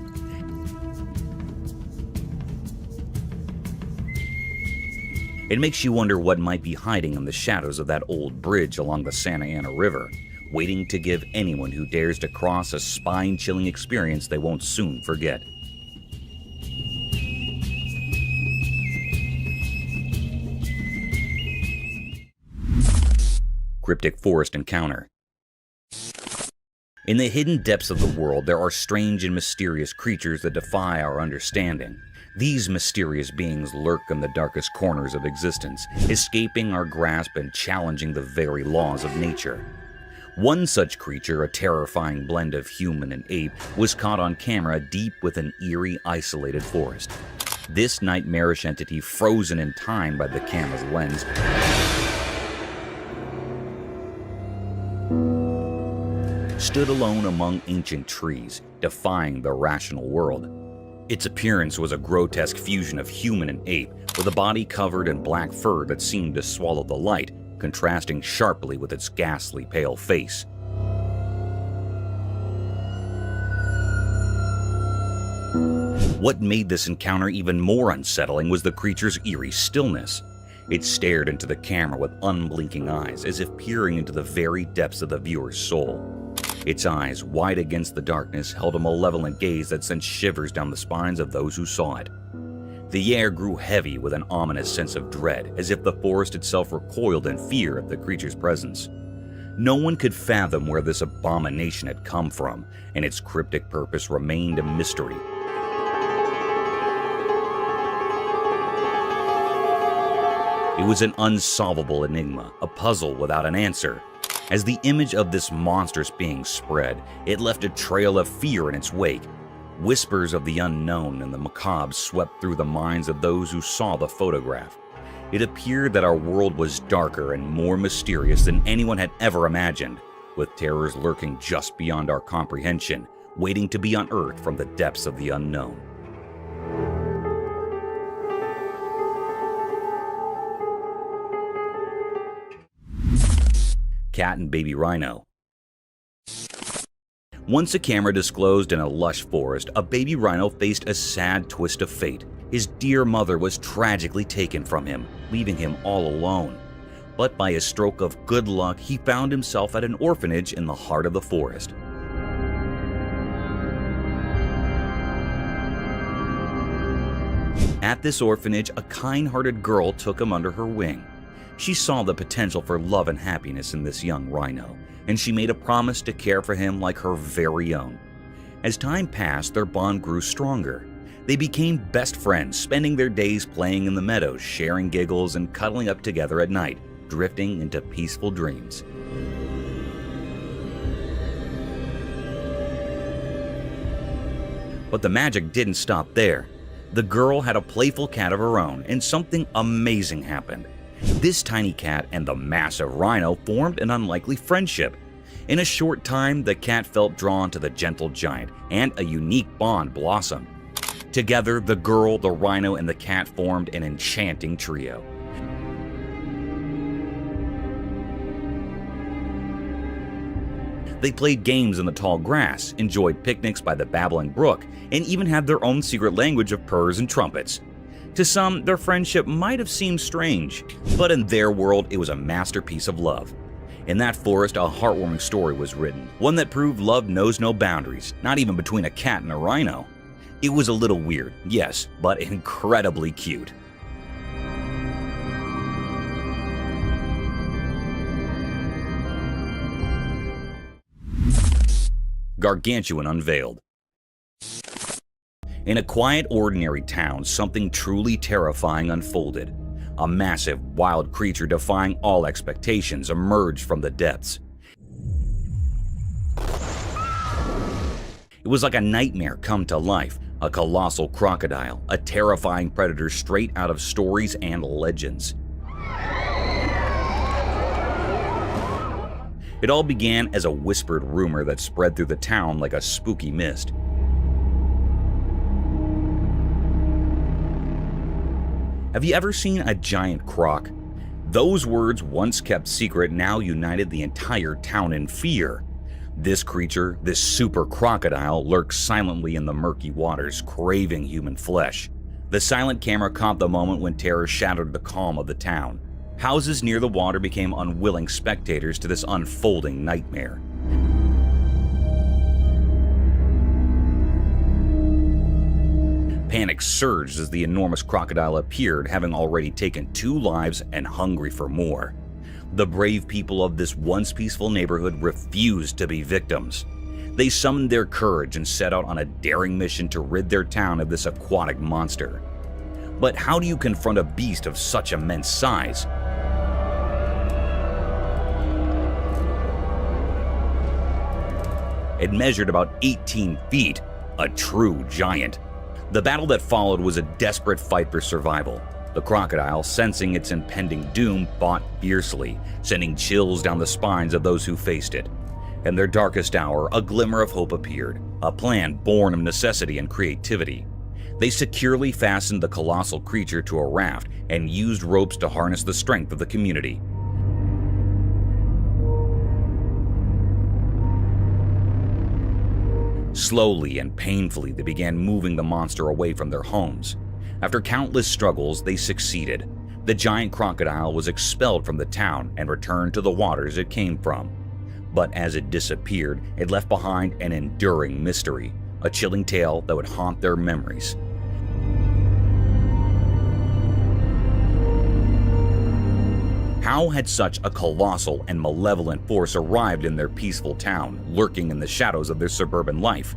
It makes you wonder what might be hiding in the shadows of that old bridge along the Santa Ana River, waiting to give anyone who dares to cross a spine-chilling experience they won't soon forget. Cryptic Forest Encounter. In the hidden depths of the world, there are strange and mysterious creatures that defy our understanding. These mysterious beings lurk in the darkest corners of existence, escaping our grasp and challenging the very laws of nature. One such creature, a terrifying blend of human and ape, was caught on camera deep within eerie, isolated forest. This nightmarish entity, frozen in time by the camera's lens, stood alone among ancient trees, defying the rational world. Its appearance was a grotesque fusion of human and ape, with a body covered in black fur that seemed to swallow the light, contrasting sharply with its ghastly pale face. What made this encounter even more unsettling was the creature's eerie stillness. It stared into the camera with unblinking eyes, as if peering into the very depths of the viewer's soul. Its eyes, wide against the darkness, held a malevolent gaze that sent shivers down the spines of those who saw it. The air grew heavy with an ominous sense of dread, as if the forest itself recoiled in fear of the creature's presence. No one could fathom where this abomination had come from, and its cryptic purpose remained a mystery. It was an unsolvable enigma, a puzzle without an answer. As the image of this monstrous being spread, it left a trail of fear in its wake. Whispers of the unknown and the macabre swept through the minds of those who saw the photograph. It appeared that our world was darker and more mysterious than anyone had ever imagined, with terrors lurking just beyond our comprehension, waiting to be unearthed from the depths of the unknown. Cat and baby rhino. Once a camera disclosed in a lush forest, a baby rhino faced a sad twist of fate. His dear mother was tragically taken from him, leaving him all alone. But by a stroke of good luck, he found himself at an orphanage in the heart of the forest. At this orphanage, a kind-hearted girl took him under her wing. She saw the potential for love and happiness in this young rhino, and she made a promise to care for him like her very own. As time passed, their bond grew stronger. They became best friends, spending their days playing in the meadows, sharing giggles, and cuddling up together at night, drifting into peaceful dreams. But the magic didn't stop there. The girl had a playful cat of her own, and something amazing happened. This tiny cat and the massive rhino formed an unlikely friendship. In a short time, the cat felt drawn to the gentle giant, and a unique bond blossomed. Together, the girl, the rhino, and the cat formed an enchanting trio. They played games in the tall grass, enjoyed picnics by the babbling brook, and even had their own secret language of purrs and trumpets. To some, their friendship might have seemed strange, but in their world, it was a masterpiece of love. In that forest, a heartwarming story was written, one that proved love knows no boundaries, not even between a cat and a rhino. It was a little weird, yes, but incredibly cute. Gargantuan Unveiled. In a quiet, ordinary town, something truly terrifying unfolded. A massive, wild creature defying all expectations emerged from the depths. It was like a nightmare come to life, a colossal crocodile, a terrifying predator straight out of stories and legends. It all began as a whispered rumor that spread through the town like a spooky mist. Have you ever seen a giant croc? Those words, once kept secret, now united the entire town in fear. This creature, this super crocodile, lurks silently in the murky waters, craving human flesh. The silent camera caught the moment when terror shattered the calm of the town. Houses near the water became unwilling spectators to this unfolding nightmare. Panic surged as the enormous crocodile appeared, having already taken 2 lives and hungry for more. The brave people of this once peaceful neighborhood refused to be victims. They summoned their courage and set out on a daring mission to rid their town of this aquatic monster. But how do you confront a beast of such immense size? It measured about 18 feet, a true giant. The battle that followed was a desperate fight for survival. The crocodile, sensing its impending doom, fought fiercely, sending chills down the spines of those who faced it. In their darkest hour, a glimmer of hope appeared, a plan born of necessity and creativity. They securely fastened the colossal creature to a raft and used ropes to harness the strength of the community. Slowly and painfully, they began moving the monster away from their homes. After countless struggles, they succeeded. The giant crocodile was expelled from the town and returned to the waters it came from. But as it disappeared, it left behind an enduring mystery, a chilling tale that would haunt their memories. How had such a colossal and malevolent force arrived in their peaceful town, lurking in the shadows of their suburban life?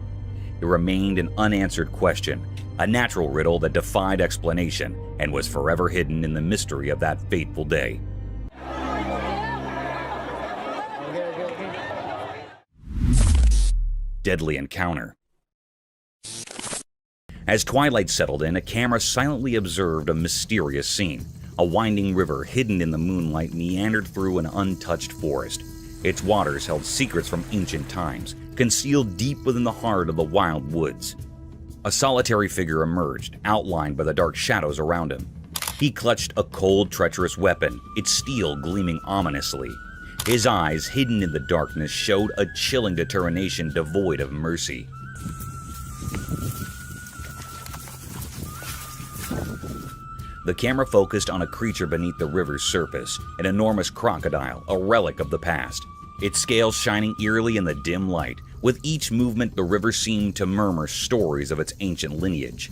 It remained an unanswered question, a natural riddle that defied explanation and was forever hidden in the mystery of that fateful day. Deadly encounter. As twilight settled in, a camera silently observed a mysterious scene. A winding river hidden in the moonlight meandered through an untouched forest. Its waters held secrets from ancient times, concealed deep within the heart of the wild woods. A solitary figure emerged, outlined by the dark shadows around him. He clutched a cold, treacherous weapon, its steel gleaming ominously. His eyes, hidden in the darkness, showed a chilling determination devoid of mercy. The camera focused on a creature beneath the river's surface, an enormous crocodile, a relic of the past. Its scales shining eerily in the dim light. With each movement, the river seemed to murmur stories of its ancient lineage.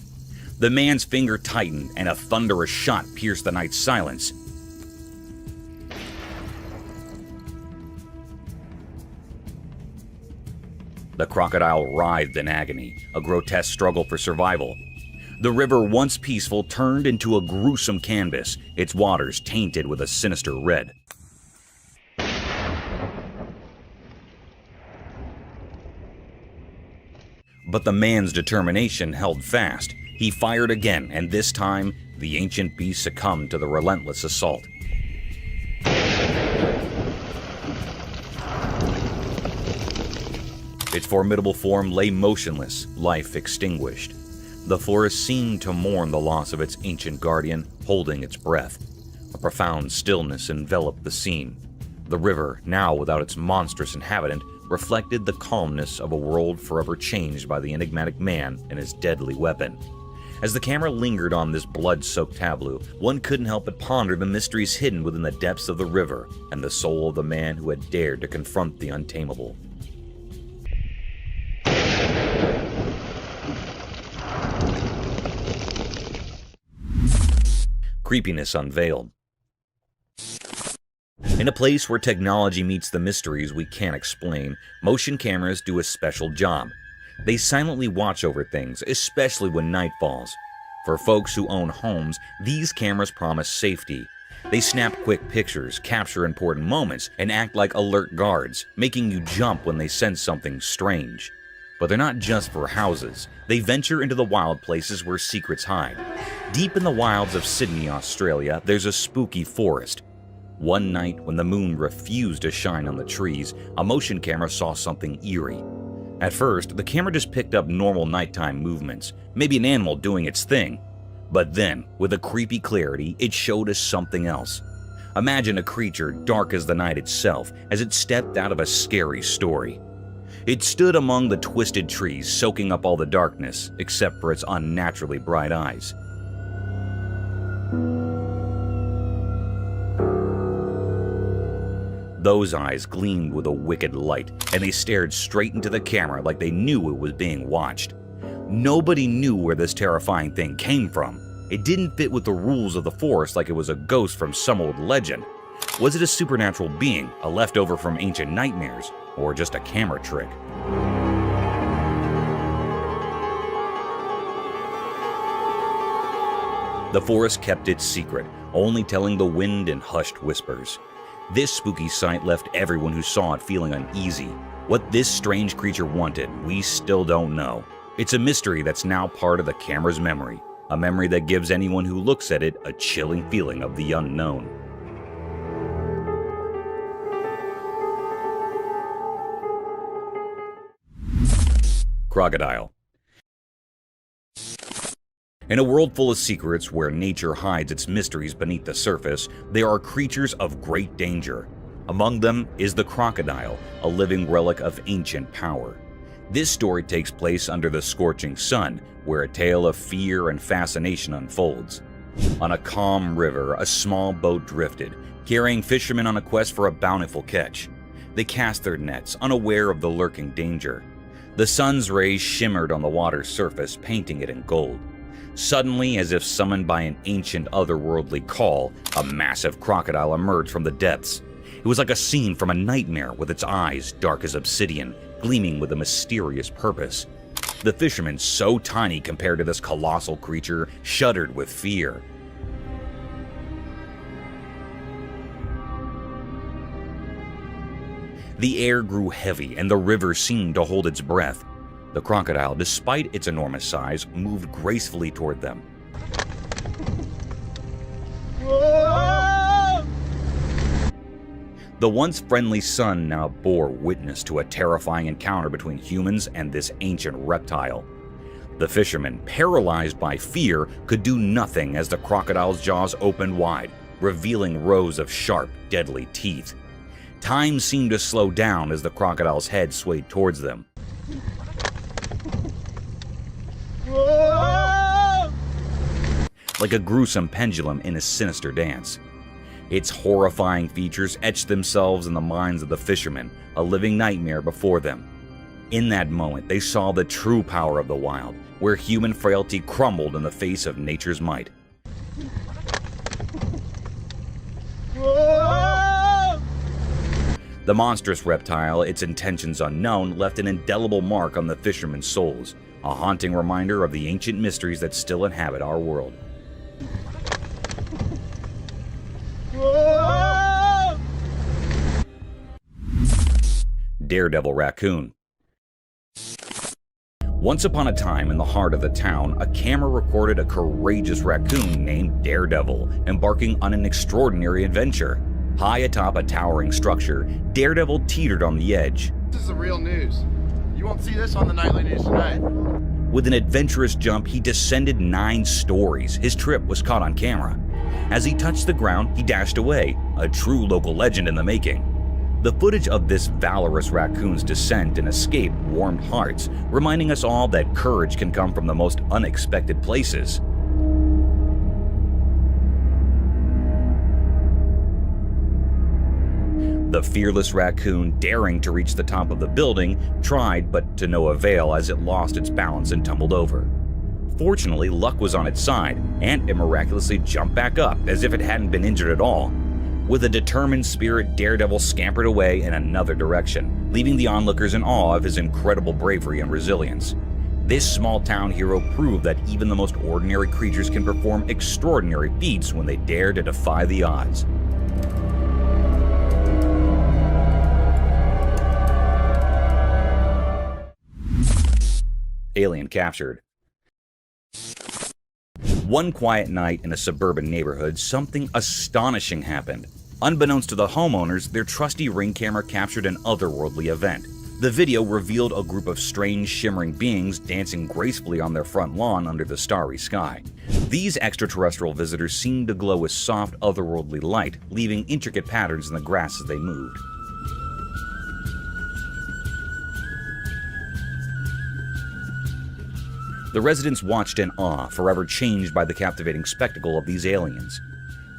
The man's finger tightened, and a thunderous shot pierced the night's silence. The crocodile writhed in agony, a grotesque struggle for survival. The river, once peaceful, turned into a gruesome canvas, its waters tainted with a sinister red. But the man's determination held fast. He fired again, and this time, the ancient beast succumbed to the relentless assault. Its formidable form lay motionless, life extinguished. The forest seemed to mourn the loss of its ancient guardian, holding its breath. A profound stillness enveloped the scene. The river, now without its monstrous inhabitant, reflected the calmness of a world forever changed by the enigmatic man and his deadly weapon. As the camera lingered on this blood-soaked tableau, one couldn't help but ponder the mysteries hidden within the depths of the river and the soul of the man who had dared to confront the untamable. Creepiness unveiled. In a place where technology meets the mysteries we can't explain, motion cameras do a special job. They silently watch over things, especially when night falls. For folks who own homes, these cameras promise safety. They snap quick pictures, capture important moments, and act like alert guards, making you jump when they sense something strange. But they're not just for houses. They venture into the wild places where secrets hide. Deep in the wilds of Sydney, Australia, there's a spooky forest. One night, when the moon refused to shine on the trees, a motion camera saw something eerie. At first, the camera just picked up normal nighttime movements, maybe an animal doing its thing. But then, with a creepy clarity, it showed us something else. Imagine a creature dark as the night itself as it stepped out of a scary story. It stood among the twisted trees, soaking up all the darkness, except for its unnaturally bright eyes. Those eyes gleamed with a wicked light, and they stared straight into the camera like they knew it was being watched. Nobody knew where this terrifying thing came from. It didn't fit with the rules of the forest like it was a ghost from some old legend. Was it a supernatural being, a leftover from ancient nightmares, or just a camera trick? The forest kept its secret, only telling the wind in hushed whispers. This spooky sight left everyone who saw it feeling uneasy. What this strange creature wanted, we still don't know. It's a mystery that's now part of the camera's memory, a memory that gives anyone who looks at it a chilling feeling of the unknown. Crocodile. In a world full of secrets where nature hides its mysteries beneath the surface, there are creatures of great danger. Among them is the crocodile, a living relic of ancient power. This story takes place under the scorching sun, where a tale of fear and fascination unfolds. On a calm river, a small boat drifted, carrying fishermen on a quest for a bountiful catch. They cast their nets, unaware of the lurking danger. The sun's rays shimmered on the water's surface, painting it in gold. Suddenly, as if summoned by an ancient otherworldly call, a massive crocodile emerged from the depths. It was like a scene from a nightmare, with its eyes dark as obsidian, gleaming with a mysterious purpose. The fishermen, so tiny compared to this colossal creature, shuddered with fear. The air grew heavy, and the river seemed to hold its breath. The crocodile, despite its enormous size, moved gracefully toward them. The once friendly sun now bore witness to a terrifying encounter between humans and this ancient reptile. The fishermen, paralyzed by fear, could do nothing as the crocodile's jaws opened wide, revealing rows of sharp, deadly teeth. Time seemed to slow down as the crocodile's head swayed towards them. Like a gruesome pendulum in a sinister dance. Its horrifying features etched themselves in the minds of the fishermen, a living nightmare before them. In that moment, they saw the true power of the wild, where human frailty crumbled in the face of nature's might. The monstrous reptile, its intentions unknown, left an indelible mark on the fishermen's souls, a haunting reminder of the ancient mysteries that still inhabit our world. Daredevil raccoon. Once upon a time, in the heart of the town, a camera recorded a courageous raccoon named Daredevil embarking on an extraordinary adventure. High atop a towering structure, Daredevil teetered on the edge. This is the real news. You won't see this on the nightly news tonight. With an adventurous jump, he descended 9 stories. His trip was caught on camera. As he touched the ground, he dashed away, a true local legend in the making. The footage of this valorous raccoon's descent and escape warmed hearts, reminding us all that courage can come from the most unexpected places. The fearless raccoon, daring to reach the top of the building, tried, but to no avail as it lost its balance and tumbled over. Fortunately, luck was on its side, and it miraculously jumped back up as if it hadn't been injured at all. With a determined spirit, Daredevil scampered away in another direction, leaving the onlookers in awe of his incredible bravery and resilience. This small-town hero proved that even the most ordinary creatures can perform extraordinary feats when they dare to defy the odds. Alien captured. One quiet night in a suburban neighborhood, something astonishing happened. Unbeknownst to the homeowners, their trusty Ring camera captured an otherworldly event. The video revealed a group of strange, shimmering beings dancing gracefully on their front lawn under the starry sky. These extraterrestrial visitors seemed to glow with soft, otherworldly light, leaving intricate patterns in the grass as they moved. The residents watched in awe, forever changed by the captivating spectacle of these aliens.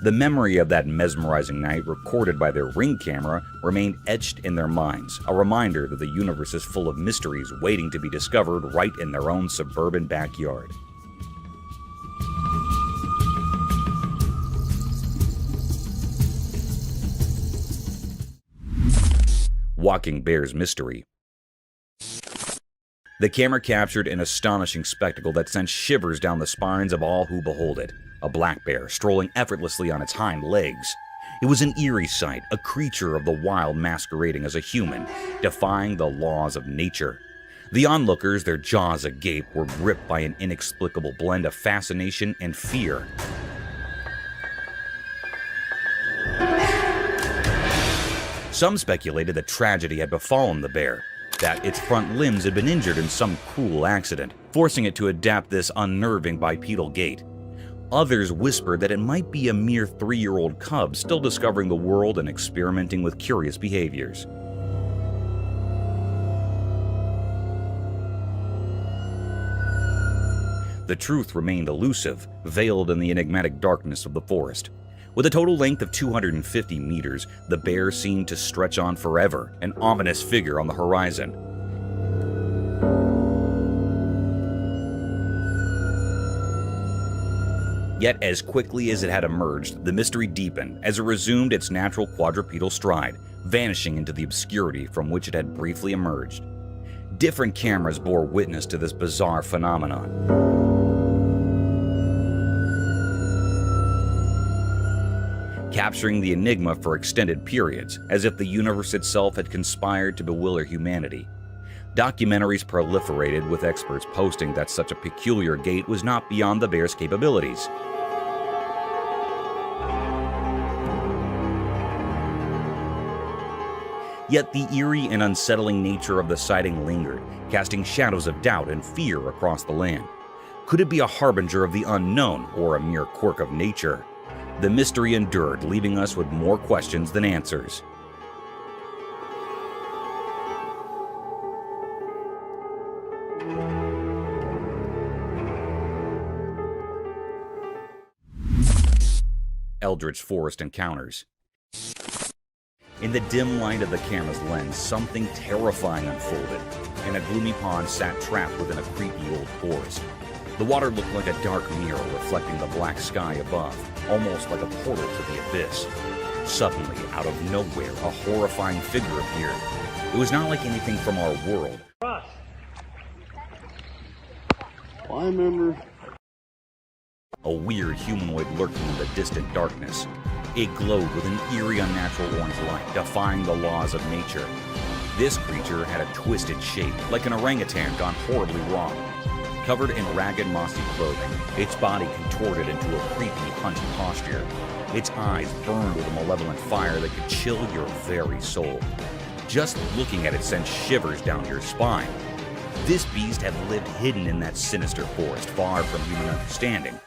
The memory of that mesmerizing night, recorded by their Ring camera, remained etched in their minds, a reminder that the universe is full of mysteries waiting to be discovered right in their own suburban backyard. Walking Bear's Mystery. The camera captured an astonishing spectacle that sent shivers down the spines of all who behold it. A black bear strolling effortlessly on its hind legs. It was an eerie sight, a creature of the wild masquerading as a human, defying the laws of nature. The onlookers, their jaws agape, were gripped by an inexplicable blend of fascination and fear. Some speculated that tragedy had befallen the bear, that its front limbs had been injured in some cruel accident, forcing it to adapt this unnerving bipedal gait. Others whispered that it might be a mere 3-year-old cub still discovering the world and experimenting with curious behaviors. The truth remained elusive, veiled in the enigmatic darkness of the forest. With a total length of 250 meters, the bear seemed to stretch on forever, an ominous figure on the horizon. Yet as quickly as it had emerged, the mystery deepened as it resumed its natural quadrupedal stride, vanishing into the obscurity from which it had briefly emerged. Different cameras bore witness to this bizarre phenomenon. Capturing the enigma for extended periods, as if the universe itself had conspired to bewilder humanity. Documentaries proliferated, with experts posting that such a peculiar gait was not beyond the bear's capabilities. Yet the eerie and unsettling nature of the sighting lingered, casting shadows of doubt and fear across the land. Could it be a harbinger of the unknown, or a mere quirk of nature? The mystery endured, leaving us with more questions than answers. Eldritch Forest Encounters. In the dim light of the camera's lens, something terrifying unfolded. In a gloomy pond sat trapped within a creepy old forest. The water looked like a dark mirror reflecting the black sky above, almost like a portal to the abyss. Suddenly, out of nowhere, a horrifying figure appeared. It was not like anything from our world. Ross. I remember. A weird humanoid lurking in the distant darkness. It glowed with an eerie, unnatural orange light, defying the laws of nature. This creature had a twisted shape, like an orangutan gone horribly wrong. Covered in ragged, mossy clothing, its body contorted into a creepy, hunched posture. Its eyes burned with a malevolent fire that could chill your very soul. Just looking at it sent shivers down your spine. This beast had lived hidden in that sinister forest, far from human understanding.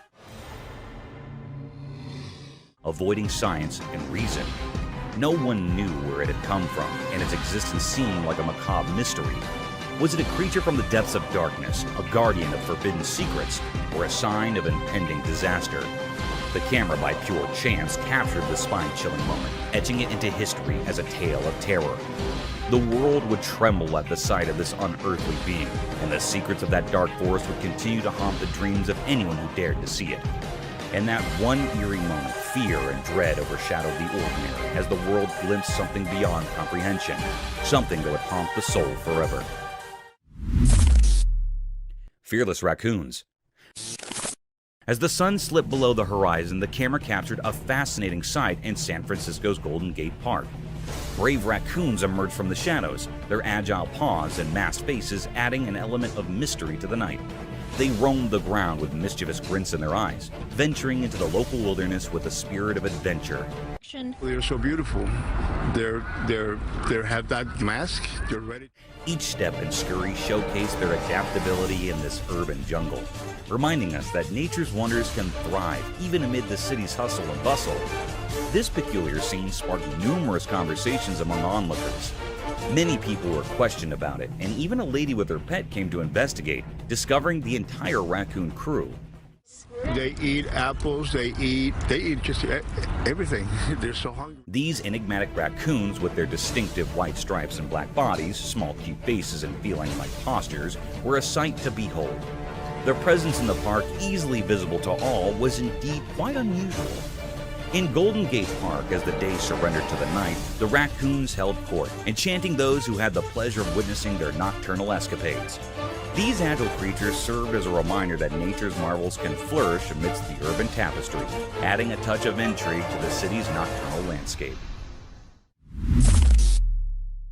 Avoiding science and reason, no one knew where it had come from, and its existence seemed like a macabre mystery. Was it a creature from the depths of darkness, a guardian of forbidden secrets, or a sign of impending disaster? The camera, by pure chance, captured the spine-chilling moment, etching it into history as a tale of terror. The world would tremble at the sight of this unearthly being, and the secrets of that dark forest would continue to haunt the dreams of anyone who dared to see it. In that one eerie moment, fear and dread overshadowed the ordinary as the world glimpsed something beyond comprehension, something that would haunt the soul forever. Fearless raccoons. As the sun slipped below the horizon, the camera captured a fascinating sight in San Francisco's Golden Gate Park. Brave raccoons emerged from the shadows, their agile paws and masked faces adding an element of mystery to the night. They roamed the ground with mischievous grins in their eyes, venturing into the local wilderness with a spirit of adventure. They're so beautiful. They have that mask. They're ready. Each step and scurry showcased their adaptability in this urban jungle, reminding us that nature's wonders can thrive even amid the city's hustle and bustle. This peculiar scene sparked numerous conversations among onlookers. Many people were questioned about it, and even a lady with her pet came to investigate, discovering the entire raccoon crew. They eat apples, they eat just everything. They're so hungry. These enigmatic raccoons, with their distinctive white stripes and black bodies, small cute faces, and feline-like postures, were a sight to behold. Their presence in the park, easily visible to all, was indeed quite unusual. In Golden Gate Park, as the day surrendered to the night, the raccoons held court, enchanting those who had the pleasure of witnessing their nocturnal escapades. These agile creatures served as a reminder that nature's marvels can flourish amidst the urban tapestry, adding a touch of intrigue to the city's nocturnal landscape.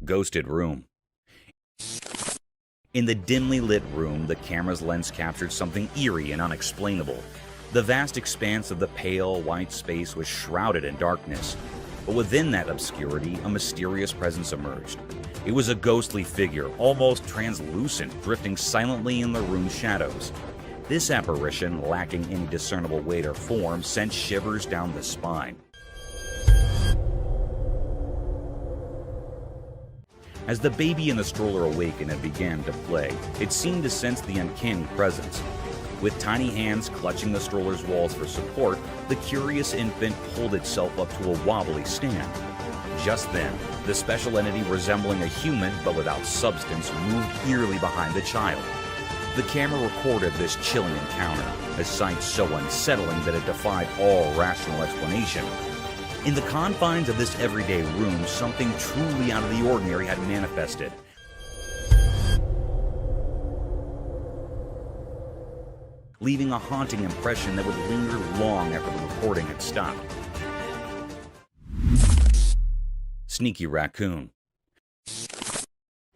Ghosted Room. In the dimly lit room, the camera's lens captured something eerie and unexplainable. The vast expanse of the pale, white space was shrouded in darkness, but within that obscurity, a mysterious presence emerged. It was a ghostly figure, almost translucent, drifting silently in the room's shadows. This apparition, lacking any discernible weight or form, sent shivers down the spine. As the baby in the stroller awakened and began to play, it seemed to sense the uncanny presence. With tiny hands clutching the stroller's walls for support, the curious infant pulled itself up to a wobbly stand. Just then, the special entity resembling a human but without substance moved eerily behind the child. The camera recorded this chilling encounter, a sight so unsettling that it defied all rational explanation. In the confines of this everyday room, something truly out of the ordinary had manifested. Leaving a haunting impression that would linger long after the recording had stopped. Sneaky raccoon.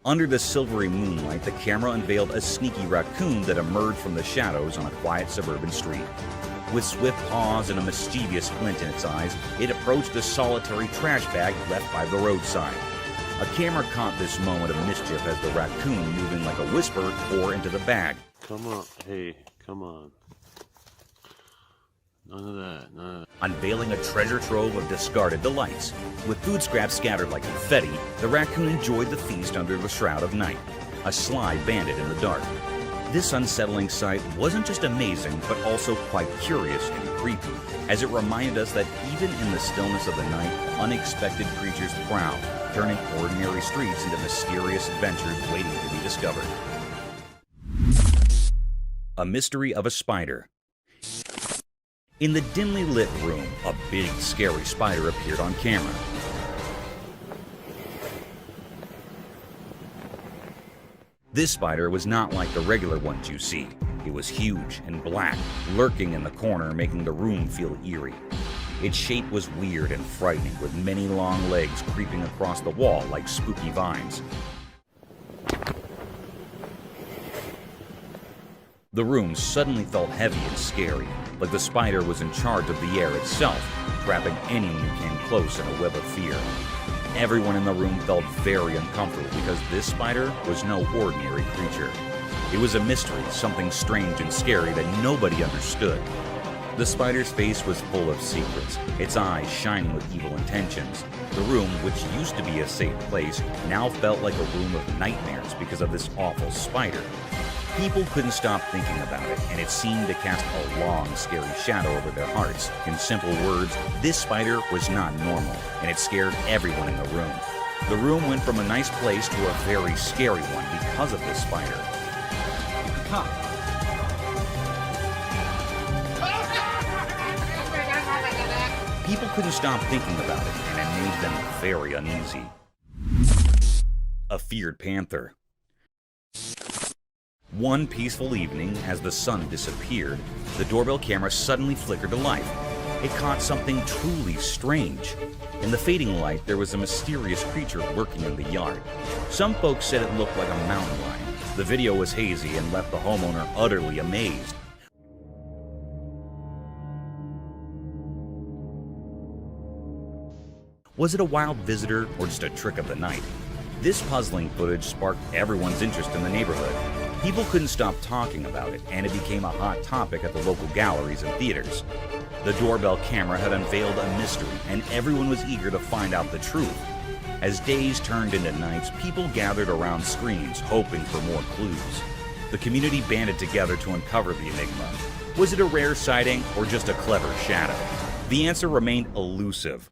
Under the silvery moonlight, the camera unveiled a sneaky raccoon that emerged from the shadows on a quiet suburban street. With swift paws and a mischievous glint in its eyes, it approached a solitary trash bag left by the roadside. A camera caught this moment of mischief as the raccoon, moving like a whisper, tore into the bag. Come on, hey, come on. None of that, none of that. Unveiling a treasure trove of discarded delights. With food scraps scattered like confetti, the raccoon enjoyed the feast under the shroud of night, a sly bandit in the dark. This unsettling sight wasn't just amazing, but also quite curious and creepy, as it reminded us that even in the stillness of the night, unexpected creatures prowl, turning ordinary streets into mysterious adventures waiting to be discovered. A mystery of a spider. In the dimly lit room, a big, scary spider appeared on camera. This spider was not like the regular ones you see. It was huge and black, lurking in the corner, making the room feel eerie. Its shape was weird and frightening, with many long legs creeping across the wall like spooky vines. The room suddenly felt heavy and scary, like the spider was in charge of the air itself, trapping anyone who came close in a web of fear. Everyone in the room felt very uncomfortable because this spider was no ordinary creature. It was a mystery, something strange and scary that nobody understood. The spider's face was full of secrets, its eyes shining with evil intentions. The room, which used to be a safe place, now felt like a room of nightmares because of this awful spider. People couldn't stop thinking about it, and it seemed to cast a long, scary shadow over their hearts. In simple words, this spider was not normal, and it scared everyone in the room. The room went from a nice place to a very scary one because of this spider. People couldn't stop thinking about it, and it made them very uneasy. A feared panther. One peaceful evening, as the sun disappeared, the doorbell camera suddenly flickered to life. it caught something truly strange. In the fading light, there was a mysterious creature lurking in the yard. Some folks said it looked like a mountain lion. The video was hazy and left the homeowner utterly amazed. Was it a wild visitor or just a trick of the night? This puzzling footage sparked everyone's interest in the neighborhood. People couldn't stop talking about it, and it became a hot topic at the local galleries and theaters. The doorbell camera had unveiled a mystery, and everyone was eager to find out the truth. As days turned into nights, people gathered around screens, hoping for more clues. The community banded together to uncover the enigma. Was it a rare sighting or just a clever shadow? The answer remained elusive.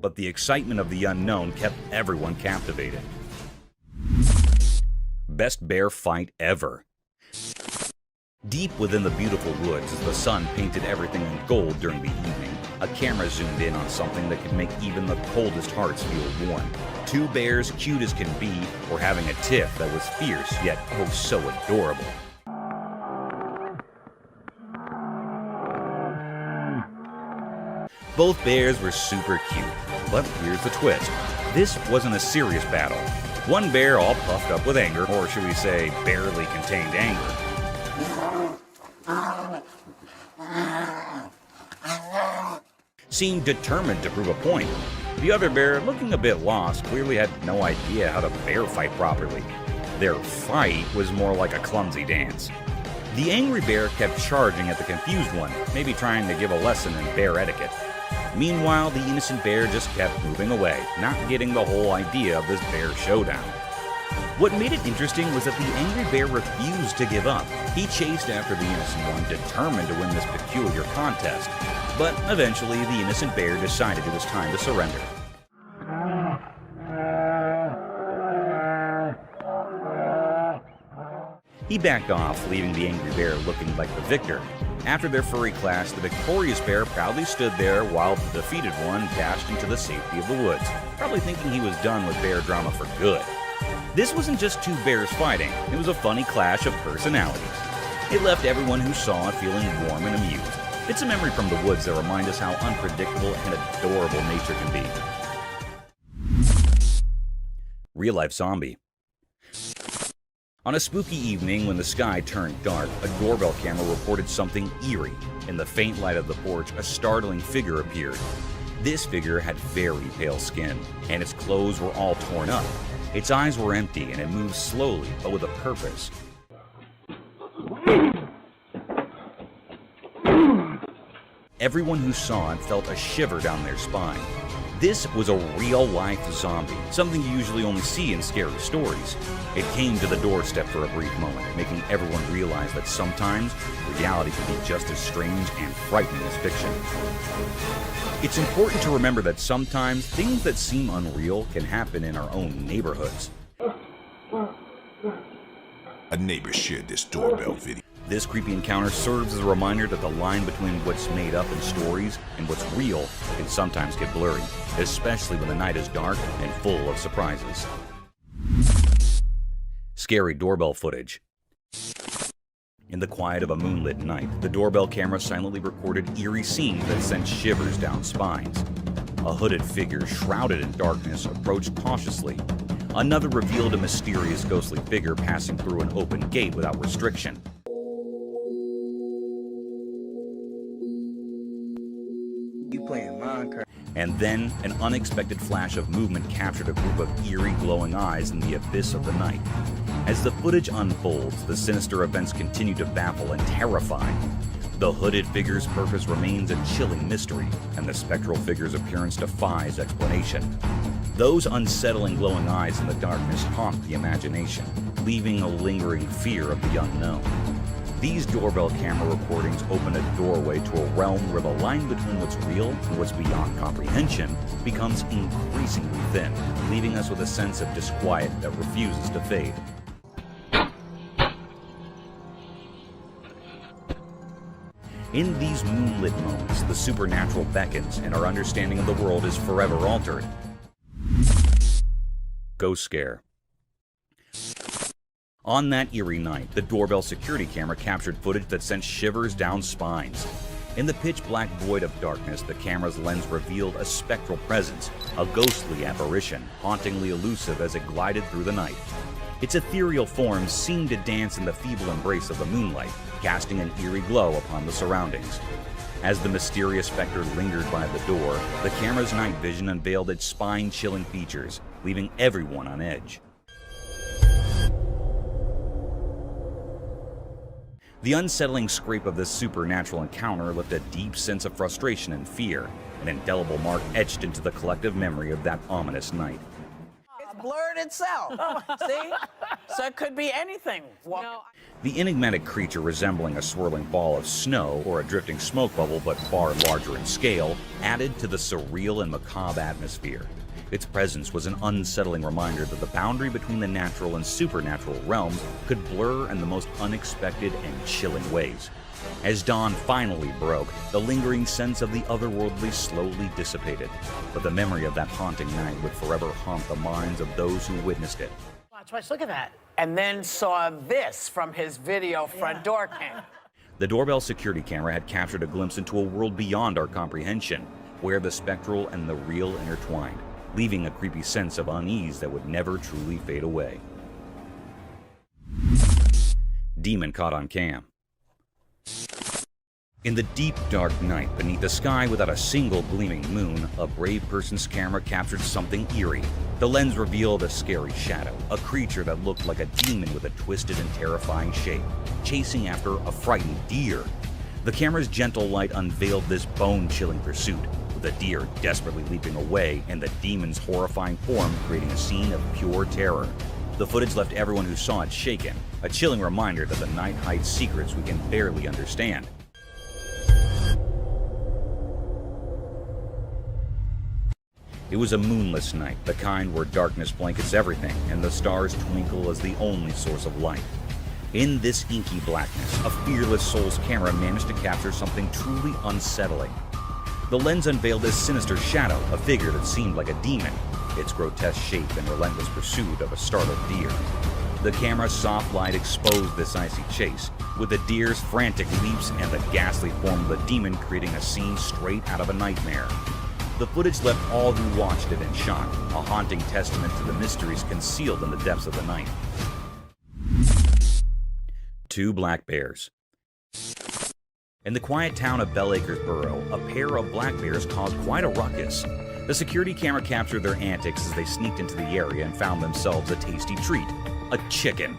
But the excitement of the unknown kept everyone captivated. Best bear fight ever. Deep within the beautiful woods, as the sun painted everything in gold during the evening, a camera zoomed in on something that could make even the coldest hearts feel warm. Two bears, cute as can be, were having a tiff that was fierce, yet oh so adorable. Both bears were super cute, but here's the twist. This wasn't a serious battle. One bear, all puffed up with anger, or should we say, barely contained anger, seemed determined to prove a point. The other bear, looking a bit lost, clearly had no idea how to bear fight properly. Their fight was more like a clumsy dance. The angry bear kept charging at the confused one, maybe trying to give a lesson in bear etiquette. Meanwhile, the innocent bear just kept moving away, not getting the whole idea of this bear showdown. What made it interesting was that the angry bear refused to give up. He chased after the innocent one, determined to win this peculiar contest. But eventually, the innocent bear decided it was time to surrender. He backed off, leaving the angry bear looking like the victor. After their furry clash, the victorious bear proudly stood there while the defeated one dashed into the safety of the woods, probably thinking he was done with bear drama for good. This wasn't just two bears fighting, it was a funny clash of personalities. It left everyone who saw it feeling warm and amused. It's a memory from the woods that reminds us how unpredictable and adorable nature can be. Real-life zombie. On a spooky evening when the sky turned dark, a doorbell camera reported something eerie. In the faint light of the porch, a startling figure appeared. This figure had very pale skin, and its clothes were all torn up. Its eyes were empty, and it moved slowly, but with a purpose. Everyone who saw it felt a shiver down their spine. This was a real-life zombie, something you usually only see in scary stories. It came to the doorstep for a brief moment, making everyone realize that sometimes reality can be just as strange and frightening as fiction. It's important to remember that sometimes things that seem unreal can happen in our own neighborhoods. A neighbor shared this doorbell video. This creepy encounter serves as a reminder that the line between what's made up in stories and what's real can sometimes get blurry, especially when the night is dark and full of surprises. Scary doorbell footage. In the quiet of a moonlit night, the doorbell camera silently recorded eerie scenes that sent shivers down spines. A hooded figure shrouded in darkness approached cautiously. Another revealed a mysterious ghostly figure passing through an open gate without restriction. You playing Minecraft. And then, an unexpected flash of movement captured a group of eerie glowing eyes in the abyss of the night. As the footage unfolds, the sinister events continue to baffle and terrify. The hooded figure's purpose remains a chilling mystery, and the spectral figure's appearance defies explanation. Those unsettling glowing eyes in the darkness haunt the imagination, leaving a lingering fear of the unknown. These doorbell camera recordings open a doorway to a realm where the line between what's real and what's beyond comprehension becomes increasingly thin, leaving us with a sense of disquiet that refuses to fade. In these moonlit moments, the supernatural beckons and our understanding of the world is forever altered. Ghost scare. On that eerie night, the doorbell security camera captured footage that sent shivers down spines. In the pitch-black void of darkness, the camera's lens revealed a spectral presence, a ghostly apparition, hauntingly elusive as it glided through the night. Its ethereal form seemed to dance in the feeble embrace of the moonlight, casting an eerie glow upon the surroundings. As the mysterious specter lingered by the door, the camera's night vision unveiled its spine-chilling features, leaving everyone on edge. The unsettling scrape of this supernatural encounter left a deep sense of frustration and fear, an indelible mark etched into the collective memory of that ominous night. It's blurred itself. See? So it could be anything. The enigmatic creature, resembling a swirling ball of snow or a drifting smoke bubble but far larger in scale, added to the surreal and macabre atmosphere. Its presence was an unsettling reminder that the boundary between the natural and supernatural realms could blur in the most unexpected and chilling ways. As dawn finally broke, the lingering sense of the otherworldly slowly dissipated, but the memory of that haunting night would forever haunt the minds of those who witnessed it. Watch, look at that. And then saw this from his video front door cam. The doorbell security camera had captured a glimpse into a world beyond our comprehension, where the spectral and the real intertwined, leaving a creepy sense of unease that would never truly fade away. Demon caught on cam. In the deep, dark night, beneath a sky without a single gleaming moon, a brave person's camera captured something eerie. The lens revealed a scary shadow, a creature that looked like a demon with a twisted and terrifying shape, chasing after a frightened deer. The camera's gentle light unveiled this bone-chilling pursuit, with the deer desperately leaping away and the demon's horrifying form creating a scene of pure terror. The footage left everyone who saw it shaken, a chilling reminder that the night hides secrets we can barely understand. It was a moonless night, the kind where darkness blankets everything and the stars twinkle as the only source of light. In this inky blackness, a fearless soul's camera managed to capture something truly unsettling. The lens unveiled a sinister shadow, a figure that seemed like a demon, its grotesque shape in relentless pursuit of a startled deer. The camera's soft light exposed this icy chase, with the deer's frantic leaps and the ghastly form of the demon creating a scene straight out of a nightmare. The footage left all who watched it in shock, a haunting testament to the mysteries concealed in the depths of the night. 2 black bears. In the quiet town of Bell Acres Borough, a pair of black bears caused quite a ruckus. The security camera captured their antics as they sneaked into the area and found themselves a tasty treat: a chicken.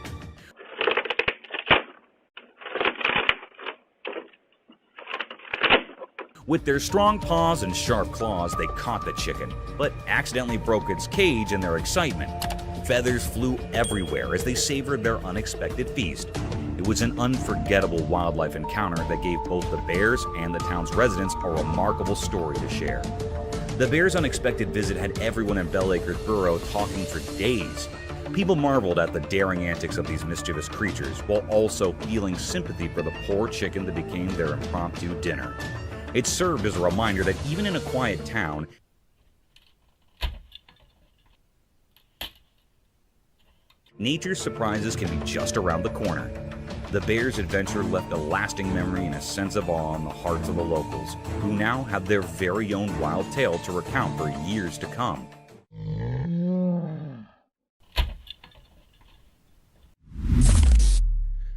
With their strong paws and sharp claws, they caught the chicken, but accidentally broke its cage in their excitement. Feathers flew everywhere as they savored their unexpected feast. It was an unforgettable wildlife encounter that gave both the bears and the town's residents a remarkable story to share. The bears' unexpected visit had everyone in Bell Acres Borough talking for days. People marveled at the daring antics of these mischievous creatures, while also feeling sympathy for the poor chicken that became their impromptu dinner. It served as a reminder that even in a quiet town, nature's surprises can be just around the corner. The bears' adventure left a lasting memory and a sense of awe in the hearts of the locals, who now have their very own wild tale to recount for years to come.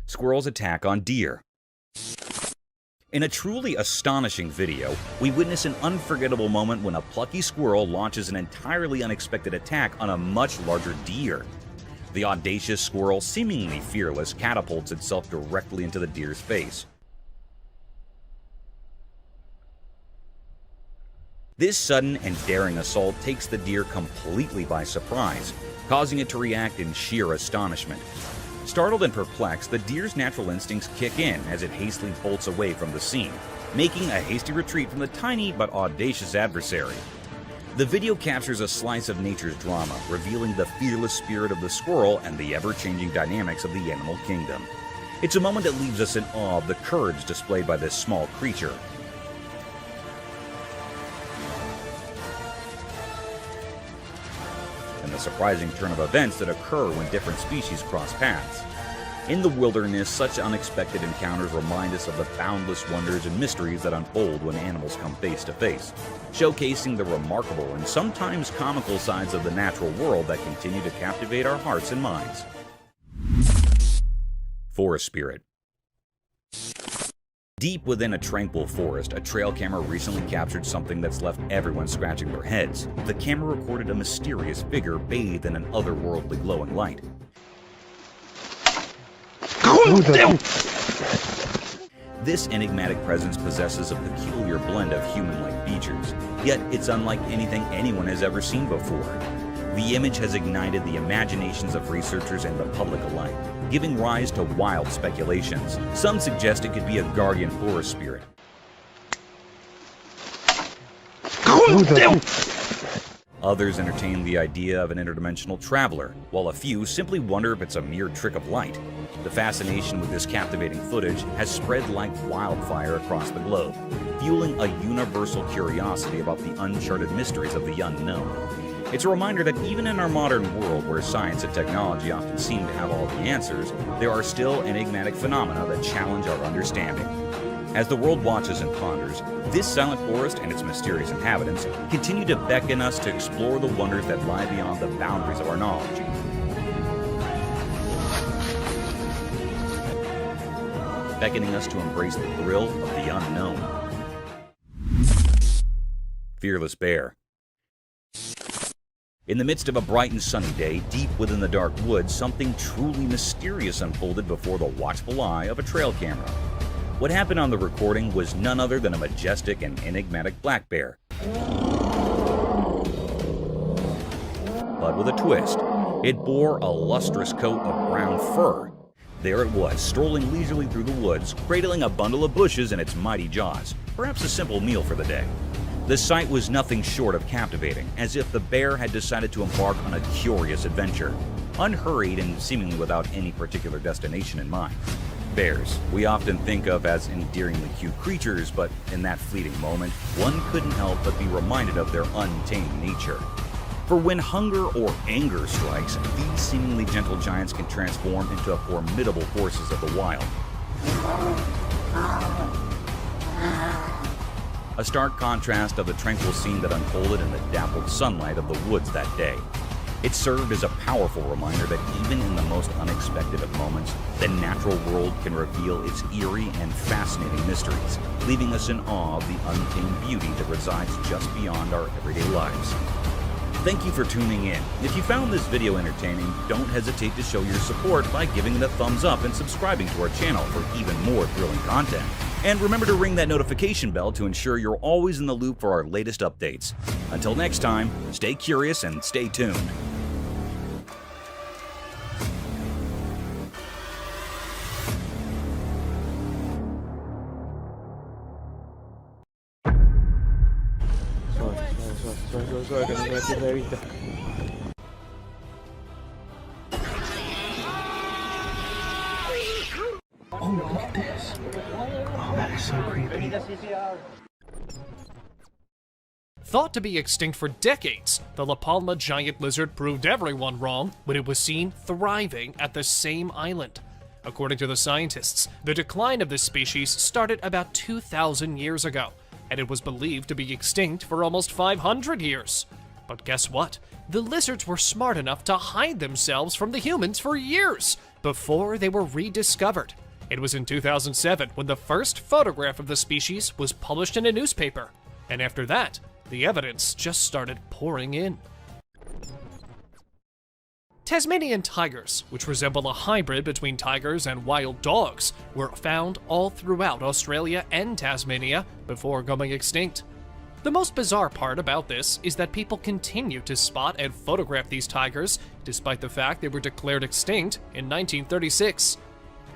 Squirrels attack on deer. In a truly astonishing video, we witness an unforgettable moment when a plucky squirrel launches an entirely unexpected attack on a much larger deer. The audacious squirrel, seemingly fearless, catapults itself directly into the deer's face. This sudden and daring assault takes the deer completely by surprise, causing it to react in sheer astonishment. Startled and perplexed, the deer's natural instincts kick in as it hastily bolts away from the scene, making a hasty retreat from the tiny but audacious adversary. The video captures a slice of nature's drama, revealing the fearless spirit of the squirrel and the ever-changing dynamics of the animal kingdom. It's a moment that leaves us in awe of the courage displayed by this small creature. And the surprising turn of events that occur when different species cross paths. In the wilderness, such unexpected encounters remind us of the boundless wonders and mysteries that unfold when animals come face to face, showcasing the remarkable and sometimes comical sides of the natural world that continue to captivate our hearts and minds. Forest Spirit. Deep within a tranquil forest, a trail camera recently captured something that's left everyone scratching their heads. The camera recorded a mysterious figure bathed in an otherworldly glowing light. This enigmatic presence possesses a peculiar blend of human-like features, yet it's unlike anything anyone has ever seen before. The image has ignited the imaginations of researchers and the public alike, giving rise to wild speculations. Some suggest it could be a guardian forest spirit. Others entertain the idea of an interdimensional traveler, while a few simply wonder if it's a mere trick of light. The fascination with this captivating footage has spread like wildfire across the globe, fueling a universal curiosity about the uncharted mysteries of the unknown. It's a reminder that even in our modern world, where science and technology often seem to have all the answers, there are still enigmatic phenomena that challenge our understanding. As the world watches and ponders, this silent forest and its mysterious inhabitants continue to beckon us to explore the wonders that lie beyond the boundaries of our knowledge. Beckoning us to embrace the thrill of the unknown. Fearless Bear. In the midst of a bright and sunny day, deep within the dark woods, something truly mysterious unfolded before the watchful eye of a trail camera. What happened on the recording was none other than a majestic and enigmatic black bear. But with a twist, it bore a lustrous coat of brown fur. There it was, strolling leisurely through the woods, cradling a bundle of bushes in its mighty jaws, perhaps a simple meal for the day. The sight was nothing short of captivating, as if the bear had decided to embark on a curious adventure, unhurried and seemingly without any particular destination in mind. Bears, we often think of as endearingly cute creatures, but in that fleeting moment, one couldn't help but be reminded of their untamed nature. For when hunger or anger strikes, these seemingly gentle giants can transform into formidable forces of the wild. A stark contrast of the tranquil scene that unfolded in the dappled sunlight of the woods that day. It served as a powerful reminder that even in the most unexpected of moments, the natural world can reveal its eerie and fascinating mysteries, leaving us in awe of the untamed beauty that resides just beyond our everyday lives. Thank you for tuning in. If you found this video entertaining, don't hesitate to show your support by giving it a thumbs up and subscribing to our channel for even more thrilling content. And remember to ring that notification bell to ensure you're always in the loop for our latest updates. Until next time, stay curious and stay tuned. Oh, look at this. Oh, that is so creepy. Thought to be extinct for decades, the La Palma giant lizard proved everyone wrong when it was seen thriving at the same island. According to the scientists, the decline of this species started about 2,000 years ago, and it was believed to be extinct for almost 500 years. But guess what? The lizards were smart enough to hide themselves from the humans for years before they were rediscovered. It was in 2007 when the first photograph of the species was published in a newspaper, and after that, the evidence just started pouring in. Tasmanian tigers, which resemble a hybrid between tigers and wild dogs, were found all throughout Australia and Tasmania before going extinct. The most bizarre part about this is that people continue to spot and photograph these tigers despite the fact they were declared extinct in 1936.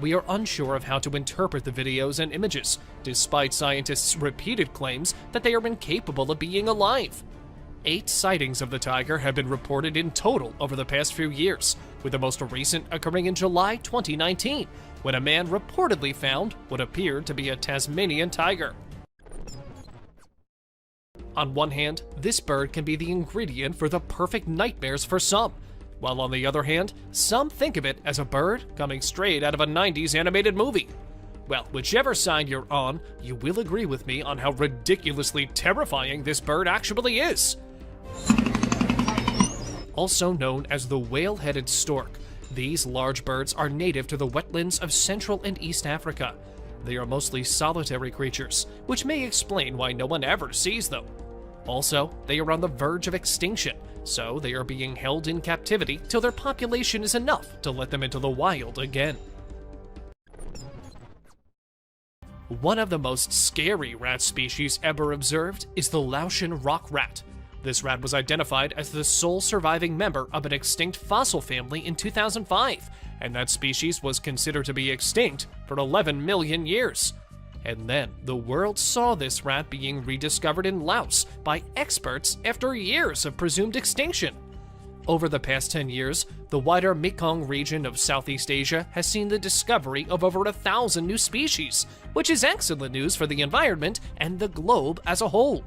We are unsure of how to interpret the videos and images, despite scientists' repeated claims that they are incapable of being alive. 8 sightings of the tiger have been reported in total over the past few years, with the most recent occurring in July 2019, when a man reportedly found what appeared to be a Tasmanian tiger. On one hand, this bird can be the ingredient for the perfect nightmares for some, while on the other hand, some think of it as a bird coming straight out of a 90s animated movie. Well, whichever side you're on, you will agree with me on how ridiculously terrifying this bird actually is. Also known as the whale-headed stork, these large birds are native to the wetlands of Central and East Africa. They are mostly solitary creatures, which may explain why no one ever sees them. Also, they are on the verge of extinction, so they are being held in captivity till their population is enough to let them into the wild again. One of the most scary rat species ever observed is the Laotian rock rat. This rat was identified as the sole surviving member of an extinct fossil family in 2005, and that species was considered to be extinct for 11 million years. And then the world saw this rat being rediscovered in Laos by experts after years of presumed extinction. Over the past 10 years, the wider Mekong region of Southeast Asia has seen the discovery of over 1,000 new species, which is excellent news for the environment and the globe as a whole.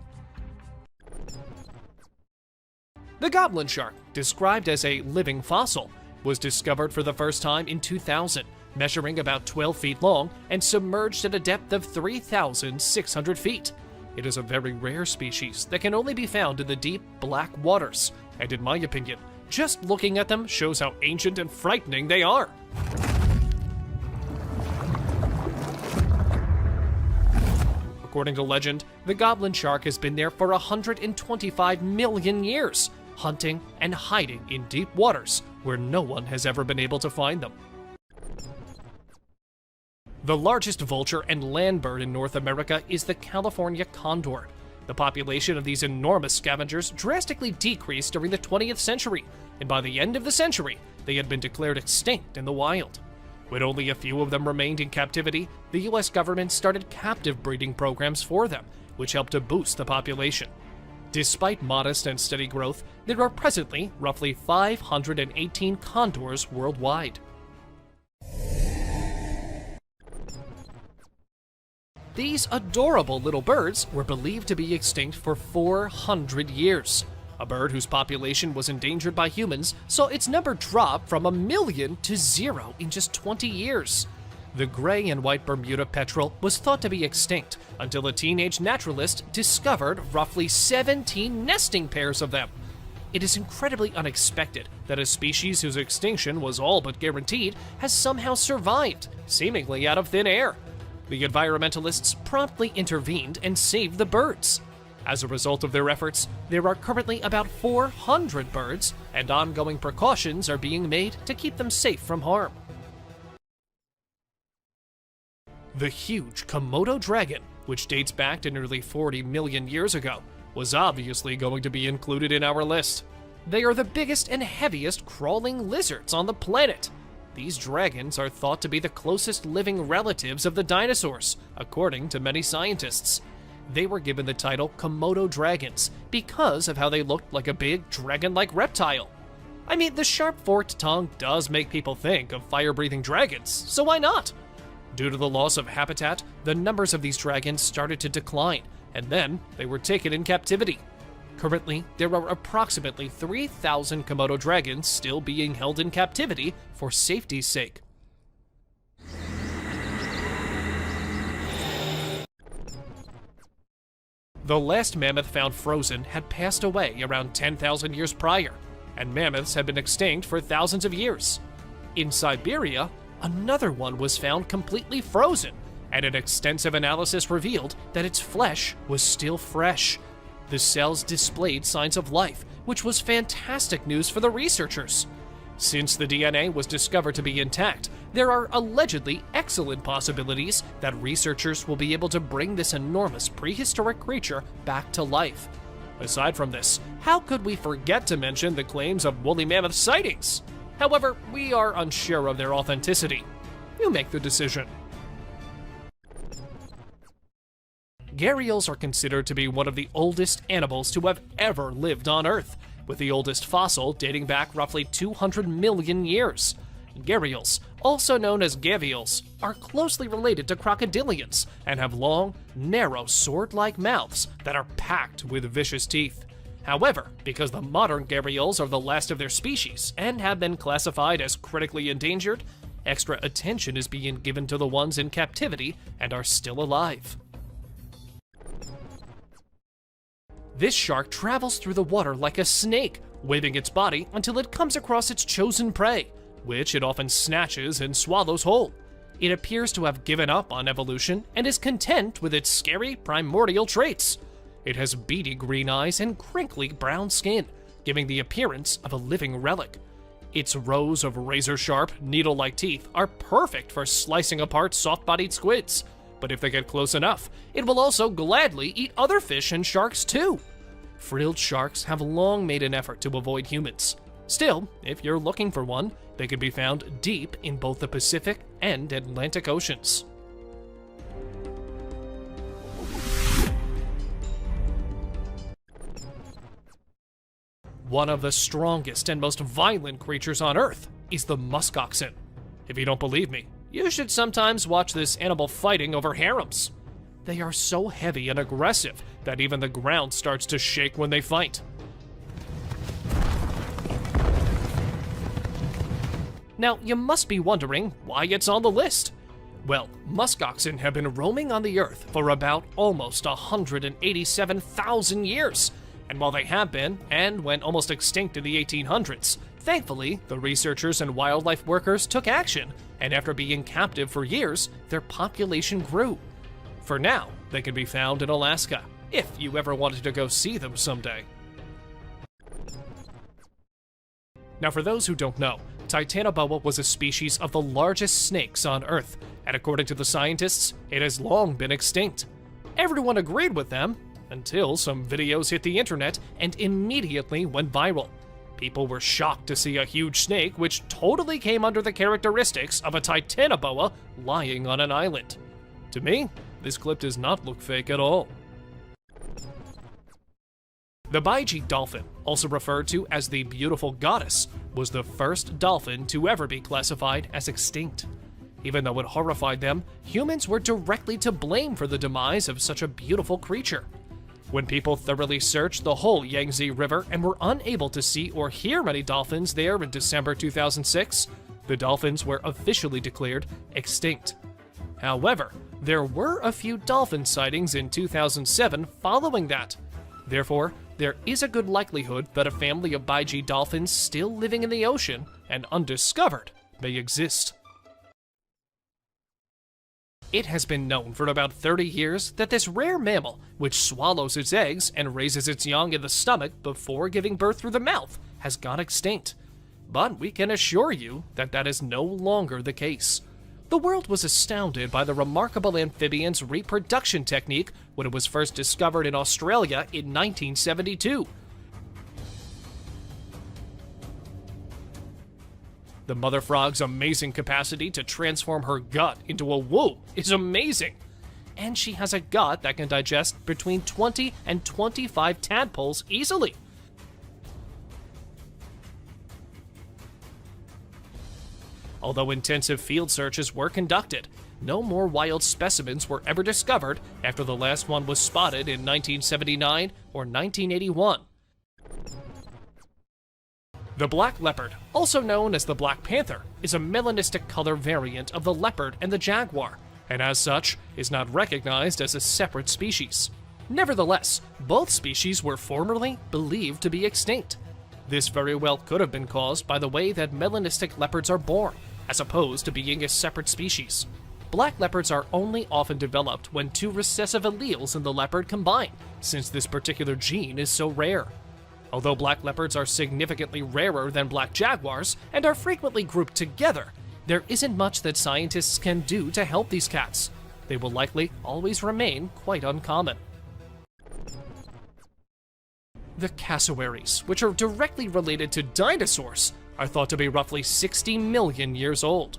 The goblin shark, described as a living fossil, was discovered for the first time in 2000, measuring about 12 feet long and submerged at a depth of 3,600 feet. It is a very rare species that can only be found in the deep, black waters, and in my opinion, just looking at them shows how ancient and frightening they are. According to legend, the goblin shark has been there for 125 million years, hunting and hiding in deep waters where no one has ever been able to find them. The largest vulture and land bird in North America is the California condor. The population of these enormous scavengers drastically decreased during the 20th century, and by the end of the century, they had been declared extinct in the wild. When only a few of them remained in captivity, the US government started captive breeding programs for them, which helped to boost the population. Despite modest and steady growth, there are presently roughly 518 condors worldwide. These adorable little birds were believed to be extinct for 400 years. A bird whose population was endangered by humans saw its number drop from 1 million to 0 in just 20 years. The gray and white Bermuda petrel was thought to be extinct until a teenage naturalist discovered roughly 17 nesting pairs of them. It is incredibly unexpected that a species whose extinction was all but guaranteed has somehow survived, seemingly out of thin air. The environmentalists promptly intervened and saved the birds. As a result of their efforts, there are currently about 400 birds, and ongoing precautions are being made to keep them safe from harm. The huge Komodo dragon, which dates back to nearly 40 million years ago, was obviously going to be included in our list. They are the biggest and heaviest crawling lizards on the planet. These dragons are thought to be the closest living relatives of the dinosaurs, according to many scientists. They were given the title Komodo dragons because of how they looked like a big dragon-like reptile. I mean, the sharp forked tongue does make people think of fire-breathing dragons, so why not? Due to the loss of habitat, the numbers of these dragons started to decline, and then they were taken in captivity. Currently, there are approximately 3,000 Komodo dragons still being held in captivity for safety's sake. The last mammoth found frozen had passed away around 10,000 years prior, and mammoths had been extinct for thousands of years. In Siberia, another one was found completely frozen, and an extensive analysis revealed that its flesh was still fresh. The cells displayed signs of life, which was fantastic news for the researchers. Since the DNA was discovered to be intact, there are allegedly excellent possibilities that researchers will be able to bring this enormous prehistoric creature back to life. Aside from this, how could we forget to mention the claims of woolly mammoth sightings? However, we are unsure of their authenticity. You make the decision. Gharials are considered to be one of the oldest animals to have ever lived on Earth, with the oldest fossil dating back roughly 200 million years. Gharials, also known as gavials, are closely related to crocodilians and have long, narrow, sword-like mouths that are packed with vicious teeth. However, because the modern gharials are the last of their species and have been classified as critically endangered, extra attention is being given to the ones in captivity and are still alive. This shark travels through the water like a snake, waving its body until it comes across its chosen prey, which it often snatches and swallows whole. It appears to have given up on evolution and is content with its scary primordial traits. It has beady green eyes and crinkly brown skin, giving the appearance of a living relic. Its rows of razor-sharp, needle-like teeth are perfect for slicing apart soft-bodied squids, but if they get close enough, it will also gladly eat other fish and sharks too. Frilled sharks have long made an effort to avoid humans. Still, if you're looking for one, they can be found deep in both the Pacific and Atlantic Oceans. One of the strongest and most violent creatures on Earth is the muskoxen. If you don't believe me, you should sometimes watch this animal fighting over harems. They are so heavy and aggressive that even the ground starts to shake when they fight. Now, you must be wondering why it's on the list. Well, muskoxen have been roaming on the Earth for about almost 187,000 years. And while they have been, and went almost extinct in the 1800s, thankfully, the researchers and wildlife workers took action, and after being captive for years, their population grew. For now, they can be found in Alaska, if you ever wanted to go see them someday. Now, for those who don't know, Titanoboa was a species of the largest snakes on Earth, and according to the scientists, it has long been extinct. Everyone agreed with them, until some videos hit the internet and immediately went viral. People were shocked to see a huge snake which totally came under the characteristics of a Titanoboa lying on an island. To me, this clip does not look fake at all. The Baiji dolphin, also referred to as the beautiful goddess, was the first dolphin to ever be classified as extinct. Even though it horrified them, humans were directly to blame for the demise of such a beautiful creature. When people thoroughly searched the whole Yangtze River and were unable to see or hear any dolphins there in December 2006, the dolphins were officially declared extinct. However, there were a few dolphin sightings in 2007 following that. Therefore, there is a good likelihood that a family of Baiji dolphins still living in the ocean and undiscovered may exist. It has been known for about 30 years that this rare mammal, which swallows its eggs and raises its young in the stomach before giving birth through the mouth, has gone extinct. But we can assure you that that is no longer the case. The world was astounded by the remarkable amphibian's reproduction technique when it was first discovered in Australia in 1972. The mother frog's amazing capacity to transform her gut into a womb is amazing. And she has a gut that can digest between 20 and 25 tadpoles easily. Although intensive field searches were conducted, no more wild specimens were ever discovered after the last one was spotted in 1979 or 1981. The black leopard, also known as the black panther, is a melanistic color variant of the leopard and the jaguar, and as such, is not recognized as a separate species. Nevertheless, both species were formerly believed to be extinct. This very well could have been caused by the way that melanistic leopards are born, as opposed to being a separate species. Black leopards are only often developed when two recessive alleles in the leopard combine, since this particular gene is so rare. Although black leopards are significantly rarer than black jaguars and are frequently grouped together, there isn't much that scientists can do to help these cats. They will likely always remain quite uncommon. The cassowaries, which are directly related to dinosaurs, are thought to be roughly 60 million years old.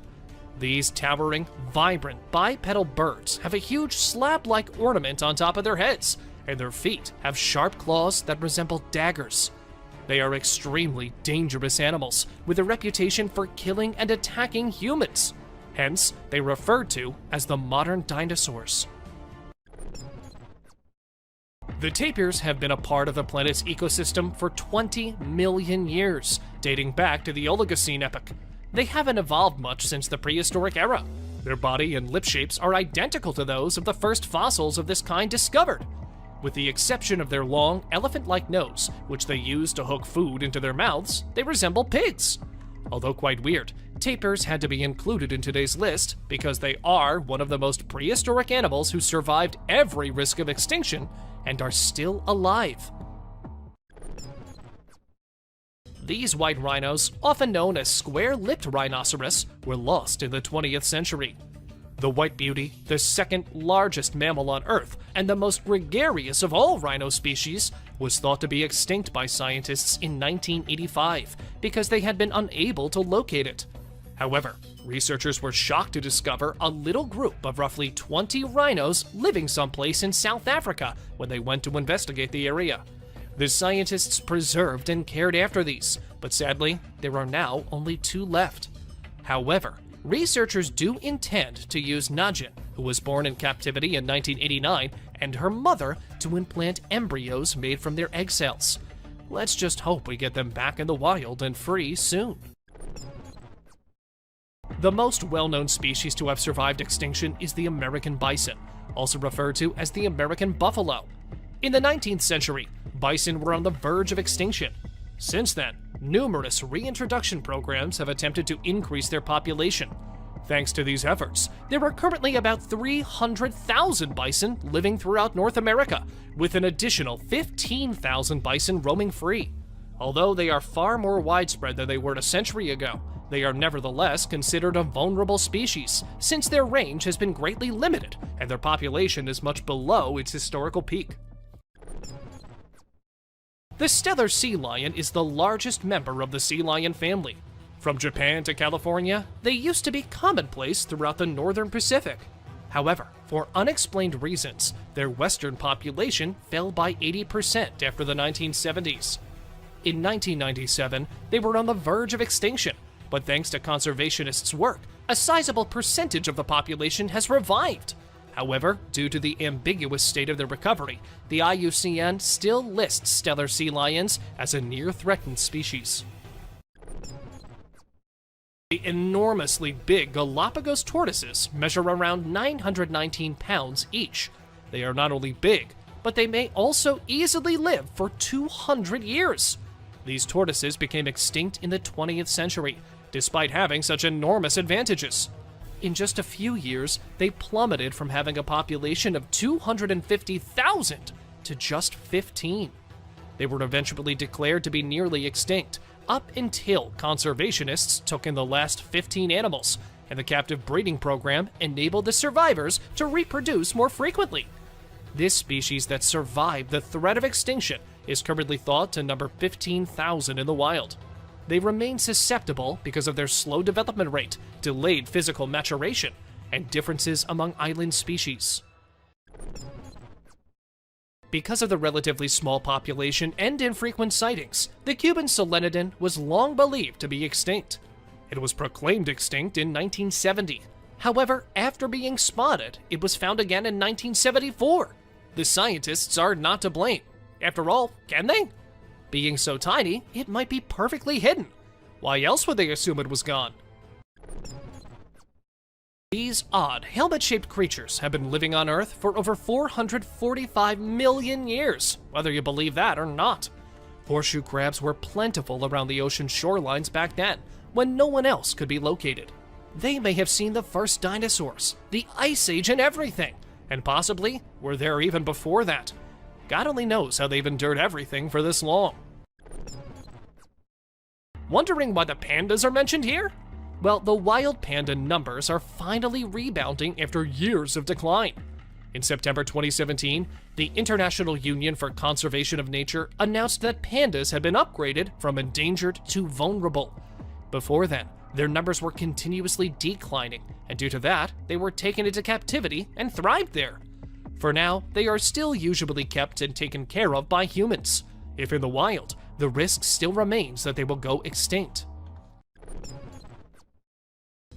These towering, vibrant, bipedal birds have a huge slab-like ornament on top of their heads, and their feet have sharp claws that resemble daggers. They are extremely dangerous animals, with a reputation for killing and attacking humans. Hence, they are referred to as the modern dinosaurs. The tapirs have been a part of the planet's ecosystem for 20 million years, dating back to the Oligocene epoch. They haven't evolved much since the prehistoric era. Their body and lip shapes are identical to those of the first fossils of this kind discovered. With the exception of their long, elephant-like nose, which they use to hook food into their mouths, they resemble pigs. Although quite weird, tapirs had to be included in today's list because they are one of the most prehistoric animals who survived every risk of extinction and are still alive. These white rhinos, often known as square-lipped rhinoceros, were lost in the 20th century. The white beauty, the second largest mammal on Earth, and the most gregarious of all rhino species, was thought to be extinct by scientists in 1985 because they had been unable to locate it. However, researchers were shocked to discover a little group of roughly 20 rhinos living someplace in South Africa when they went to investigate the area. The scientists preserved and cared after these, but sadly, there are now only 2 left. However, researchers do intend to use Najin, who was born in captivity in 1989, and her mother to implant embryos made from their egg cells. Let's just hope we get them back in the wild and free soon. The most well-known species to have survived extinction is the American bison, also referred to as the American buffalo. In the 19th century, bison were on the verge of extinction. Since then, numerous reintroduction programs have attempted to increase their population. Thanks to these efforts, there are currently about 300,000 bison living throughout North America, with an additional 15,000 bison roaming free. Although they are far more widespread than they were a century ago, they are nevertheless considered a vulnerable species, since their range has been greatly limited and their population is much below its historical peak. The Steller sea lion is the largest member of the sea lion family. From Japan to California, they used to be commonplace throughout the northern Pacific. However, for unexplained reasons, their western population fell by 80% after the 1970s. In 1997, they were on the verge of extinction, but thanks to conservationists' work, a sizable percentage of the population has revived. However, due to the ambiguous state of their recovery, the IUCN still lists Steller sea lions as a near-threatened species. The enormously big Galapagos tortoises measure around 919 pounds each. They are not only big, but they may also easily live for 200 years. These tortoises became extinct in the 20th century, despite having such enormous advantages. In just a few years, they plummeted from having a population of 250,000 to just 15. They were eventually declared to be nearly extinct, up until conservationists took in the last 15 animals, and the captive breeding program enabled the survivors to reproduce more frequently. This species that survived the threat of extinction is currently thought to number 15,000 in the wild. They remain susceptible because of their slow development rate, delayed physical maturation, and differences among island species. Because of the relatively small population and infrequent sightings, the Cuban solenodon was long believed to be extinct. It was proclaimed extinct in 1970. However, after being spotted, it was found again in 1974. The scientists are not to blame. After all, can they? Being so tiny, it might be perfectly hidden. Why else would they assume it was gone? These odd, helmet-shaped creatures have been living on Earth for over 445 million years, whether you believe that or not. Horseshoe crabs were plentiful around the ocean shorelines back then, when no one else could be located. They may have seen the first dinosaurs, the Ice Age and everything, and possibly were there even before that. God only knows how they've endured everything for this long. Wondering why the pandas are mentioned here? Well, the wild panda numbers are finally rebounding after years of decline. In September 2017, the International Union for Conservation of Nature announced that pandas had been upgraded from endangered to vulnerable. Before then, their numbers were continuously declining, and due to that, they were taken into captivity and thrived there. For now, they are still usually kept and taken care of by humans. If in the wild, the risk still remains that they will go extinct.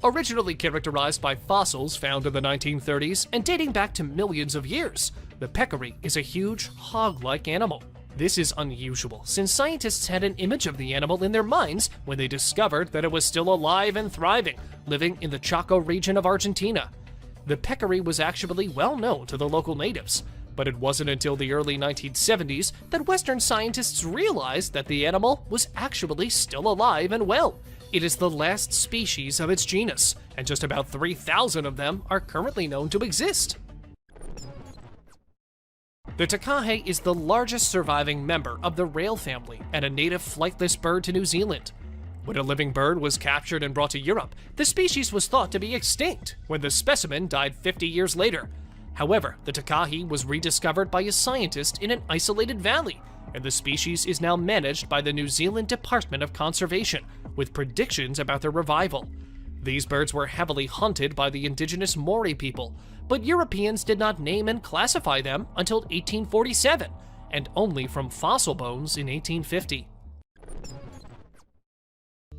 Originally characterized by fossils found in the 1930s and dating back to millions of years, the peccary is a huge, hog-like animal. This is unusual, since scientists had an image of the animal in their minds when they discovered that it was still alive and thriving, living in the Chaco region of Argentina. The peccary was actually well known to the local natives, but it wasn't until the early 1970s that Western scientists realized that the animal was actually still alive and well. It is the last species of its genus, and just about 3,000 of them are currently known to exist. The takahe is the largest surviving member of the rail family and a native flightless bird to New Zealand. When a living bird was captured and brought to Europe, the species was thought to be extinct when the specimen died 50 years later. However, the takahe was rediscovered by a scientist in an isolated valley, and the species is now managed by the New Zealand Department of Conservation, with predictions about their revival. These birds were heavily hunted by the indigenous Maori people, but Europeans did not name and classify them until 1847, and only from fossil bones in 1850.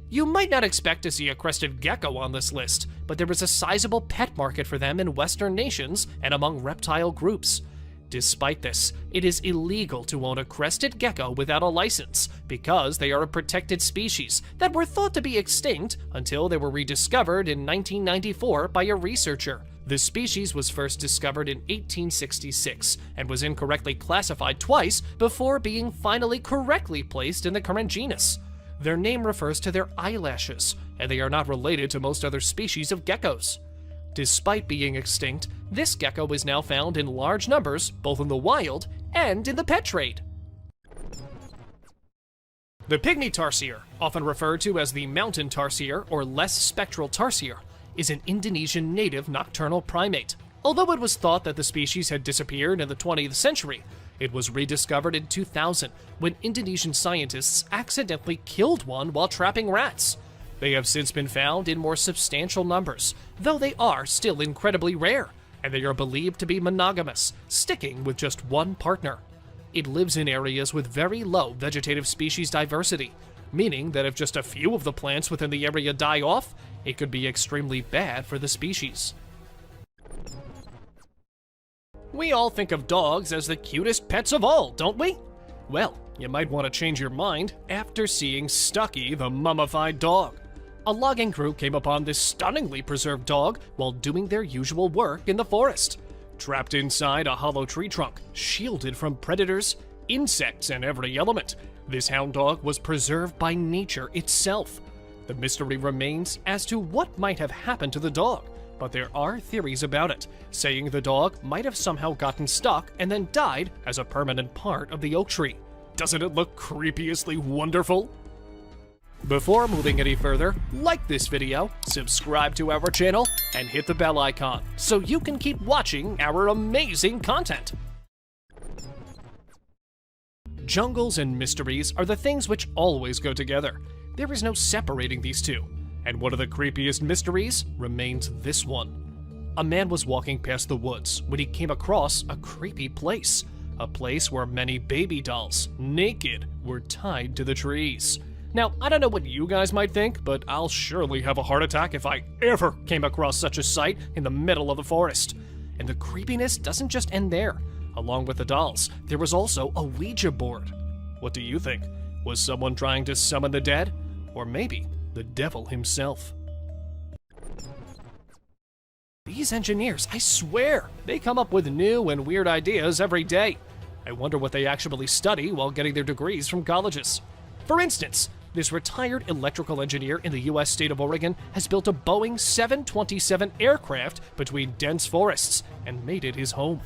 You might not expect to see a crested gecko on this list, but there is a sizable pet market for them in Western nations and among reptile groups. Despite this, it is illegal to own a crested gecko without a license because they are a protected species that were thought to be extinct until they were rediscovered in 1994 by a researcher. The species was first discovered in 1866 and was incorrectly classified twice before being finally correctly placed in the current genus. Their name refers to their eyelashes, and they are not related to most other species of geckos. Despite being extinct, this gecko is now found in large numbers both in the wild and in the pet trade. The pygmy tarsier, often referred to as the mountain tarsier or less spectral tarsier, is an Indonesian native nocturnal primate. Although it was thought that the species had disappeared in the 20th century, it was rediscovered in 2000 when Indonesian scientists accidentally killed one while trapping rats. They have since been found in more substantial numbers, though they are still incredibly rare, and they are believed to be monogamous, sticking with just one partner. It lives in areas with very low vegetative species diversity, meaning that if just a few of the plants within the area die off, it could be extremely bad for the species. We all think of dogs as the cutest pets of all, don't we? Well, you might want to change your mind after seeing Stucky the mummified dog. A logging crew came upon this stunningly preserved dog while doing their usual work in the forest. Trapped inside a hollow tree trunk, shielded from predators, insects, and every element, this hound dog was preserved by nature itself. The mystery remains as to what might have happened to the dog, but there are theories about it, saying the dog might have somehow gotten stuck and then died as a permanent part of the oak tree. Doesn't it look creepiously wonderful? Before moving any further, like this video, subscribe to our channel, and hit the bell icon so you can keep watching our amazing content. Jungles and mysteries are the things which always go together. There is no separating these two. And one of the creepiest mysteries remains this one. A man was walking past the woods when he came across a creepy place. A place where many baby dolls, naked, were tied to the trees. Now, I don't know what you guys might think, but I'll surely have a heart attack if I ever came across such a sight in the middle of the forest. And the creepiness doesn't just end there. Along with the dolls, there was also a Ouija board. What do you think? Was someone trying to summon the dead? Or maybe the devil himself? These engineers, I swear, they come up with new and weird ideas every day. I wonder what they actually study while getting their degrees from colleges. For instance, this retired electrical engineer in the US state of Oregon has built a Boeing 727 aircraft between dense forests and made it his home.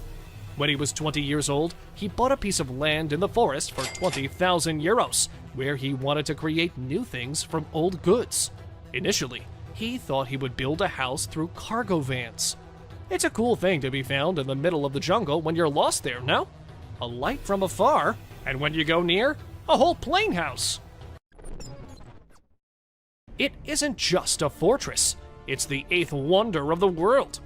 When he was 20 years old, he bought a piece of land in the forest for 20,000 euros, where he wanted to create new things from old goods. Initially, he thought he would build a house through cargo vans. It's a cool thing to be found in the middle of the jungle when you're lost there, no? A light from afar, and when you go near, a whole plane house. It isn't just a fortress, it's the 8th wonder of the world.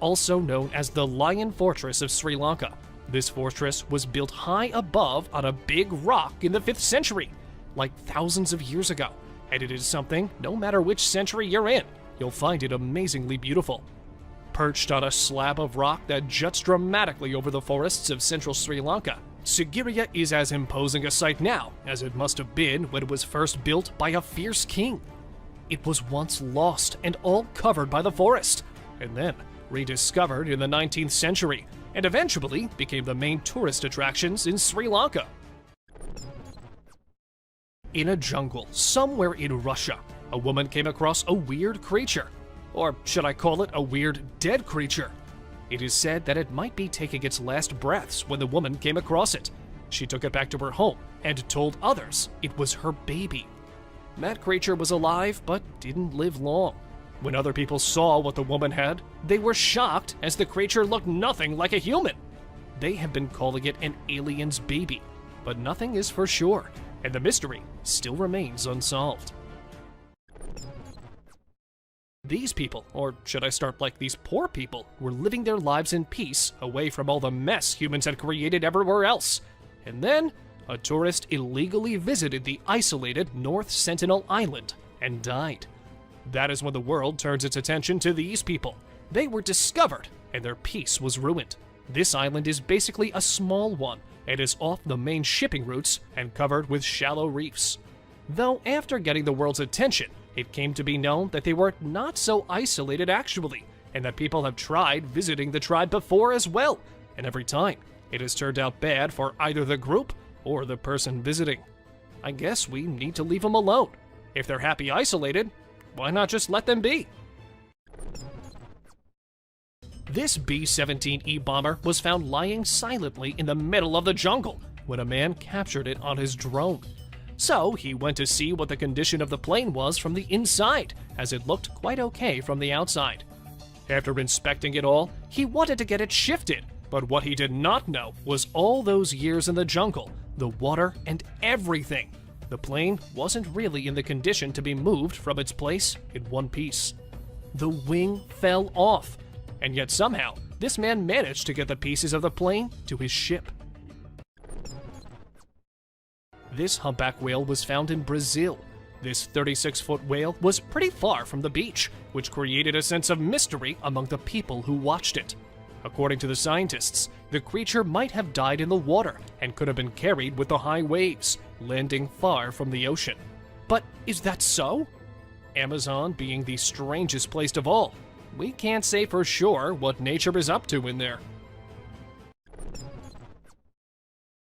Also known as the Lion Fortress of Sri Lanka. This fortress was built high above on a big rock in the 5th century, like thousands of years ago, and it is something, no matter which century you're in, you'll find it amazingly beautiful. Perched on a slab of rock that juts dramatically over the forests of central Sri Lanka, Sigiriya is as imposing a sight now as it must have been when it was first built by a fierce king. It was once lost and all covered by the forest, and then rediscovered in the 19th century, and eventually became the main tourist attractions in Sri Lanka. In a jungle somewhere in Russia, a woman came across a weird creature. Or should I call it a weird dead creature? It is said that it might be taking its last breaths when the woman came across it. She took it back to her home and told others it was her baby. That creature was alive but didn't live long. When other people saw what the woman had, they were shocked as the creature looked nothing like a human. They have been calling it an alien's baby, but nothing is for sure, and the mystery still remains unsolved. These people, or should I start like these poor people, were living their lives in peace away from all the mess humans had created everywhere else. And then, a tourist illegally visited the isolated North Sentinel Island and died. That is when the world turns its attention to these people. They were discovered, and their peace was ruined. This island is basically a small one, and is off the main shipping routes and covered with shallow reefs. Though after getting the world's attention, it came to be known that they were not so isolated actually, and that people have tried visiting the tribe before as well, and every time, it has turned out bad for either the group or the person visiting. I guess we need to leave them alone. If they're happy isolated, why not just let them be? This B-17E bomber was found lying silently in the middle of the jungle when a man captured it on his drone. So he went to see what the condition of the plane was from the inside, as it looked quite okay from the outside. After inspecting it all, he wanted to get it shifted, but what he did not know was all those years in the jungle, the water, and everything. The plane wasn't really in the condition to be moved from its place in one piece. The wing fell off, and yet somehow, this man managed to get the pieces of the plane to his ship. This humpback whale was found in Brazil. This 36-foot whale was pretty far from the beach, which created a sense of mystery among the people who watched it. According to the scientists, the creature might have died in the water and could have been carried with the high waves, landing far from the ocean. But is that so? Amazon being the strangest place of all, we can't say for sure what nature is up to in there.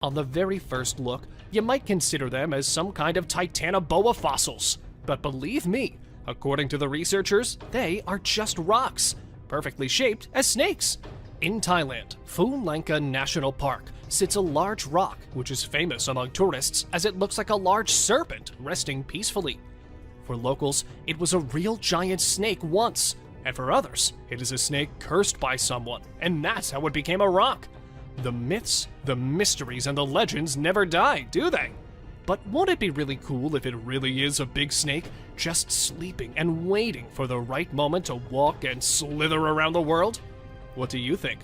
On the very first look, you might consider them as some kind of Titanoboa fossils. But believe me, according to the researchers, they are just rocks, perfectly shaped as snakes. In Thailand, Phu Lanka National Park sits a large rock which is famous among tourists as it looks like a large serpent resting peacefully. For locals, it was a real giant snake once, and for others, it is a snake cursed by someone, and that's how it became a rock. The myths, the mysteries, and the legends never die, do they? But won't it be really cool if it really is a big snake, just sleeping and waiting for the right moment to walk and slither around the world? What do you think?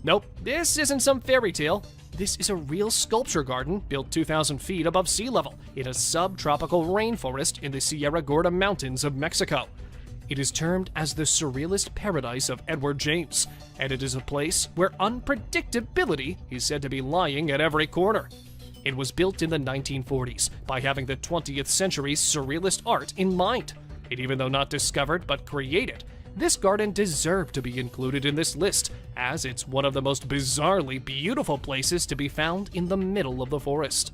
Nope, this isn't some fairy tale. This is a real sculpture garden built 2,000 feet above sea level in a subtropical rainforest in the Sierra Gorda Mountains of Mexico. It is termed as the surrealist paradise of Edward James, and it is a place where unpredictability is said to be lying at every corner. It was built in the 1940s by having the 20th century's surrealist art in mind. And even though not discovered but created, this garden deserved to be included in this list, as it's one of the most bizarrely beautiful places to be found in the middle of the forest.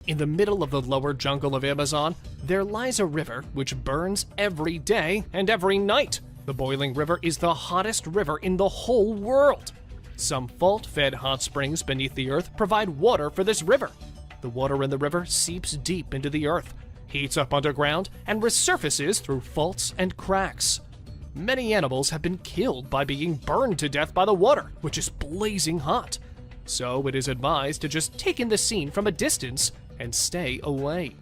In the middle of the lower jungle of Amazon, there lies a river which burns every day and every night. The boiling river is the hottest river in the whole world. Some fault-fed hot springs beneath the earth provide water for this river. The water in the river seeps deep into the earth, heats up underground, and resurfaces through faults and cracks. Many animals have been killed by being burned to death by the water, which is blazing hot. So it is advised to just take in the scene from a distance and stay away.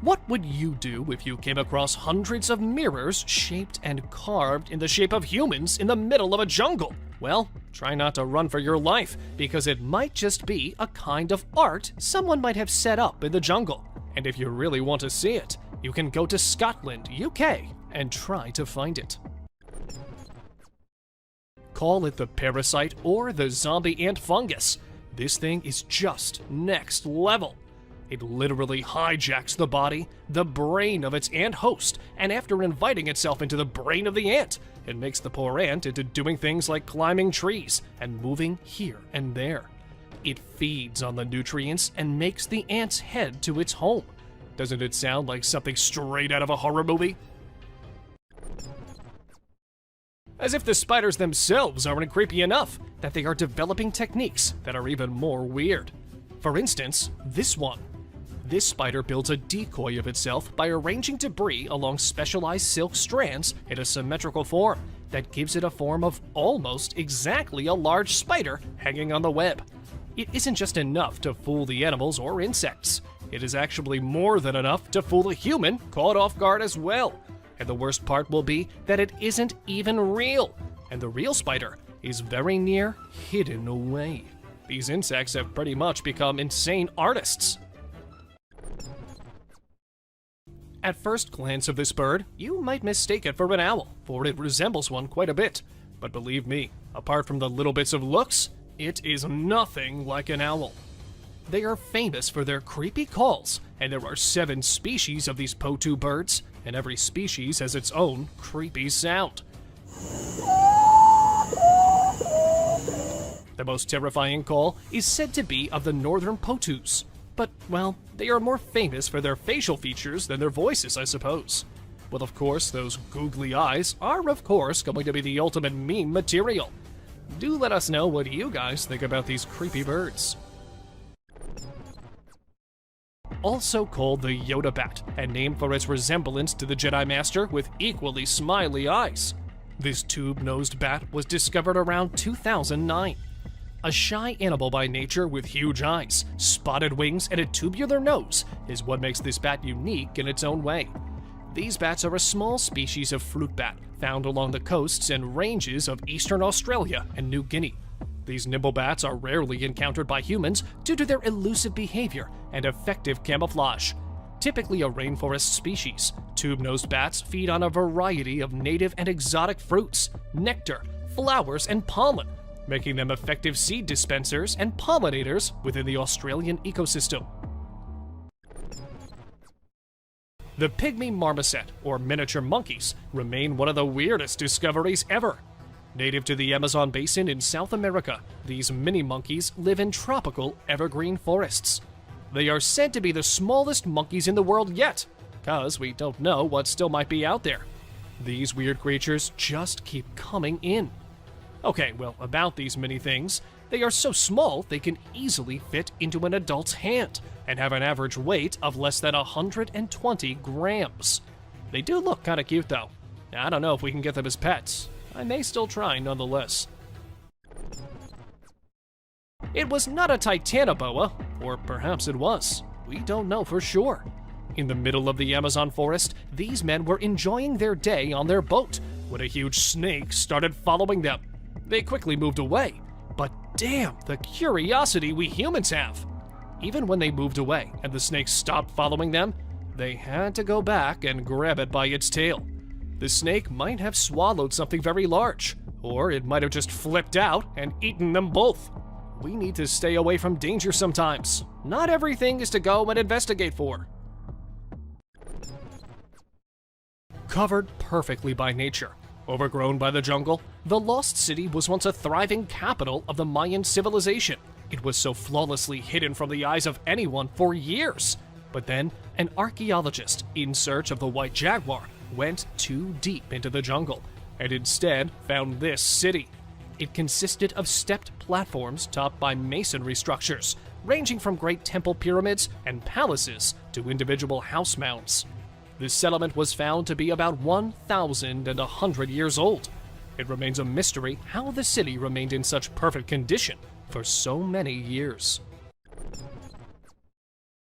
What would you do if you came across hundreds of mirrors shaped and carved in the shape of humans in the middle of a jungle? Well, try not to run for your life, because it might just be a kind of art someone might have set up in the jungle. And if you really want to see it, you can go to Scotland, UK, and try to find it. Call it the parasite or the zombie ant fungus. This thing is just next level. It literally hijacks the body, the brain of its ant host, and after inviting itself into the brain of the ant, it makes the poor ant into doing things like climbing trees and moving here and there. It feeds on the nutrients and makes the ant's head to its home. Doesn't it sound like something straight out of a horror movie? As if the spiders themselves aren't creepy enough, that they are developing techniques that are even more weird. For instance, this one. This spider builds a decoy of itself by arranging debris along specialized silk strands in a symmetrical form that gives it a form of almost exactly a large spider hanging on the web. It isn't just enough to fool the animals or insects. It is actually more than enough to fool a human caught off guard as well. And the worst part will be that it isn't even real, and the real spider is very near hidden away. These insects have pretty much become insane artists. At first glance of this bird, you might mistake it for an owl, for it resembles one quite a bit. But believe me, apart from the little bits of looks, it is nothing like an owl. They are famous for their creepy calls, and there are 7 species of these Potu birds, and every species has its own creepy sound. The most terrifying call is said to be of the northern Potus. But, well, they are more famous for their facial features than their voices, I suppose. Well, of course, those googly eyes are, of course, going to be the ultimate meme material. Do let us know what you guys think about these creepy birds. Also called the Yoda bat, and named for its resemblance to the Jedi Master with equally smiley eyes. This tube-nosed bat was discovered around 2009. A shy animal by nature with huge eyes, spotted wings, and a tubular nose is what makes this bat unique in its own way. These bats are a small species of fruit bat found along the coasts and ranges of eastern Australia and New Guinea. These nimble bats are rarely encountered by humans due to their elusive behavior and effective camouflage. Typically a rainforest species, tube-nosed bats feed on a variety of native and exotic fruits, nectar, flowers, and pollen, making them effective seed dispensers and pollinators within the Australian ecosystem. The pygmy marmoset, or miniature monkeys, remain one of the weirdest discoveries ever. Native to the Amazon basin in South America, these mini monkeys live in tropical evergreen forests. They are said to be the smallest monkeys in the world yet, cause we don't know what still might be out there. These weird creatures just keep coming in. Okay, well, about these mini things, they are so small they can easily fit into an adult's hand and have an average weight of less than 120 grams. They do look kinda cute though. I don't know if we can get them as pets. I may still try nonetheless. It was not a titanoboa, or perhaps it was. We don't know for sure. In the middle of the Amazon forest, these men were enjoying their day on their boat when a huge snake started following them. They quickly moved away, but damn the curiosity we humans have. Even when they moved away and the snake stopped following them, they had to go back and grab it by its tail. The snake might have swallowed something very large, or it might have just flipped out and eaten them both. We need to stay away from danger sometimes. Not everything is to go and investigate for. Covered perfectly by nature, overgrown by the jungle, the Lost City was once a thriving capital of the Mayan civilization. It was so flawlessly hidden from the eyes of anyone for years. But then, an archaeologist in search of the white jaguar went too deep into the jungle and instead found this city. It consisted of stepped platforms topped by masonry structures, ranging from great temple pyramids and palaces to individual house mounds. This settlement was found to be about 1,100 years old. It remains a mystery how the city remained in such perfect condition for so many years.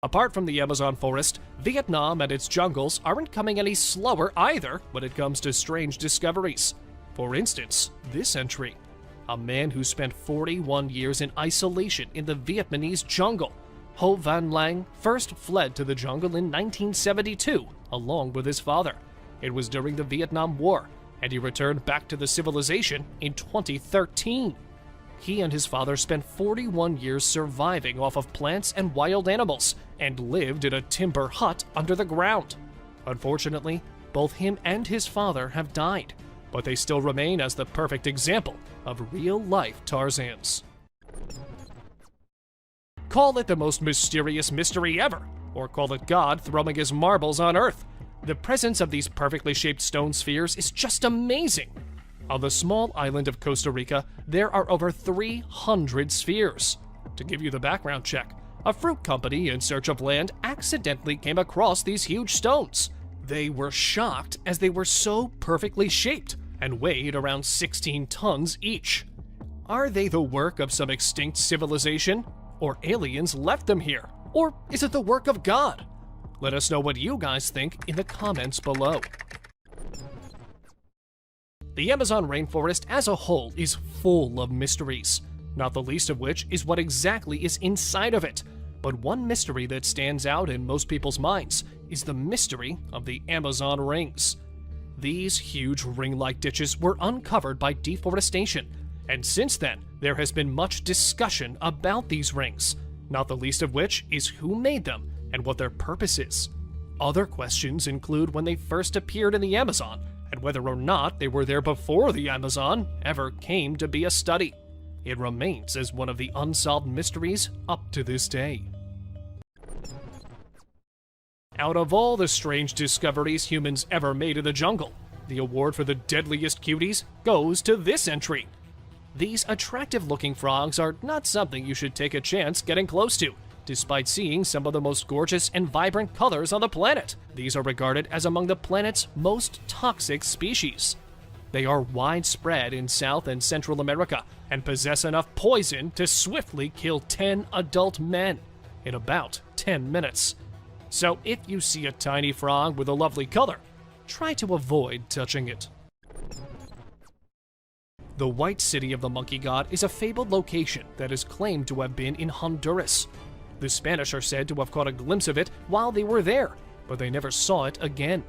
Apart from the Amazon forest, Vietnam and its jungles aren't coming any slower either when it comes to strange discoveries. For instance, this entry. a man who spent 41 years in isolation in the Vietnamese jungle. Ho Van Lang first fled to the jungle in 1972, along with his father. It was during the Vietnam War, and he returned back to the civilization in 2013. He and his father spent 41 years surviving off of plants and wild animals, and lived in a timber hut under the ground. Unfortunately, both him and his father have died, but they still remain as the perfect example of real-life Tarzans. Call it the most mysterious mystery ever, or call it God throwing his marbles on Earth. The presence of these perfectly shaped stone spheres is just amazing. On the small island of Costa Rica, there are over 300 spheres. To give you the background check, a fruit company in search of land accidentally came across these huge stones. They were shocked as they were so perfectly shaped and weighed around 16 tons each. Are they the work of some extinct civilization? Or aliens left them here? Or is it the work of God? Let us know what you guys think in the comments below. The Amazon rainforest as a whole is full of mysteries, not the least of which is what exactly is inside of it. But one mystery that stands out in most people's minds is the mystery of the Amazon rings. These huge ring-like ditches were uncovered by deforestation, and since then, there has been much discussion about these rings, not the least of which is who made them and what their purpose is. Other questions include when they first appeared in the Amazon, and whether or not they were there before the Amazon ever came to be a study. It remains as one of the unsolved mysteries up to this day. Out of all the strange discoveries humans ever made in the jungle, the award for the deadliest cuties goes to this entry. These attractive-looking frogs are not something you should take a chance getting close to, despite seeing some of the most gorgeous and vibrant colors on the planet. These are regarded as among the planet's most toxic species. They are widespread in South and Central America and possess enough poison to swiftly kill 10 adult men in about 10 minutes. So if you see a tiny frog with a lovely color, try to avoid touching it. The White City of the Monkey God is a fabled location that is claimed to have been in Honduras. The Spanish are said to have caught a glimpse of it while they were there, but they never saw it again.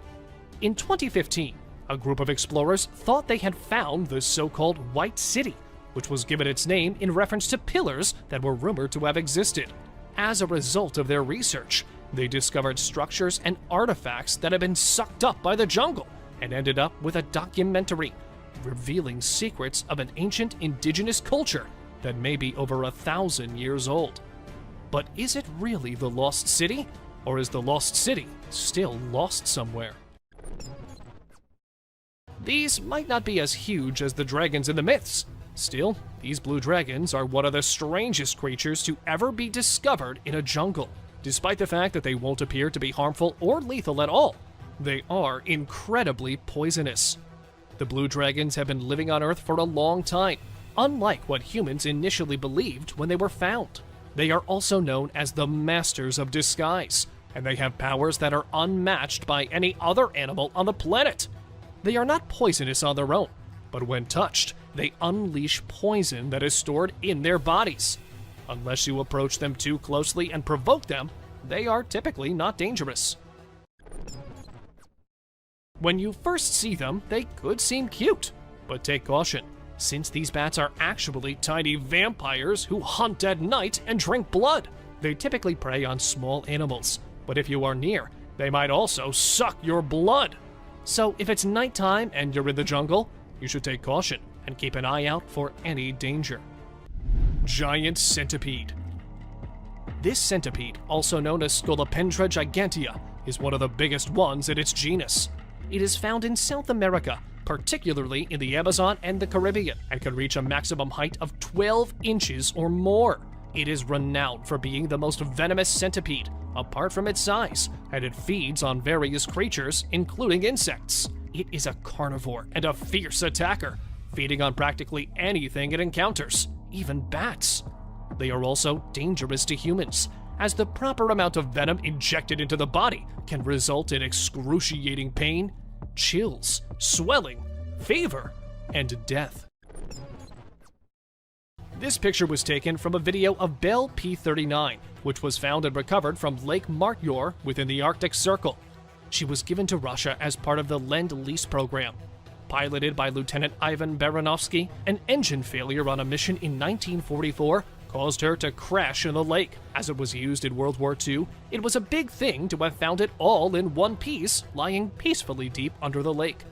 In 2015, a group of explorers thought they had found the so-called White City, which was given its name in reference to pillars that were rumored to have existed. As a result of their research, they discovered structures and artifacts that had been sucked up by the jungle and ended up with a documentary revealing secrets of an ancient indigenous culture that may be over 1,000 years old. But is it really the Lost City? Or is the Lost City still lost somewhere? These might not be as huge as the dragons in the myths. Still, these blue dragons are one of the strangest creatures to ever be discovered in a jungle. Despite the fact that they won't appear to be harmful or lethal at all, they are incredibly poisonous. The blue dragons have been living on Earth for a long time, unlike what humans initially believed when they were found. They are also known as the Masters of Disguise, and they have powers that are unmatched by any other animal on the planet. They are not poisonous on their own, but when touched, they unleash poison that is stored in their bodies. Unless you approach them too closely and provoke them, they are typically not dangerous. When you first see them, they could seem cute, but take caution, since these bats are actually tiny vampires who hunt at night and drink blood. They typically prey on small animals, but if you are near, they might also suck your blood. So if it's nighttime and you're in the jungle, you should take caution and keep an eye out for any danger. Giant centipede. This centipede, also known as Scolopendra gigantea, is one of the biggest ones in its genus. It is found in South America, particularly in the Amazon and the Caribbean, and can reach a maximum height of 12 inches or more. It is renowned for being the most venomous centipede, apart from its size, and it feeds on various creatures, including insects. It is a carnivore and a fierce attacker, feeding on practically anything it encounters, even bats. They are also dangerous to humans, as the proper amount of venom injected into the body can result in excruciating pain, chills, swelling, fever, and death. This picture was taken from a video of Belle P-39, which was found and recovered from Lake Martyor within the Arctic Circle. She was given to Russia as part of the Lend-Lease program. Piloted by Lieutenant Ivan Baranovsky, an engine failure on a mission in 1944 caused her to crash in the lake. As it was used in World War II, it was a big thing to have found it all in one piece, lying peacefully deep under the lake.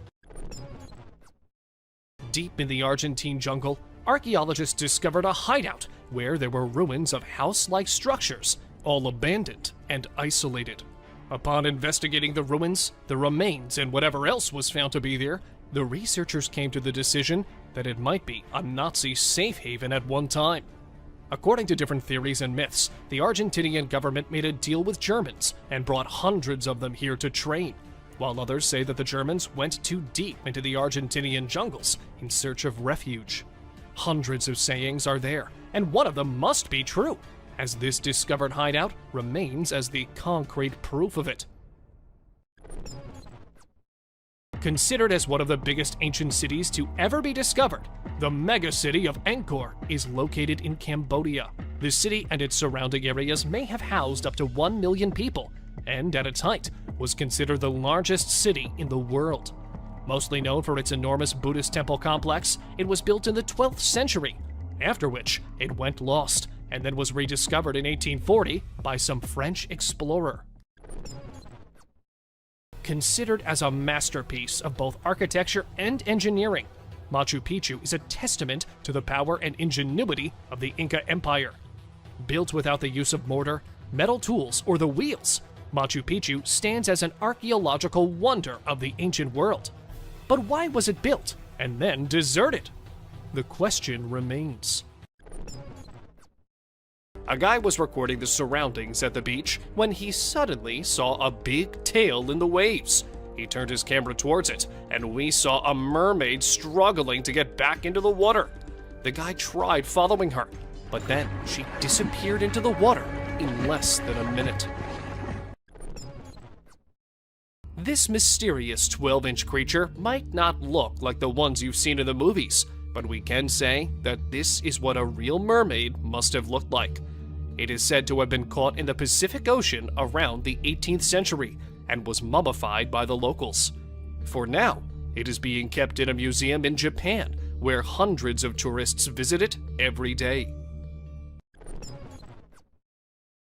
Deep in the Argentine jungle, archaeologists discovered a hideout where there were ruins of house-like structures, all abandoned and isolated. Upon investigating the ruins, the remains, and whatever else was found to be there, the researchers came to the decision that it might be a Nazi safe haven at one time. According to different theories and myths, the Argentinian government made a deal with Germans and brought hundreds of them here to train, while others say that the Germans went too deep into the Argentinian jungles in search of refuge. Hundreds of sayings are there, and one of them must be true, as this discovered hideout remains as the concrete proof of it. Considered as one of the biggest ancient cities to ever be discovered, the megacity of Angkor is located in Cambodia. The city and its surrounding areas may have housed up to 1 million people, and at its height was considered the largest city in the world. Mostly known for its enormous Buddhist temple complex, it was built in the 12th century, after which it went lost and then was rediscovered in 1840 by some French explorer. Considered as a masterpiece of both architecture and engineering, Machu Picchu is a testament to the power and ingenuity of the Inca Empire. Built without the use of mortar, metal tools, or the wheels, Machu Picchu stands as an archaeological wonder of the ancient world. But why was it built and then deserted? The question remains. A guy was recording the surroundings at the beach when he suddenly saw a big tail in the waves. He turned his camera towards it, and we saw a mermaid struggling to get back into the water. The guy tried following her, but then she disappeared into the water in less than a minute. This mysterious 12-inch creature might not look like the ones you've seen in the movies, but we can say that this is what a real mermaid must have looked like. It is said to have been caught in the Pacific Ocean around the 18th century and was mummified by the locals. For now, it is being kept in a museum in Japan, where hundreds of tourists visit it every day.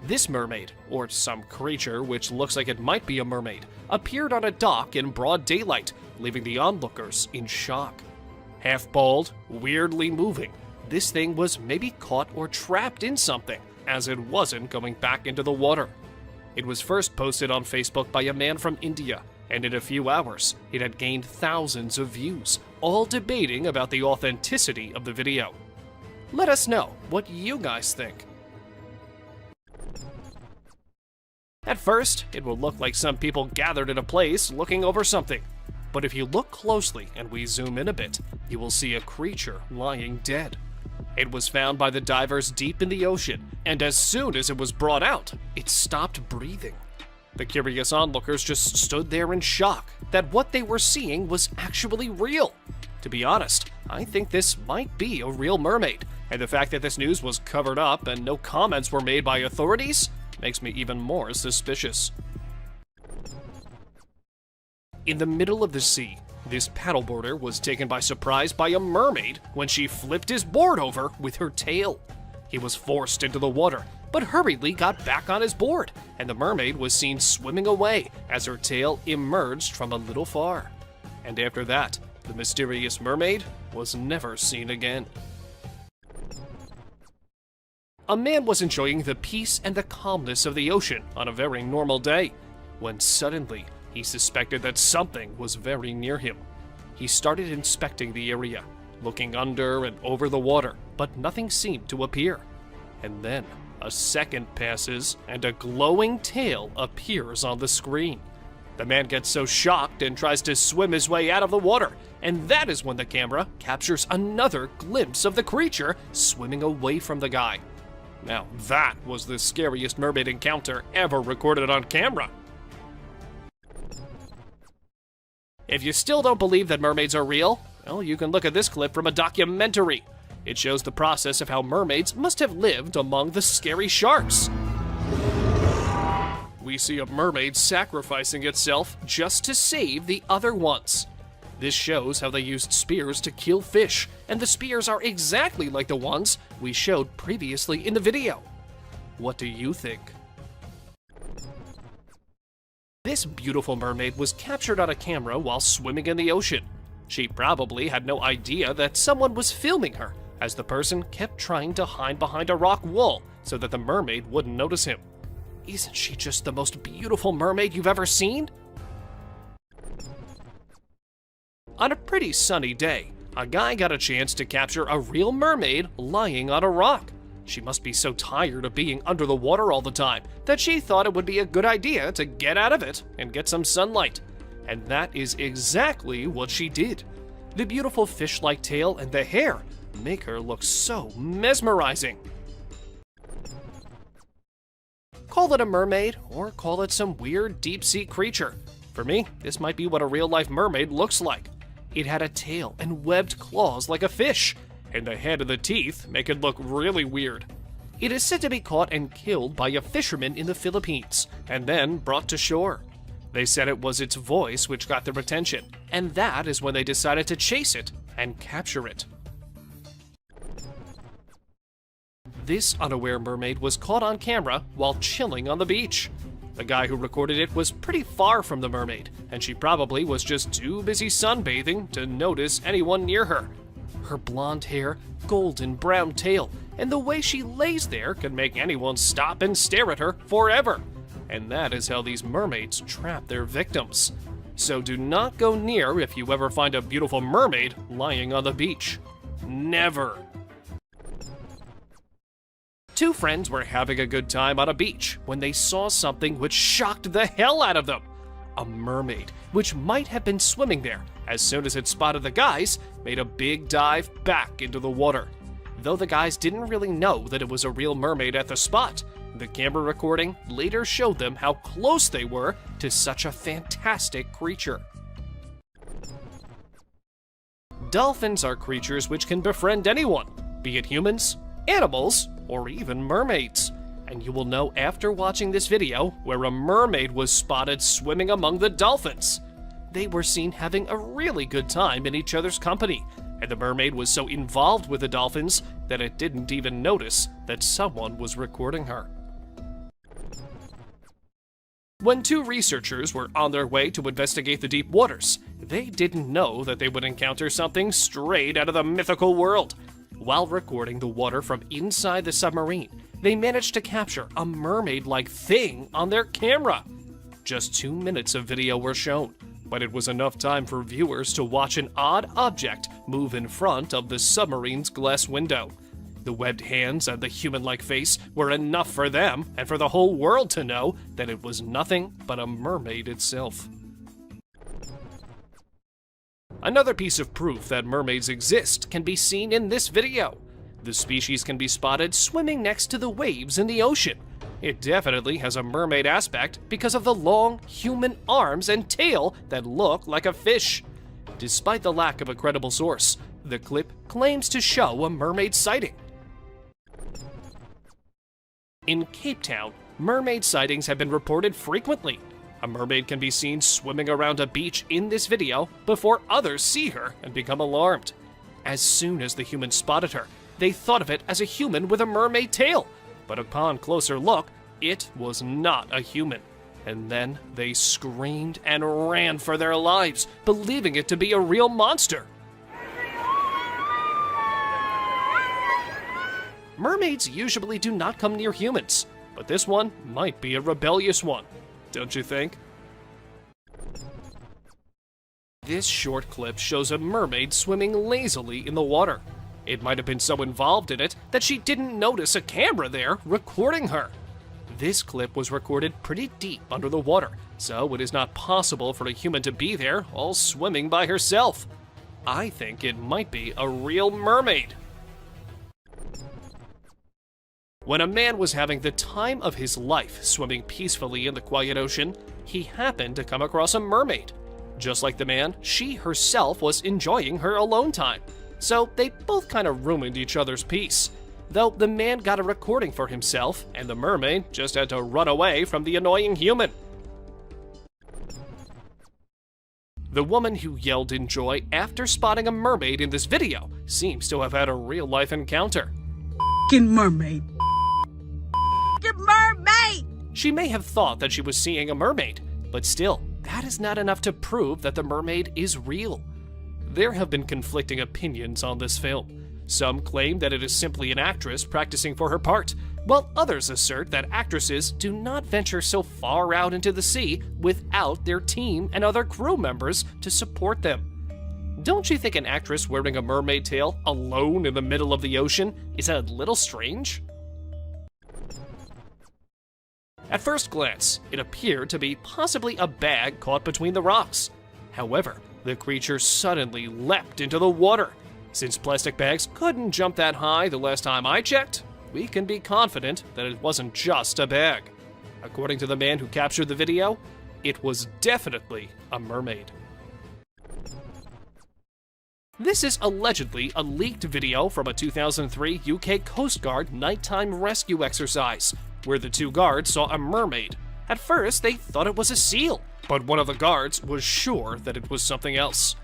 This mermaid, or some creature which looks like it might be a mermaid, appeared on a dock in broad daylight, leaving the onlookers in shock. Half bald, weirdly moving, this thing was maybe caught or trapped in something, as it wasn't going back into the water. It was first posted on Facebook by a man from India, and in a few hours, it had gained thousands of views, all debating about the authenticity of the video. Let us know what you guys think. At first, it will look like some people gathered in a place looking over something. But if you look closely and we zoom in a bit, you will see a creature lying dead. It was found by the divers deep in the ocean, and as soon as it was brought out, it stopped breathing. The curious onlookers just stood there in shock that what they were seeing was actually real. To be honest, I think this might be a real mermaid, and the fact that this news was covered up and no comments were made by authorities makes me even more suspicious. In the middle of the sea, this paddleboarder was taken by surprise by a mermaid when she flipped his board over with her tail. He was forced into the water, but hurriedly got back on his board, and the mermaid was seen swimming away as her tail emerged from a little far. And after that, the mysterious mermaid was never seen again. A man was enjoying the peace and the calmness of the ocean on a very normal day, when suddenly he suspected that something was very near him. He started inspecting the area, looking under and over the water, but nothing seemed to appear. And then a second passes and a glowing tail appears on the screen. The man gets so shocked and tries to swim his way out of the water, and that is when the camera captures another glimpse of the creature swimming away from the guy. Now that was the scariest mermaid encounter ever recorded on camera. If you still don't believe that mermaids are real, well, you can look at this clip from a documentary. It shows the process of how mermaids must have lived among the scary sharks. We see a mermaid sacrificing itself just to save the other ones. This shows how they used spears to kill fish, and the spears are exactly like the ones we showed previously in the video. What do you think? This beautiful mermaid was captured on a camera while swimming in the ocean. She probably had no idea that someone was filming her, as the person kept trying to hide behind a rock wall so that the mermaid wouldn't notice him. Isn't she just the most beautiful mermaid you've ever seen? On a pretty sunny day, a guy got a chance to capture a real mermaid lying on a rock. She must be so tired of being under the water all the time that she thought it would be a good idea to get out of it and get some sunlight. And that is exactly what she did. The beautiful fish-like tail and the hair make her look so mesmerizing. Call it a mermaid, or call it some weird deep-sea creature. For me, this might be what a real-life mermaid looks like. It had a tail and webbed claws like a fish, and the head and the teeth make it look really weird. It is said to be caught and killed by a fisherman in the Philippines, and then brought to shore. They said it was its voice which got their attention, and that is when they decided to chase it and capture it. This unaware mermaid was caught on camera while chilling on the beach. The guy who recorded it was pretty far from the mermaid, and she probably was just too busy sunbathing to notice anyone near her. Her blonde hair, golden brown tail, and the way she lays there can make anyone stop and stare at her forever. And that is how these mermaids trap their victims. So do not go near if you ever find a beautiful mermaid lying on the beach. Never. Two friends were having a good time on a beach when they saw something which shocked the hell out of them. A mermaid, which might have been swimming there, as soon as it spotted the guys, made a big dive back into the water. Though the guys didn't really know that it was a real mermaid at the spot, the camera recording later showed them how close they were to such a fantastic creature. Dolphins are creatures which can befriend anyone, be it humans, animals, or even mermaids. And you will know after watching this video where a mermaid was spotted swimming among the dolphins. They were seen having a really good time in each other's company, and the mermaid was so involved with the dolphins that it didn't even notice that someone was recording her. When two researchers were on their way to investigate the deep waters, they didn't know that they would encounter something straight out of the mythical world. While recording the water from inside the submarine, they managed to capture a mermaid-like thing on their camera. Just 2 minutes of video were shown, but it was enough time for viewers to watch an odd object move in front of the submarine's glass window. The webbed hands and the human-like face were enough for them and for the whole world to know that it was nothing but a mermaid itself. Another piece of proof that mermaids exist can be seen in this video. The species can be spotted swimming next to the waves in the ocean. It definitely has a mermaid aspect because of the long human arms and tail that look like a fish. Despite the lack of a credible source, the clip claims to show a mermaid sighting. In Cape Town, mermaid sightings have been reported frequently. A mermaid can be seen swimming around a beach in this video before others see her and become alarmed. As soon as the humans spotted her, they thought of it as a human with a mermaid tail, but upon closer look, it was not a human. And then they screamed and ran for their lives, believing it to be a real monster. Mermaids usually do not come near humans, but this one might be a rebellious one. Don't you think? This short clip shows a mermaid swimming lazily in the water. It might have been so involved in it that she didn't notice a camera there recording her. This clip was recorded pretty deep under the water, so it is not possible for a human to be there all swimming by herself. I think it might be a real mermaid. When a man was having the time of his life swimming peacefully in the quiet ocean, he happened to come across a mermaid. Just like the man, she herself was enjoying her alone time. so they both kind of ruined each other's peace. Though the man got a recording for himself, and the mermaid just had to run away from the annoying human. The woman who yelled in joy after spotting a mermaid in this video seems to have had a real-life encounter. Mermaid. Mermaid! She may have thought that she was seeing a mermaid, but still, that is not enough to prove that the mermaid is real. There have been conflicting opinions on this film. Some claim that it is simply an actress practicing for her part, while others assert that actresses do not venture so far out into the sea without their team and other crew members to support them. Don't you think an actress wearing a mermaid tail alone in the middle of the ocean is a little strange? At first glance, it appeared to be possibly a bag caught between the rocks. However, the creature suddenly leapt into the water. Since plastic bags couldn't jump that high the last time I checked, we can be confident that it wasn't just a bag. According to the man who captured the video, it was definitely a mermaid. This is allegedly a leaked video from a 2003 UK Coast Guard nighttime rescue exercise, where the two guards saw a mermaid. At first, they thought it was a seal, but one of the guards was sure that it was something else.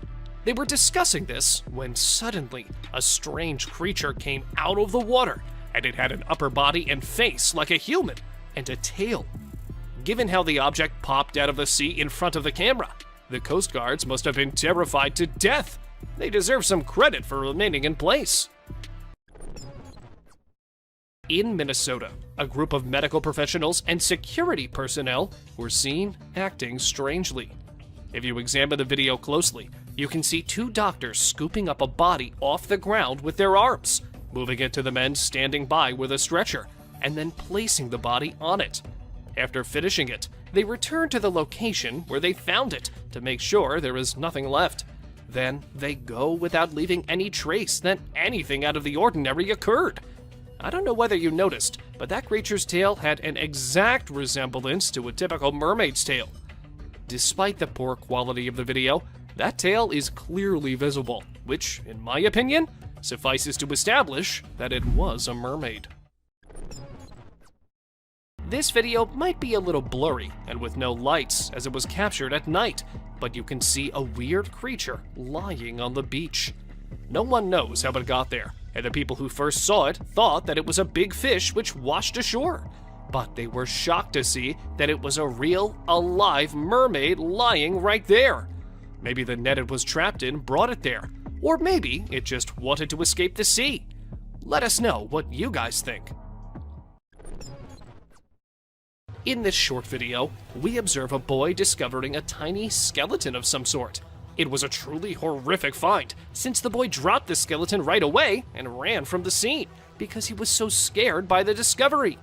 They were discussing this when suddenly a strange creature came out of the water, and it had an upper body and face like a human, and a tail. Given how the object popped out of the sea in front of the camera, the Coast Guards must have been terrified to death. They deserve some credit for remaining in place. In Minnesota, a group of medical professionals and security personnel were seen acting strangely. If you examine the video closely, you can see two doctors scooping up a body off the ground with their arms, moving it to the men standing by with a stretcher, and then placing the body on it. After finishing it, they return to the location where they found it to make sure there is nothing left. Then they go without leaving any trace that anything out of the ordinary occurred. I don't know whether you noticed, but that creature's tail had an exact resemblance to a typical mermaid's tail. Despite the poor quality of the video, that tail is clearly visible, which, in my opinion, suffices to establish that it was a mermaid. This video might be a little blurry and with no lights as it was captured at night, but you can see a weird creature lying on the beach. No one knows how it got there, and the people who first saw it thought that it was a big fish which washed ashore. But they were shocked to see that it was a real, alive mermaid lying right there. Maybe the net it was trapped in brought it there, or maybe it just wanted to escape the sea. Let us know what you guys think. In this short video, we observe a boy discovering a tiny skeleton of some sort. It was a truly horrific find, since the boy dropped the skeleton right away and ran from the scene because he was so scared by the discovery.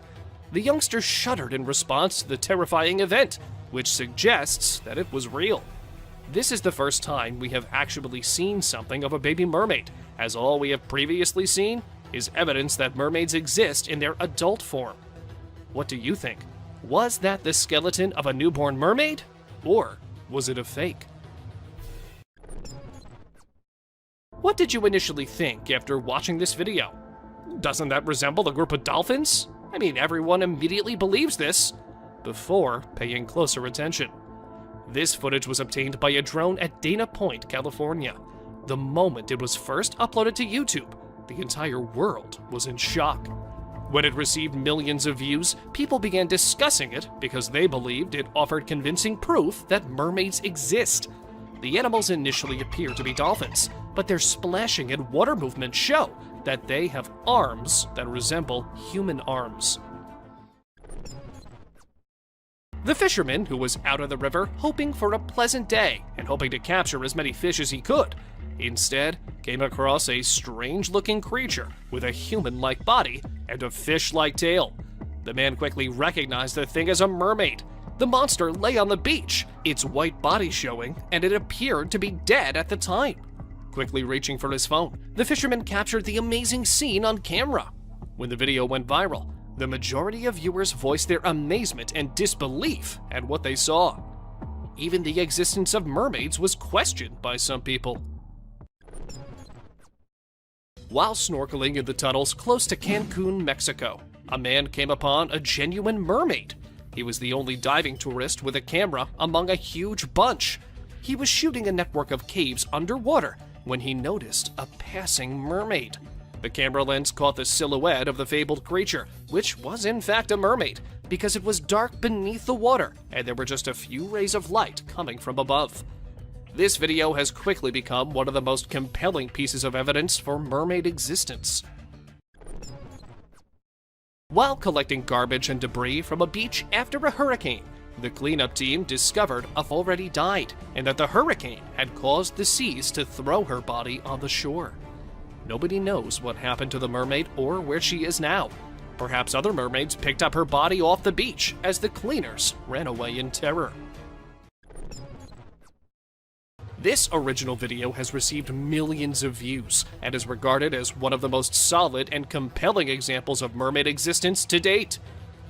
The youngster shuddered in response to the terrifying event, which suggests that it was real. This is the first time we have actually seen something of a baby mermaid, as all we have previously seen is evidence that mermaids exist in their adult form. What do you think? Was that the skeleton of a newborn mermaid? Or was it a fake? What did you initially think after watching this video? Doesn't that resemble a group of dolphins? I mean, everyone immediately believes this before paying closer attention. This footage was obtained by a drone at Dana Point, California. The moment it was first uploaded to YouTube, the entire world was in shock. When it received millions of views, people began discussing it because they believed it offered convincing proof that mermaids exist. The animals initially appear to be dolphins, but their splashing and water movements show that they have arms that resemble human arms. The fisherman, who was out of the river hoping for a pleasant day and hoping to capture as many fish as he could, instead came across a strange-looking creature with a human-like body and a fish-like tail. The man quickly recognized the thing as a mermaid. The monster lay on the beach, its white body showing, and it appeared to be dead at the time. Quickly reaching for his phone, the fisherman captured the amazing scene on camera. When the video went viral, the majority of viewers voiced their amazement and disbelief at what they saw. Even the existence of mermaids was questioned by some people. While snorkeling in the tunnels close to Cancun, Mexico, a man came upon a genuine mermaid. He was the only diving tourist with a camera among a huge bunch. He was shooting a network of caves underwater when he noticed a passing mermaid. The camera lens caught the silhouette of the fabled creature, which was in fact a mermaid, because it was dark beneath the water and there were just a few rays of light coming from above. This video has quickly become one of the most compelling pieces of evidence for mermaid existence. While collecting garbage and debris from a beach after a hurricane, the cleanup team discovered I've already died, and that the hurricane had caused the seas to throw her body on the shore. Nobody knows what happened to the mermaid or where she is now. Perhaps other mermaids picked up her body off the beach as the cleaners ran away in terror. This original video has received millions of views and is regarded as one of the most solid and compelling examples of mermaid existence to date.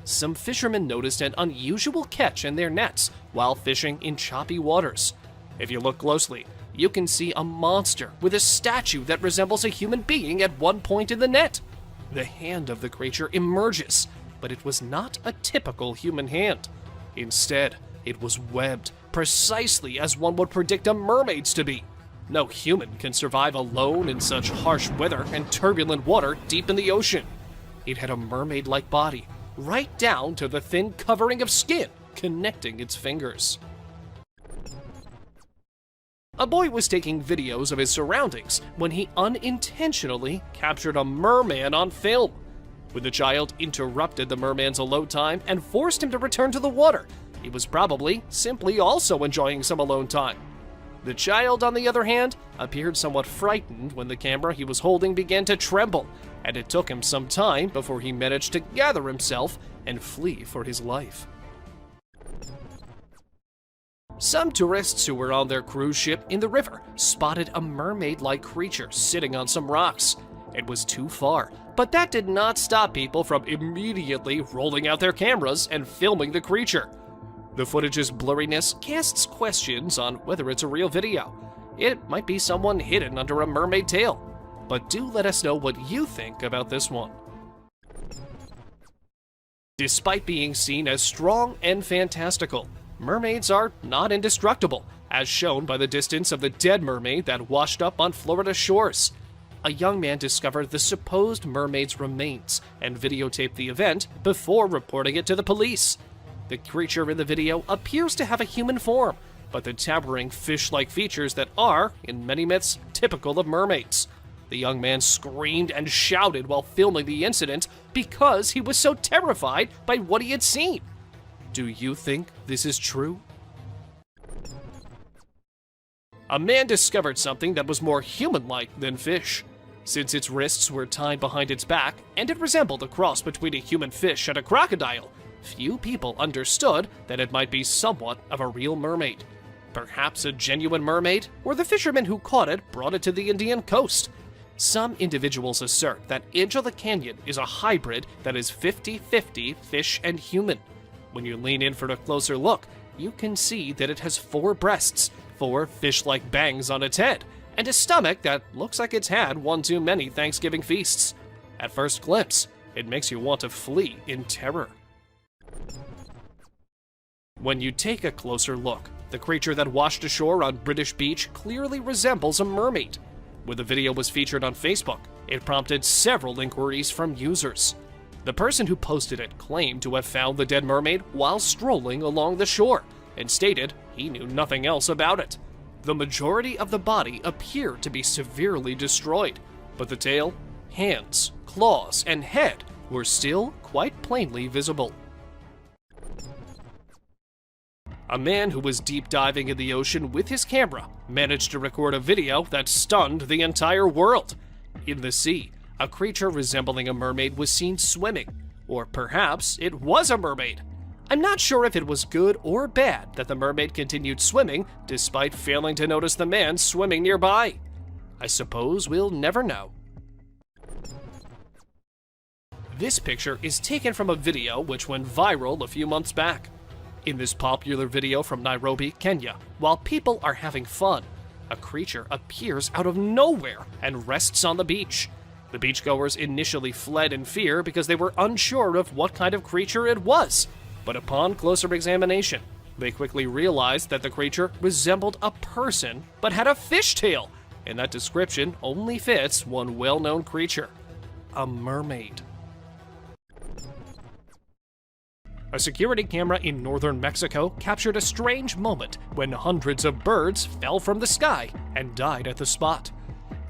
Some fishermen noticed an unusual catch in their nets while fishing in choppy waters. If you look closely, you can see a monster with a statue that resembles a human being at one point in the net. The hand of the creature emerges, but it was not a typical human hand. Instead, it was webbed, precisely as one would predict a mermaid's to be. No human can survive alone in such harsh weather and turbulent water deep in the ocean. It had a mermaid-like body, right down to the thin covering of skin connecting its fingers. A boy was taking videos of his surroundings when he unintentionally captured a merman on film. When the child interrupted the merman's alone time and forced him to return to the water, he was probably simply also enjoying some alone time. The child, on the other hand, appeared somewhat frightened when the camera he was holding began to tremble, and it took him some time before he managed to gather himself and flee for his life. Some tourists who were on their cruise ship in the river spotted a mermaid-like creature sitting on some rocks. It was too far, but that did not stop people from immediately rolling out their cameras and filming the creature. The footage's blurriness casts questions on whether it's a real video. It might be someone hidden under a mermaid tail. But do let us know what you think about this one. Despite being seen as strong and fantastical, mermaids are not indestructible, as shown by the distance of the dead mermaid that washed up on Florida shores. A young man discovered the supposed mermaid's remains and videotaped the event before reporting it to the police. The creature in the video appears to have a human form, but the towering fish-like features that are, in many myths, typical of mermaids. The young man screamed and shouted while filming the incident because he was so terrified by what he had seen. Do you think this is true? A man discovered something that was more human-like than fish. Since its wrists were tied behind its back, and it resembled a cross between a human fish and a crocodile, few people understood that it might be somewhat of a real mermaid. Perhaps a genuine mermaid, or the fisherman who caught it brought it to the Indian coast. Some individuals assert that Edge of the Canyon is a hybrid that is 50-50 fish and human. When you lean in for a closer look, you can see that it has 4 breasts, 4 fish-like bangs on its head, and a stomach that looks like it's had one too many Thanksgiving feasts. At first glimpse, it makes you want to flee in terror. When you take a closer look, the creature that washed ashore on British Beach clearly resembles a mermaid. When the video was featured on Facebook, it prompted several inquiries from users. The person who posted it claimed to have found the dead mermaid while strolling along the shore, and stated he knew nothing else about it. The majority of the body appeared to be severely destroyed, but the tail, hands, claws, and head were still quite plainly visible. A man who was deep diving in the ocean with his camera managed to record a video that stunned the entire world. In the sea, a creature resembling a mermaid was seen swimming, or perhaps it was a mermaid. I'm not sure if it was good or bad that the mermaid continued swimming despite failing to notice the man swimming nearby. I suppose we'll never know. This picture is taken from a video which went viral a few months back. In this popular video from Nairobi, Kenya, while people are having fun, a creature appears out of nowhere and rests on the beach. The beachgoers initially fled in fear because they were unsure of what kind of creature it was, but upon closer examination, they quickly realized that the creature resembled a person but had a fishtail, and that description only fits one well-known creature: a mermaid. A security camera in northern Mexico captured a strange moment when hundreds of birds fell from the sky and died at the spot.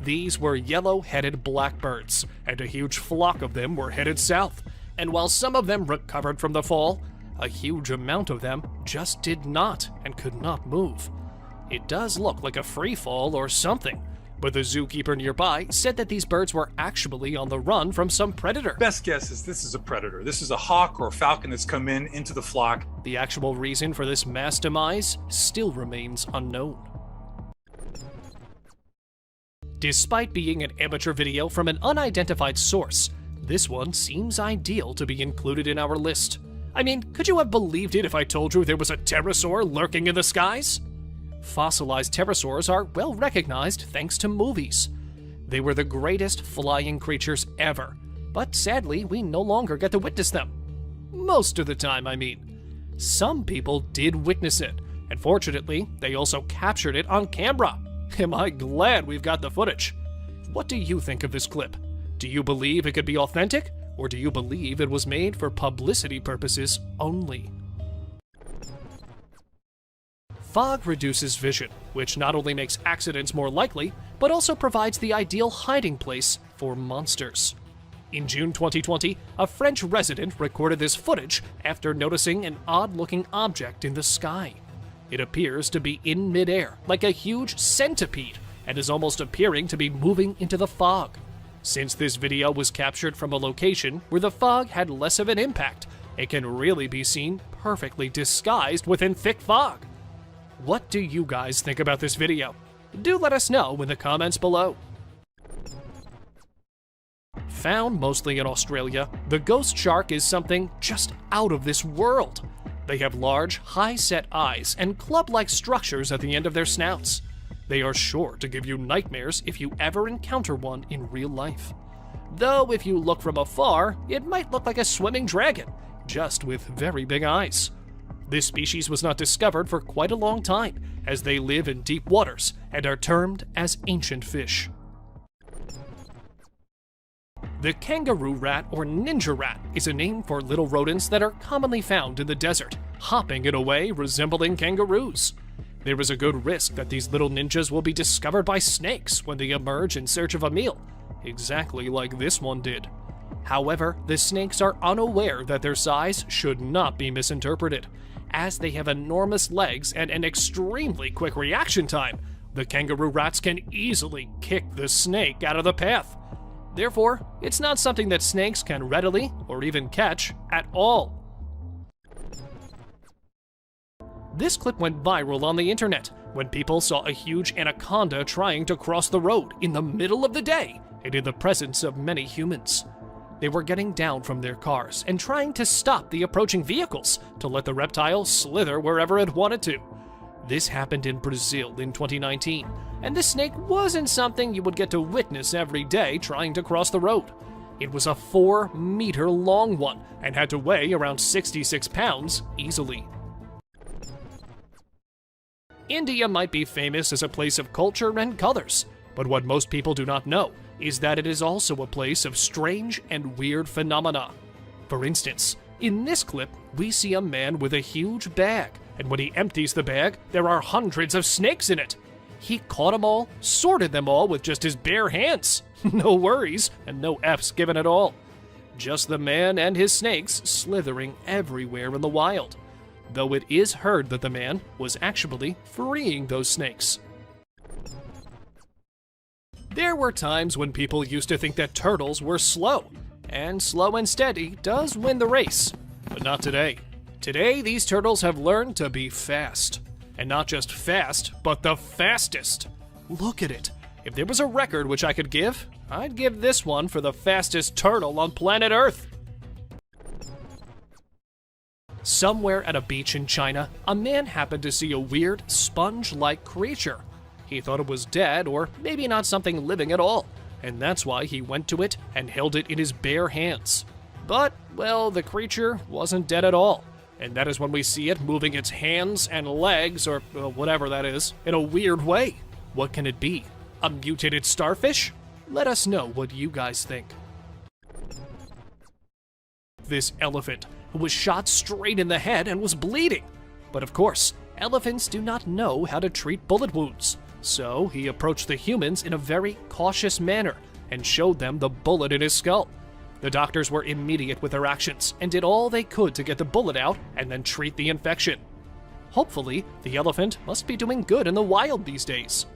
These were yellow-headed blackbirds, and a huge flock of them were headed south. And while some of them recovered from the fall, a huge amount of them just did not and could not move. It does look like a free fall or something, but the zookeeper nearby said that these birds were actually on the run from some predator. Best guess is this is a predator. This is a hawk or a falcon that's come into the flock. The actual reason for this mass demise still remains unknown. Despite being an amateur video from an unidentified source, this one seems ideal to be included in our list. I mean, could you have believed it if I told you there was a pterosaur lurking in the skies? Fossilized pterosaurs are well recognized thanks to movies. They were the greatest flying creatures ever, but sadly we no longer get to witness them. Most of the time, I mean. Some people did witness it, and fortunately, they also captured it on camera. Am I glad we've got the footage? What do you think of this clip? Do you believe it could be authentic, or do you believe it was made for publicity purposes only? Fog reduces vision, which not only makes accidents more likely, but also provides the ideal hiding place for monsters. In June 2020, a French resident recorded this footage after noticing an odd-looking object in the sky. It appears to be in midair, like a huge centipede, and is almost appearing to be moving into the fog. Since this video was captured from a location where the fog had less of an impact, it can really be seen perfectly disguised within thick fog. What do you guys think about this video? Do let us know in the comments below. Found mostly in Australia, the ghost shark is something just out of this world. They have large, high-set eyes and club-like structures at the end of their snouts. They are sure to give you nightmares if you ever encounter one in real life. Though if you look from afar, it might look like a swimming dragon, just with very big eyes. This species was not discovered for quite a long time, as they live in deep waters and are termed as ancient fish. The kangaroo rat or ninja rat is a name for little rodents that are commonly found in the desert, hopping in a way resembling kangaroos. There is a good risk that these little ninjas will be discovered by snakes when they emerge in search of a meal, exactly like this one did. However, the snakes are unaware that their size should not be misinterpreted. As they have enormous legs and an extremely quick reaction time, the kangaroo rats can easily kick the snake out of the path. Therefore, it's not something that snakes can readily or even catch at all. This clip went viral on the internet when people saw a huge anaconda trying to cross the road in the middle of the day and in the presence of many humans. They were getting down from their cars and trying to stop the approaching vehicles to let the reptile slither wherever it wanted to. This happened in Brazil in 2019, and this snake wasn't something you would get to witness every day trying to cross the road. It was a 4-meter long one and had to weigh around 66 pounds easily. India might be famous as a place of culture and colors, but what most people do not know is that it is also a place of strange and weird phenomena. For instance, in this clip, we see a man with a huge bag, and when he empties the bag, there are hundreds of snakes in it. He caught them all, sorted them all with just his bare hands. No worries, and no F's given at all. Just the man and his snakes slithering everywhere in the wild. Though it is heard that the man was actually freeing those snakes. There were times when people used to think that turtles were slow, and slow and steady does win the race. But not today. Today, these turtles have learned to be fast. And not just fast, but the fastest. Look at it. If there was a record which I could give, I'd give this one for the fastest turtle on planet Earth. Somewhere at a beach in China, a man happened to see a weird, sponge-like creature. He thought it was dead, or maybe not something living at all. and that's why he went to it and held it in his bare hands. But, well, the creature wasn't dead at all, and that is when we see it moving its hands and legs, or whatever that is, in a weird way. What can it be? A mutated starfish? Let us know what you guys think. This elephant, who was shot straight in the head and was bleeding. But of course, elephants do not know how to treat bullet wounds, so he approached the humans in a very cautious manner and showed them the bullet in his skull. The doctors were immediate with their actions and did all they could to get the bullet out and then treat the infection. Hopefully, the elephant must be doing good in the wild these days.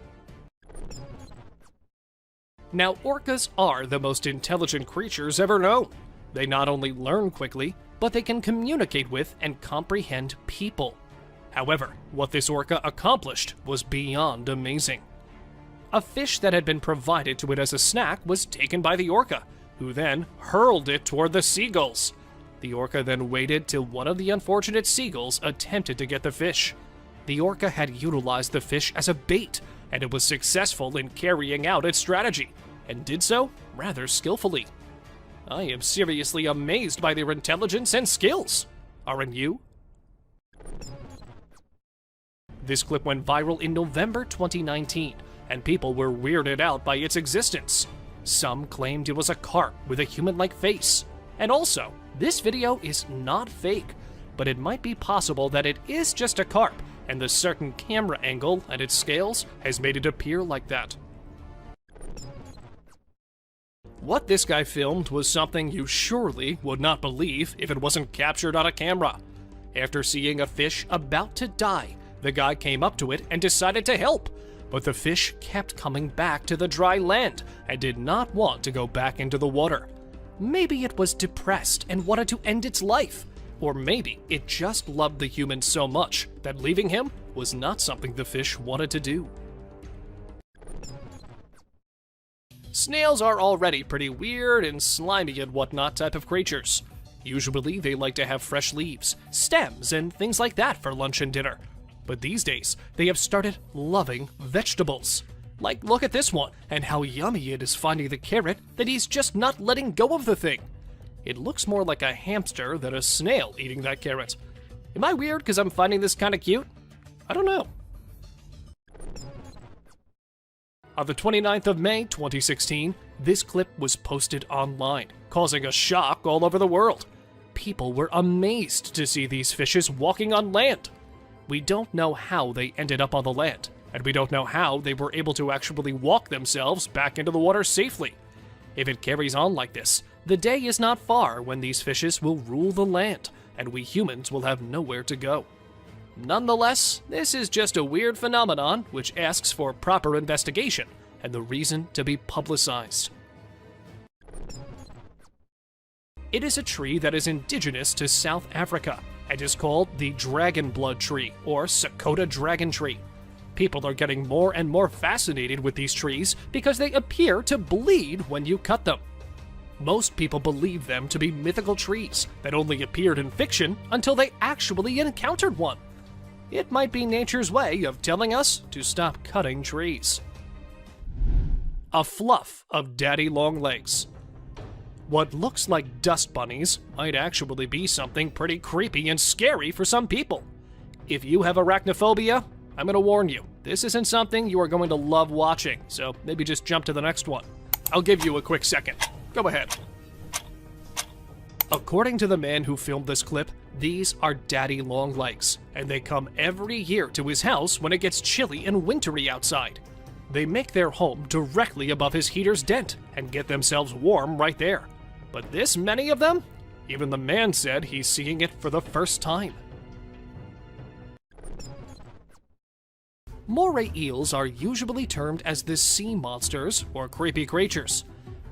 Now, orcas are the most intelligent creatures ever known. They not only learn quickly, but they can communicate with and comprehend people. However, what this orca accomplished was beyond amazing. A fish that had been provided to it as a snack was taken by the orca, who then hurled it toward the seagulls. The orca then waited till one of the unfortunate seagulls attempted to get the fish. The orca had utilized the fish as a bait, and it was successful in carrying out its strategy, and did so rather skillfully. I am seriously amazed by their intelligence and skills. Aren't you? This clip went viral in November 2019, and people were weirded out by its existence. Some claimed it was a carp with a human-like face. And also, this video is not fake, but it might be possible that it is just a carp, and the certain camera angle and its scales has made it appear like that. What this guy filmed was something you surely would not believe if it wasn't captured on a camera. After seeing a fish about to die, the guy came up to it and decided to help, but the fish kept coming back to the dry land and did not want to go back into the water. Maybe it was depressed and wanted to end its life, or maybe it just loved the human so much that leaving him was not something the fish wanted to do. Snails are already pretty weird and slimy and whatnot type of creatures. Usually they like to have fresh leaves, stems, and things like that for lunch and dinner. But these days, they have started loving vegetables. Like, look at this one, and how yummy it is finding the carrot that he's just not letting go of the thing. It looks more like a hamster than a snail eating that carrot. Am I weird because I'm finding this kind of cute? I don't know. On the 29th of May 2016, this clip was posted online, causing a shock all over the world. People were amazed to see these fishes walking on land. We don't know how they ended up on the land, and we don't know how they were able to actually walk themselves back into the water safely. If it carries on like this, the day is not far when these fishes will rule the land, and we humans will have nowhere to go. Nonetheless, this is just a weird phenomenon which asks for proper investigation and the reason to be publicized. It is a tree that is indigenous to South Africa and is called the dragon blood tree, or Sakota dragon tree. People are getting more and more fascinated with these trees because they appear to bleed when you cut them. Most people believe them to be mythical trees that only appeared in fiction until they actually encountered one. It might be nature's way of telling us to stop cutting trees. A fluff of daddy long legs. What looks like dust bunnies might actually be something pretty creepy and scary for some people. If you have arachnophobia, I'm going to warn you, this isn't something you are going to love watching, so maybe just jump to the next one. I'll give you a quick second. Go ahead. According to the man who filmed this clip, these are daddy long legs, and they come every year to his house when it gets chilly and wintry outside. They make their home directly above his heater's dent and get themselves warm right there. But this many of them? Even the man said he's seeing it for the first time. Moray eels are usually termed as the sea monsters or creepy creatures.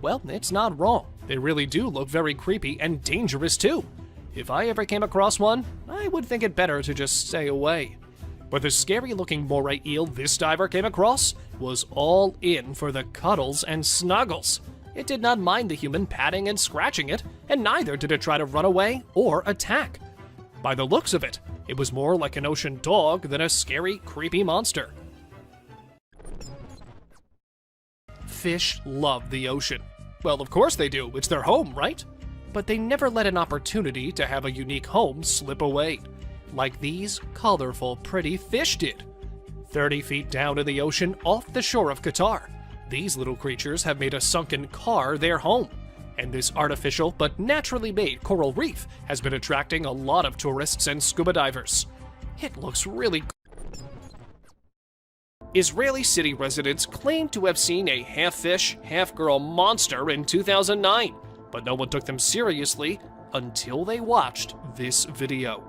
Well, it's not wrong. They really do look very creepy and dangerous too. If I ever came across one, I would think it better to just stay away. But the scary-looking moray eel this diver came across was all in for the cuddles and snuggles. It did not mind the human patting and scratching it, and neither did it try to run away or attack. By the looks of it, it was more like an ocean dog than a scary, creepy monster. Fish love the ocean. Well, of course they do. It's their home, right? But they never let an opportunity to have a unique home slip away, like these colorful, pretty fish did. 30 feet down in the ocean off the shore of Qatar, these little creatures have made a sunken car their home. And this artificial but naturally made coral reef has been attracting a lot of tourists and scuba divers. It looks really cool. Israeli city residents claim to have seen a half-fish, half-girl monster in 2009, but no one took them seriously until they watched this video.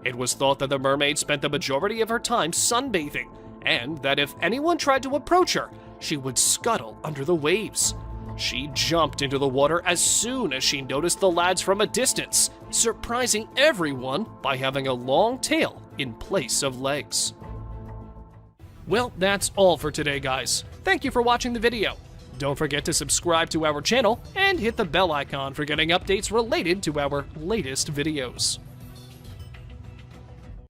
It was thought that the mermaid spent the majority of her time sunbathing, and that if anyone tried to approach her, she would scuttle under the waves. She jumped into the water as soon as she noticed the lads from a distance, surprising everyone by having a long tail in place of legs. Well, that's all for today, guys. Thank you for watching the video. Don't forget to subscribe to our channel and hit the bell icon for getting updates related to our latest videos.